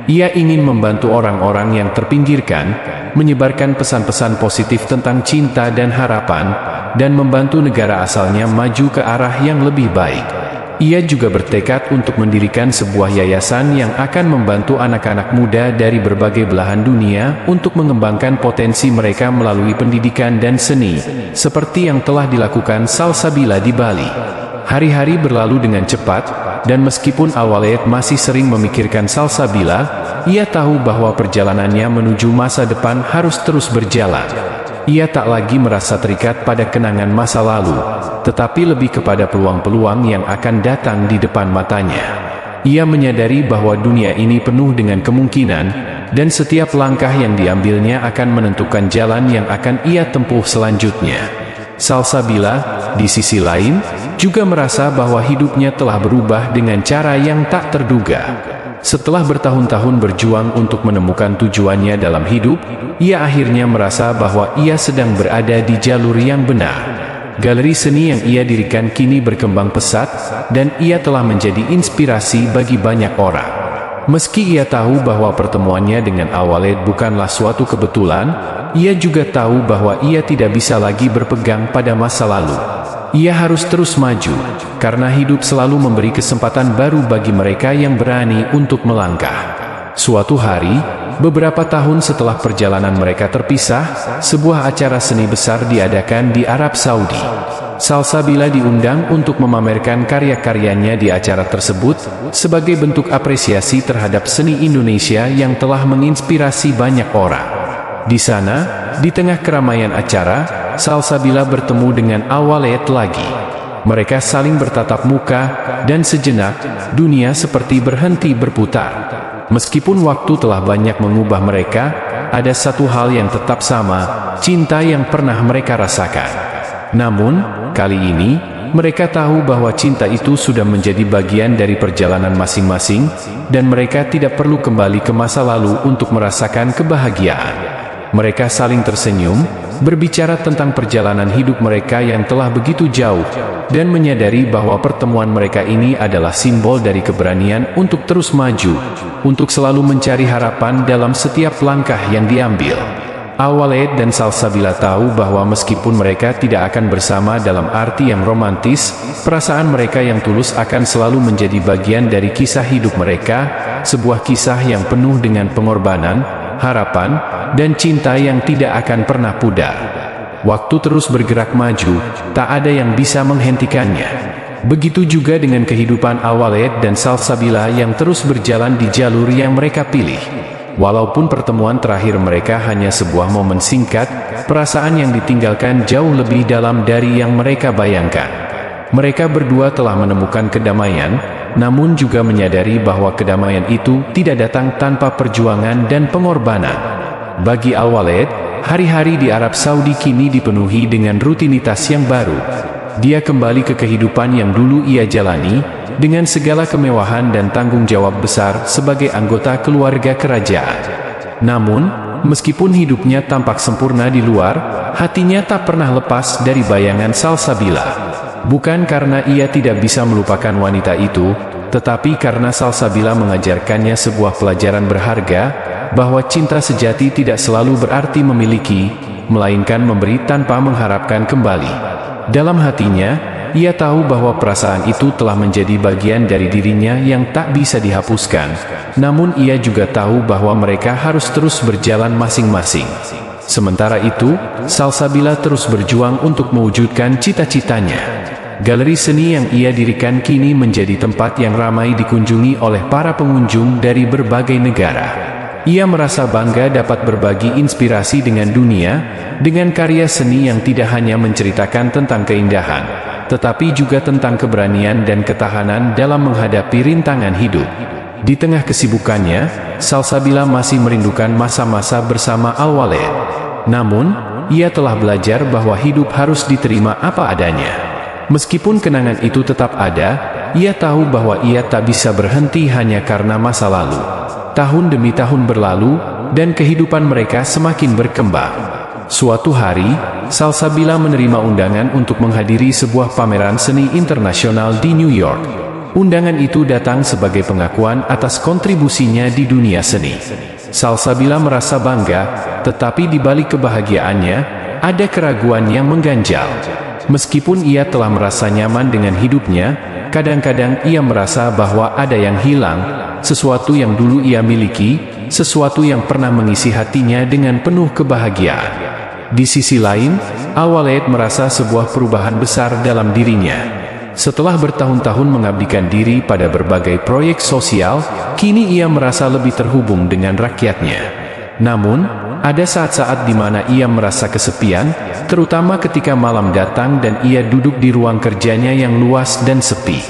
Ia ingin membantu orang-orang yang terpinggirkan, menyebarkan pesan-pesan positif tentang cinta dan harapan, dan membantu negara asalnya maju ke arah yang lebih baik. Ia juga bertekad untuk mendirikan sebuah yayasan yang akan membantu anak-anak muda dari berbagai belahan dunia untuk mengembangkan potensi mereka melalui pendidikan dan seni, seperti yang telah dilakukan salsabila di Bali. Hari-hari berlalu dengan cepat, dan meskipun Al-Walid masih sering memikirkan salsabila, ia tahu bahwa perjalanannya menuju masa depan harus terus berjalan. Ia tak lagi merasa terikat pada kenangan masa lalu, tetapi lebih kepada peluang-peluang yang akan datang di depan matanya. Ia menyadari bahwa dunia ini penuh dengan kemungkinan, dan setiap langkah yang diambilnya akan menentukan jalan yang akan ia tempuh selanjutnya. Salsabila, di sisi lain, juga merasa bahwa hidupnya telah berubah dengan cara yang tak terduga. Setelah bertahun-tahun berjuang untuk menemukan tujuannya dalam hidup, ia akhirnya merasa bahwa ia sedang berada di jalur yang benar. Galeri seni yang ia dirikan kini berkembang pesat, dan ia telah menjadi inspirasi bagi banyak orang. Meski ia tahu bahwa pertemuannya dengan Al-Walid bukanlah suatu kebetulan, ia juga tahu bahwa ia tidak bisa lagi berpegang pada masa lalu. Ia harus terus maju, karena hidup selalu memberi kesempatan baru bagi mereka yang berani untuk melangkah. Suatu hari, beberapa tahun setelah perjalanan mereka terpisah, sebuah acara seni besar diadakan di Arab Saudi. Salsabila diundang untuk memamerkan karya-karyanya di acara tersebut, sebagai bentuk apresiasi terhadap seni Indonesia yang telah menginspirasi banyak orang. Di sana, di tengah keramaian acara, Salsabila bertemu dengan Al-Walid lagi. Mereka saling bertatap muka, dan sejenak, dunia seperti berhenti berputar. Meskipun waktu telah banyak mengubah mereka, ada satu hal yang tetap sama, cinta yang pernah mereka rasakan. Namun, kali ini, mereka tahu bahwa cinta itu sudah menjadi bagian dari perjalanan masing-masing, dan mereka tidak perlu kembali ke masa lalu untuk merasakan kebahagiaan. Mereka saling tersenyum, berbicara tentang perjalanan hidup mereka yang telah begitu jauh, dan menyadari bahwa pertemuan mereka ini adalah simbol dari keberanian untuk terus maju, untuk selalu mencari harapan dalam setiap langkah yang diambil. Al-Walid dan Salsabila tahu bahwa meskipun mereka tidak akan bersama dalam arti yang romantis, perasaan mereka yang tulus akan selalu menjadi bagian dari kisah hidup mereka, sebuah kisah yang penuh dengan pengorbanan, harapan, dan cinta yang tidak akan pernah pudar. Waktu terus bergerak maju, tak ada yang bisa menghentikannya. Begitu juga dengan kehidupan Al-Walid dan Salsabila yang terus berjalan di jalur yang mereka pilih. Walaupun pertemuan terakhir mereka hanya sebuah momen singkat, perasaan yang ditinggalkan jauh lebih dalam dari yang mereka bayangkan. Mereka berdua telah menemukan kedamaian, namun juga menyadari bahwa kedamaian itu tidak datang tanpa perjuangan dan pengorbanan. Bagi Al-Walid, hari-hari di Arab Saudi kini dipenuhi dengan rutinitas yang baru. Dia kembali ke kehidupan yang dulu ia jalani, dengan segala kemewahan dan tanggung jawab besar sebagai anggota keluarga kerajaan. Namun, meskipun hidupnya tampak sempurna di luar, hatinya tak pernah lepas dari bayangan Salsabila. Bukan karena ia tidak bisa melupakan wanita itu, tetapi karena Salsabila mengajarkannya sebuah pelajaran berharga, bahwa cinta sejati tidak selalu berarti memiliki, melainkan memberi tanpa mengharapkan kembali. Dalam hatinya, ia tahu bahwa perasaan itu telah menjadi bagian dari dirinya yang tak bisa dihapuskan, namun ia juga tahu bahwa mereka harus terus berjalan masing-masing. Sementara itu, Salsabila terus berjuang untuk mewujudkan cita-citanya. Galeri seni yang ia dirikan kini menjadi tempat yang ramai dikunjungi oleh para pengunjung dari berbagai negara. Ia merasa bangga dapat berbagi inspirasi dengan dunia, dengan karya seni yang tidak hanya menceritakan tentang keindahan, tetapi juga tentang keberanian dan ketahanan dalam menghadapi rintangan hidup. Di tengah kesibukannya, Salsabila masih merindukan masa-masa bersama Al-Walid. Namun, ia telah belajar bahwa hidup harus diterima apa adanya. Meskipun kenangan itu tetap ada, ia tahu bahwa ia tak bisa berhenti hanya karena masa lalu. Tahun demi tahun berlalu, dan kehidupan mereka semakin berkembang. Suatu hari, Salsabila menerima undangan untuk menghadiri sebuah pameran seni internasional di New York. Undangan itu datang sebagai pengakuan atas kontribusinya di dunia seni. Salsabila merasa bangga, tetapi di balik kebahagiaannya, ada keraguan yang mengganjal. Meskipun ia telah merasa nyaman dengan hidupnya, kadang-kadang ia merasa bahwa ada yang hilang, sesuatu yang dulu ia miliki, sesuatu yang pernah mengisi hatinya dengan penuh kebahagiaan. Di sisi lain, Al-Walid merasa sebuah perubahan besar dalam dirinya. Setelah bertahun-tahun mengabdikan diri pada berbagai proyek sosial, kini ia merasa lebih terhubung dengan rakyatnya. Namun, ada saat-saat di mana ia merasa kesepian, terutama ketika malam datang dan ia duduk di ruang kerjanya yang luas dan sepi.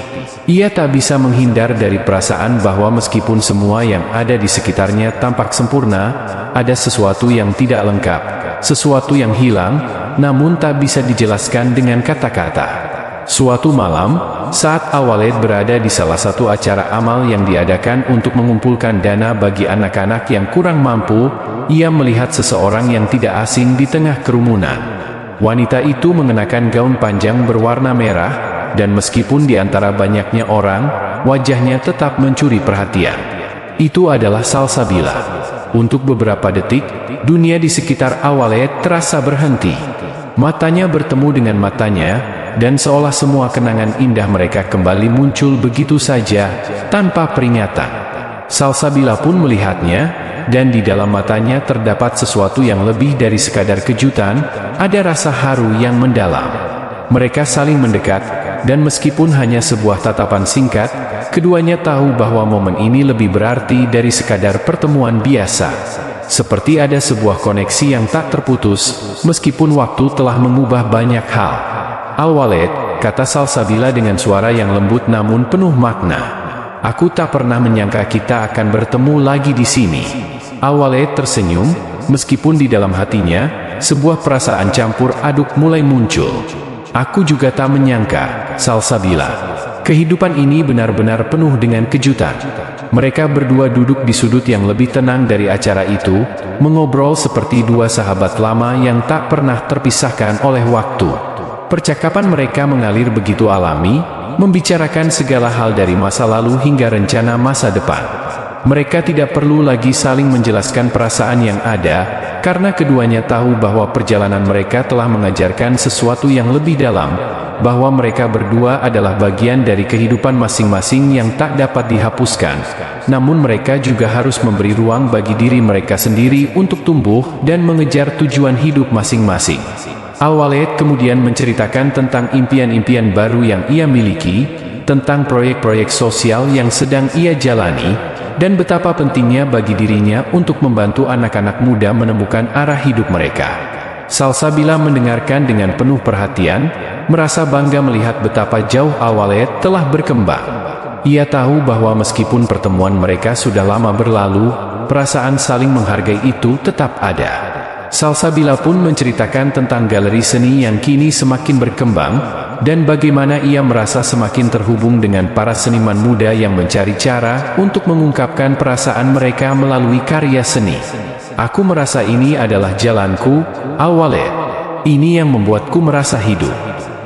Ia tak bisa menghindar dari perasaan bahwa meskipun semua yang ada di sekitarnya tampak sempurna, ada sesuatu yang tidak lengkap, sesuatu yang hilang, namun tak bisa dijelaskan dengan kata-kata. Suatu malam, saat Al-Walid berada di salah satu acara amal yang diadakan untuk mengumpulkan dana bagi anak-anak yang kurang mampu, ia melihat seseorang yang tidak asing di tengah kerumunan. Wanita itu mengenakan gaun panjang berwarna merah, dan meskipun di antara banyaknya orang, wajahnya tetap mencuri perhatian. Itu adalah Salsabila. Untuk beberapa detik, dunia di sekitar Al-Walid terasa berhenti. Matanya bertemu dengan matanya, dan seolah semua kenangan indah mereka kembali muncul begitu saja, tanpa peringatan. Salsabila pun melihatnya, dan di dalam matanya terdapat sesuatu yang lebih dari sekadar kejutan, ada rasa haru yang mendalam. Mereka saling mendekat, dan meskipun hanya sebuah tatapan singkat, keduanya tahu bahwa momen ini lebih berarti dari sekadar pertemuan biasa. Seperti ada sebuah koneksi yang tak terputus, meskipun waktu telah mengubah banyak hal. Al-Walid, kata Salsabila dengan suara yang lembut namun penuh makna. Aku tak pernah menyangka kita akan bertemu lagi di sini. Al-Walid tersenyum, meskipun di dalam hatinya, sebuah perasaan campur aduk mulai muncul. Aku juga tak menyangka, Salsabila. Kehidupan ini benar-benar penuh dengan kejutan. Mereka berdua duduk di sudut yang lebih tenang dari acara itu, mengobrol seperti dua sahabat lama yang tak pernah terpisahkan oleh waktu. Percakapan mereka mengalir begitu alami, membicarakan segala hal dari masa lalu hingga rencana masa depan. Mereka tidak perlu lagi saling menjelaskan perasaan yang ada, karena keduanya tahu bahwa perjalanan mereka telah mengajarkan sesuatu yang lebih dalam, bahwa mereka berdua adalah bagian dari kehidupan masing-masing yang tak dapat dihapuskan. Namun mereka juga harus memberi ruang bagi diri mereka sendiri untuk tumbuh dan mengejar tujuan hidup masing-masing. Al-Walid kemudian menceritakan tentang impian-impian baru yang ia miliki, tentang proyek-proyek sosial yang sedang ia jalani, dan betapa pentingnya bagi dirinya untuk membantu anak-anak muda menemukan arah hidup mereka. Salsabila mendengarkan dengan penuh perhatian, merasa bangga melihat betapa jauh Al-Walid telah berkembang. Ia tahu bahwa meskipun pertemuan mereka sudah lama berlalu, perasaan saling menghargai itu tetap ada. Salsabila pun menceritakan tentang galeri seni yang kini semakin berkembang, dan bagaimana ia merasa semakin terhubung dengan para seniman muda yang mencari cara untuk mengungkapkan perasaan mereka melalui karya seni. Aku merasa ini adalah jalanku, Al-Walid. Ini yang membuatku merasa hidup.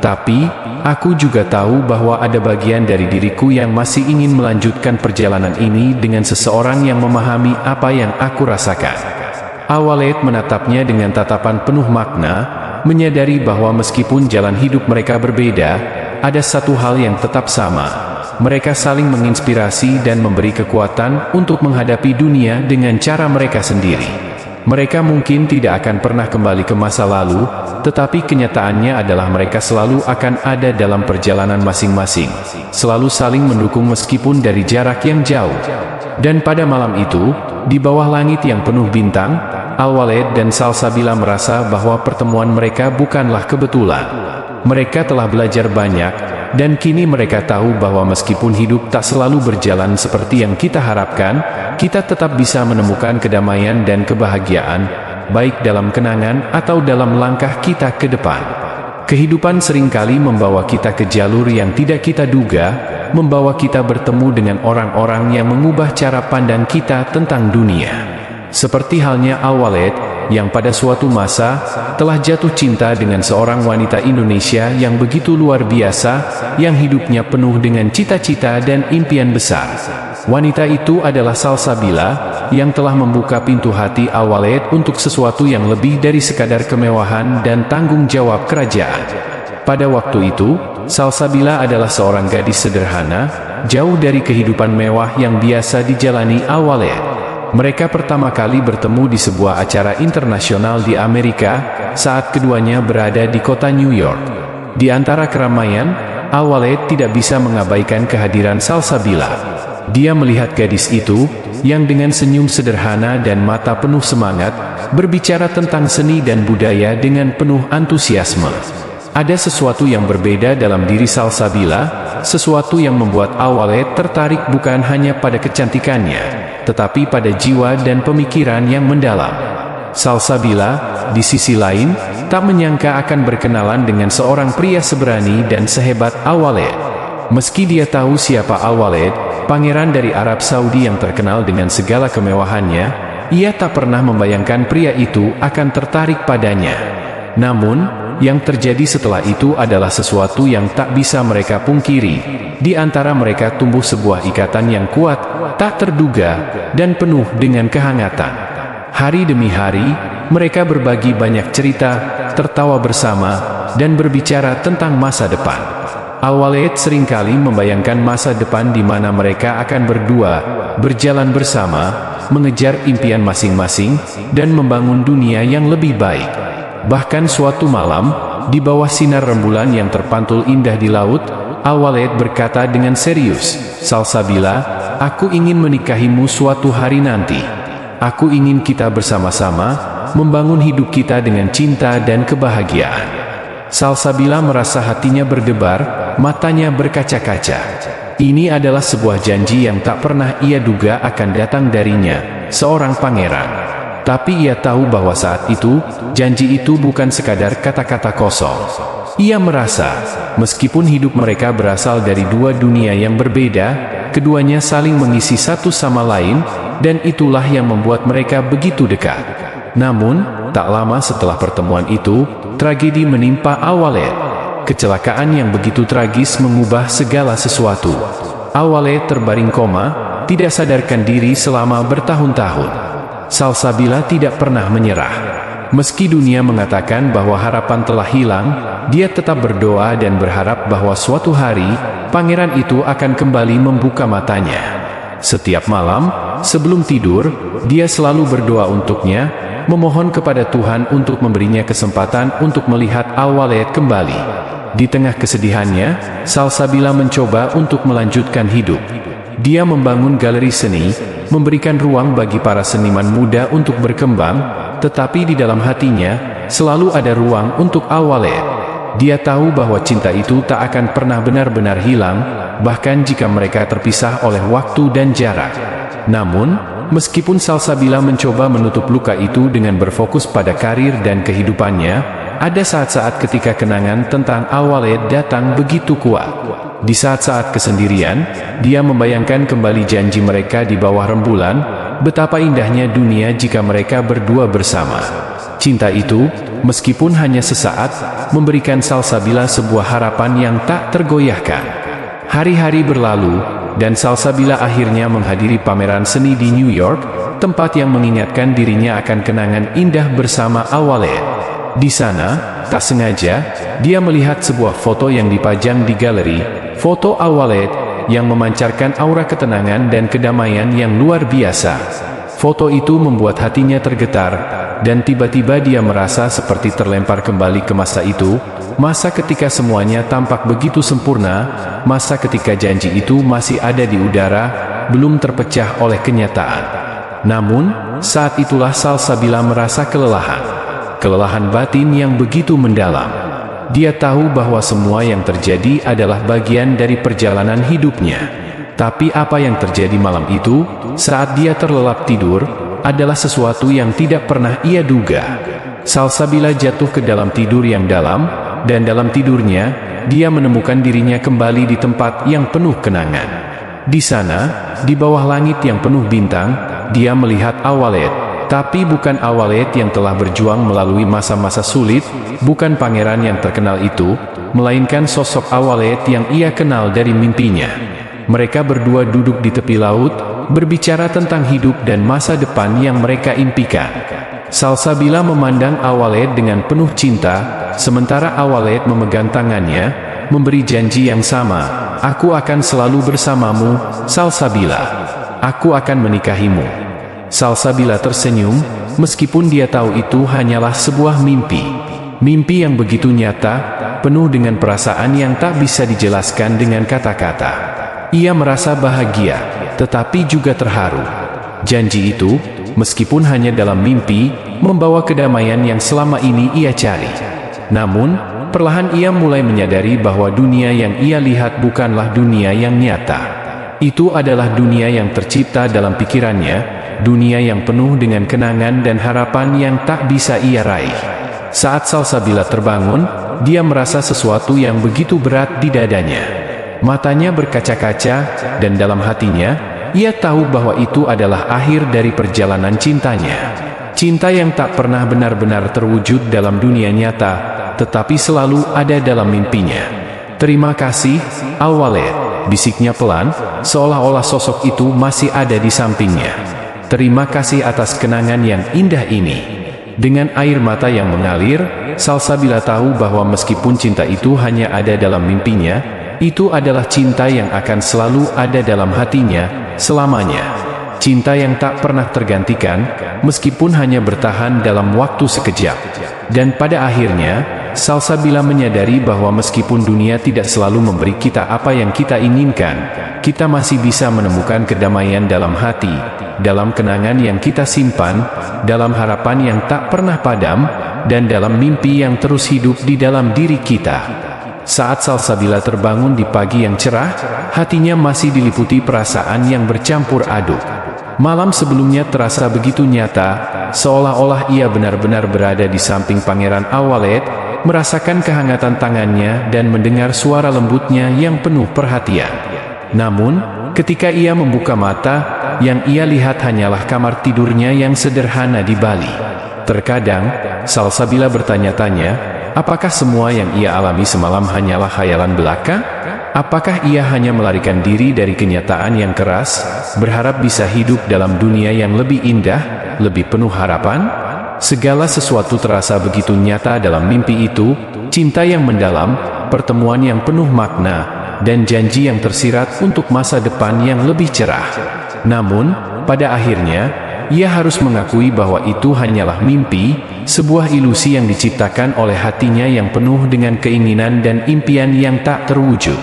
Tapi, aku juga tahu bahwa ada bagian dari diriku yang masih ingin melanjutkan perjalanan ini dengan seseorang yang memahami apa yang aku rasakan. Al-Walid menatapnya dengan tatapan penuh makna, menyadari bahwa meskipun jalan hidup mereka berbeda, ada satu hal yang tetap sama. Mereka saling menginspirasi dan memberi kekuatan untuk menghadapi dunia dengan cara mereka sendiri. Mereka mungkin tidak akan pernah kembali ke masa lalu, tetapi kenyataannya adalah mereka selalu akan ada dalam perjalanan masing-masing, selalu saling mendukung meskipun dari jarak yang jauh. Dan pada malam itu, di bawah langit yang penuh bintang, Al-Walid dan Salsabila merasa bahwa pertemuan mereka bukanlah kebetulan. Mereka telah belajar banyak, dan kini mereka tahu bahwa meskipun hidup tak selalu berjalan seperti yang kita harapkan, kita tetap bisa menemukan kedamaian dan kebahagiaan, baik dalam kenangan atau dalam langkah kita ke depan. Kehidupan seringkali membawa kita ke jalur yang tidak kita duga, membawa kita bertemu dengan orang-orang yang mengubah cara pandang kita tentang dunia. Seperti halnya Al-Walid, yang pada suatu masa telah jatuh cinta dengan seorang wanita Indonesia yang begitu luar biasa, yang hidupnya penuh dengan cita-cita dan impian besar. Wanita itu adalah Salsabila, yang telah membuka pintu hati Al-Walid untuk sesuatu yang lebih dari sekadar kemewahan dan tanggung jawab kerajaan. Pada waktu itu, Salsabila adalah seorang gadis sederhana, jauh dari kehidupan mewah yang biasa dijalani Al-Walid. Mereka pertama kali bertemu di sebuah acara internasional di Amerika, saat keduanya berada di kota New York. Di antara keramaian, Al-Walid tidak bisa mengabaikan kehadiran Salsabila. Dia melihat gadis itu, yang dengan senyum sederhana dan mata penuh semangat, berbicara tentang seni dan budaya dengan penuh antusiasme. Ada sesuatu yang berbeda dalam diri Salsabila, sesuatu yang membuat Al-Walid tertarik bukan hanya pada kecantikannya, tetapi pada jiwa dan pemikiran yang mendalam. Salsabila, di sisi lain, tak menyangka akan berkenalan dengan seorang pria seberani dan sehebat Al-Walid. Meski dia tahu siapa Al-Walid, pangeran dari Arab Saudi yang terkenal dengan segala kemewahannya, ia tak pernah membayangkan pria itu akan tertarik padanya. Namun, yang terjadi setelah itu adalah sesuatu yang tak bisa mereka pungkiri. Di antara mereka tumbuh sebuah ikatan yang kuat, tak terduga, dan penuh dengan kehangatan. Hari demi hari, mereka berbagi banyak cerita, tertawa bersama, dan berbicara tentang masa depan. Al-Walid seringkali membayangkan masa depan di mana mereka akan berdua, berjalan bersama, mengejar impian masing-masing, dan membangun dunia yang lebih baik. Bahkan suatu malam, di bawah sinar rembulan yang terpantul indah di laut, Al-Walid berkata dengan serius, "Salsabila, aku ingin menikahimu suatu hari nanti. Aku ingin kita bersama-sama, membangun hidup kita dengan cinta dan kebahagiaan." Salsabila merasa hatinya berdebar, matanya berkaca-kaca. Ini adalah sebuah janji yang tak pernah ia duga akan datang darinya, seorang pangeran. Tapi ia tahu bahwa saat itu, janji itu bukan sekadar kata-kata kosong. Ia merasa, meskipun hidup mereka berasal dari dua dunia yang berbeda, keduanya saling mengisi satu sama lain, dan itulah yang membuat mereka begitu dekat. Namun, tak lama setelah pertemuan itu, tragedi menimpa Al-Walid. Kecelakaan yang begitu tragis mengubah segala sesuatu. Al-Walid terbaring koma, tidak sadarkan diri selama bertahun-tahun. Salsabila tidak pernah menyerah. Meski dunia mengatakan bahwa harapan telah hilang, dia tetap berdoa dan berharap bahwa suatu hari, pangeran itu akan kembali membuka matanya. Setiap malam, sebelum tidur, dia selalu berdoa untuknya, memohon kepada Tuhan untuk memberinya kesempatan untuk melihat Al-Walid kembali. Di tengah kesedihannya, Salsabila mencoba untuk melanjutkan hidup. Dia membangun galeri seni, memberikan ruang bagi para seniman muda untuk berkembang, tetapi di dalam hatinya, selalu ada ruang untuk Al-Walid. Dia tahu bahwa cinta itu tak akan pernah benar-benar hilang, bahkan jika mereka terpisah oleh waktu dan jarak. Namun, meskipun Salsabila mencoba menutup luka itu dengan berfokus pada karir dan kehidupannya, ada saat-saat ketika kenangan tentang Al-Walid datang begitu kuat. Di saat-saat kesendirian, dia membayangkan kembali janji mereka di bawah rembulan, betapa indahnya dunia jika mereka berdua bersama. Cinta itu, meskipun hanya sesaat, memberikan Salsabila sebuah harapan yang tak tergoyahkan. Hari-hari berlalu, dan Salsabila akhirnya menghadiri pameran seni di New York, tempat yang mengingatkan dirinya akan kenangan indah bersama Al-Walid. Di sana, tak sengaja, dia melihat sebuah foto yang dipajang di galeri, foto Al-Walid, yang memancarkan aura ketenangan dan kedamaian yang luar biasa. Foto itu membuat hatinya tergetar, dan tiba-tiba dia merasa seperti terlempar kembali ke masa itu, masa ketika semuanya tampak begitu sempurna, masa ketika janji itu masih ada di udara, belum terpecah oleh kenyataan. Namun, saat itulah Salsabila merasa kelelahan. Kelelahan batin yang begitu mendalam. Dia tahu bahwa semua yang terjadi adalah bagian dari perjalanan hidupnya. Tapi apa yang terjadi malam itu, saat dia terlelap tidur, adalah sesuatu yang tidak pernah ia duga. Salsabila jatuh ke dalam tidur yang dalam, dan dalam tidurnya, dia menemukan dirinya kembali di tempat yang penuh kenangan. Di sana, di bawah langit yang penuh bintang, dia melihat Al-Walid. Tapi bukan Al-Walid yang telah berjuang melalui masa-masa sulit, bukan pangeran yang terkenal itu, melainkan sosok Al-Walid yang ia kenal dari mimpinya. Mereka berdua duduk di tepi laut, berbicara tentang hidup dan masa depan yang mereka impikan. Salsabila memandang Al-Walid dengan penuh cinta, sementara Al-Walid memegang tangannya, memberi janji yang sama, "Aku akan selalu bersamamu, Salsabila. Aku akan menikahimu." Salsabila tersenyum, meskipun dia tahu itu hanyalah sebuah mimpi. Mimpi yang begitu nyata, penuh dengan perasaan yang tak bisa dijelaskan dengan kata-kata. Ia merasa bahagia, tetapi juga terharu. Janji itu, meskipun hanya dalam mimpi, membawa kedamaian yang selama ini ia cari. Namun, perlahan ia mulai menyadari bahwa dunia yang ia lihat bukanlah dunia yang nyata. Itu adalah dunia yang tercipta dalam pikirannya, dunia yang penuh dengan kenangan dan harapan yang tak bisa ia raih. Saat Salsabila terbangun, dia merasa sesuatu yang begitu berat di dadanya. Matanya berkaca-kaca, dan dalam hatinya, ia tahu bahwa itu adalah akhir dari perjalanan cintanya. Cinta yang tak pernah benar-benar terwujud dalam dunia nyata, tetapi selalu ada dalam mimpinya. "Terima kasih, Al-Walid," bisiknya pelan, seolah-olah sosok itu masih ada di sampingnya. "Terima kasih atas kenangan yang indah ini." Dengan air mata yang mengalir, Salsabila tahu bahwa meskipun cinta itu hanya ada dalam mimpinya, itu adalah cinta yang akan selalu ada dalam hatinya, selamanya. Cinta yang tak pernah tergantikan, meskipun hanya bertahan dalam waktu sekejap. Dan pada akhirnya, Salsabila menyadari bahwa meskipun dunia tidak selalu memberi kita apa yang kita inginkan, kita masih bisa menemukan kedamaian dalam hati, dalam kenangan yang kita simpan, dalam harapan yang tak pernah padam, dan dalam mimpi yang terus hidup di dalam diri kita. Saat Salsabila terbangun di pagi yang cerah, hatinya masih diliputi perasaan yang bercampur aduk. Malam sebelumnya terasa begitu nyata, seolah-olah ia benar-benar berada di samping Pangeran Al-Walid, merasakan kehangatan tangannya dan mendengar suara lembutnya yang penuh perhatian. Namun, ketika ia membuka mata, yang ia lihat hanyalah kamar tidurnya yang sederhana di Bali. Terkadang, Salsabila bertanya-tanya, apakah semua yang ia alami semalam hanyalah khayalan belaka? Apakah ia hanya melarikan diri dari kenyataan yang keras, berharap bisa hidup dalam dunia yang lebih indah, lebih penuh harapan? Segala sesuatu terasa begitu nyata dalam mimpi itu, cinta yang mendalam, pertemuan yang penuh makna, dan janji yang tersirat untuk masa depan yang lebih cerah. Namun, pada akhirnya, ia harus mengakui bahwa itu hanyalah mimpi, sebuah ilusi yang diciptakan oleh hatinya yang penuh dengan keinginan dan impian yang tak terwujud.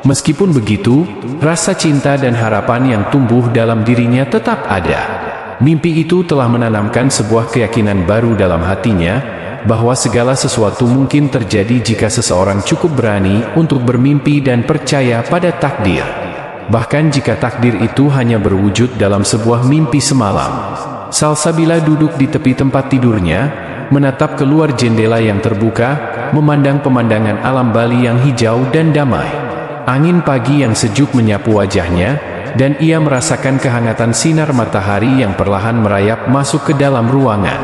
Meskipun begitu, rasa cinta dan harapan yang tumbuh dalam dirinya tetap ada. Mimpi itu telah menanamkan sebuah keyakinan baru dalam hatinya, bahwa segala sesuatu mungkin terjadi jika seseorang cukup berani untuk bermimpi dan percaya pada takdir. Bahkan jika takdir itu hanya berwujud dalam sebuah mimpi semalam. Salsabila duduk di tepi tempat tidurnya, menatap keluar jendela yang terbuka, memandang pemandangan alam Bali yang hijau dan damai. Angin pagi yang sejuk menyapu wajahnya, dan ia merasakan kehangatan sinar matahari yang perlahan merayap masuk ke dalam ruangan.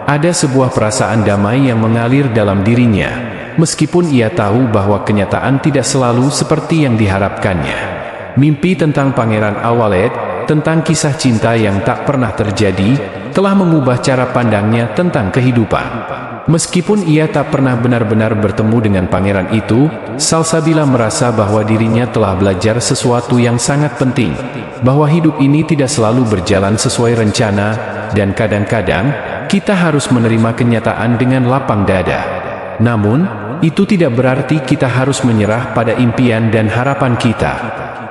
Ada sebuah perasaan damai yang mengalir dalam dirinya, meskipun ia tahu bahwa kenyataan tidak selalu seperti yang diharapkannya. Mimpi tentang Pangeran Al-Walid, tentang kisah cinta yang tak pernah terjadi, telah mengubah cara pandangnya tentang kehidupan. Meskipun ia tak pernah benar-benar bertemu dengan pangeran itu, Salsabila merasa bahwa dirinya telah belajar sesuatu yang sangat penting, bahwa hidup ini tidak selalu berjalan sesuai rencana, dan kadang-kadang, kita harus menerima kenyataan dengan lapang dada. Namun, itu tidak berarti kita harus menyerah pada impian dan harapan kita.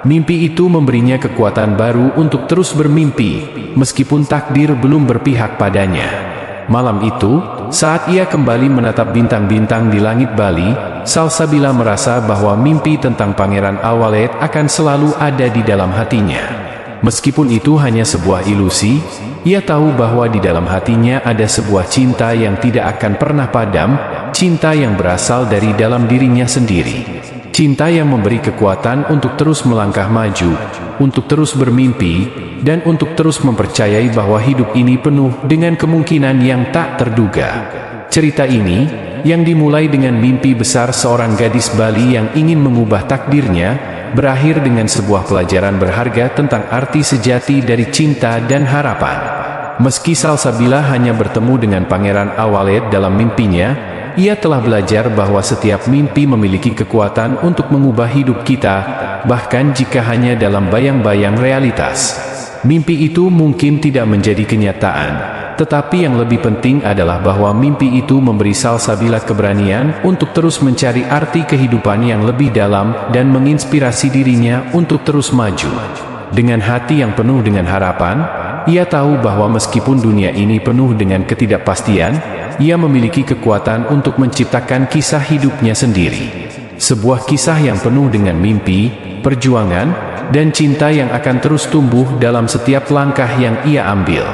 Mimpi itu memberinya kekuatan baru untuk terus bermimpi, meskipun takdir belum berpihak padanya. Malam itu, saat ia kembali menatap bintang-bintang di langit Bali, Salsabila merasa bahwa mimpi tentang Pangeran Al-Walid akan selalu ada di dalam hatinya. Meskipun itu hanya sebuah ilusi, ia tahu bahwa di dalam hatinya ada sebuah cinta yang tidak akan pernah padam, cinta yang berasal dari dalam dirinya sendiri. Cinta yang memberi kekuatan untuk terus melangkah maju, untuk terus bermimpi, dan untuk terus mempercayai bahwa hidup ini penuh dengan kemungkinan yang tak terduga. Cerita ini, yang dimulai dengan mimpi besar seorang gadis Bali yang ingin mengubah takdirnya, berakhir dengan sebuah pelajaran berharga tentang arti sejati dari cinta dan harapan. Meski Salsabila hanya bertemu dengan Pangeran Al-Walid dalam mimpinya, ia telah belajar bahwa setiap mimpi memiliki kekuatan untuk mengubah hidup kita, bahkan jika hanya dalam bayang-bayang realitas. Mimpi itu mungkin tidak menjadi kenyataan, tetapi yang lebih penting adalah bahwa mimpi itu memberi Salsabila keberanian untuk terus mencari arti kehidupan yang lebih dalam dan menginspirasi dirinya untuk terus maju. Dengan hati yang penuh dengan harapan, ia tahu bahwa meskipun dunia ini penuh dengan ketidakpastian, ia memiliki kekuatan untuk menciptakan kisah hidupnya sendiri. Sebuah kisah yang penuh dengan mimpi, perjuangan, dan cinta yang akan terus tumbuh dalam setiap langkah yang ia ambil.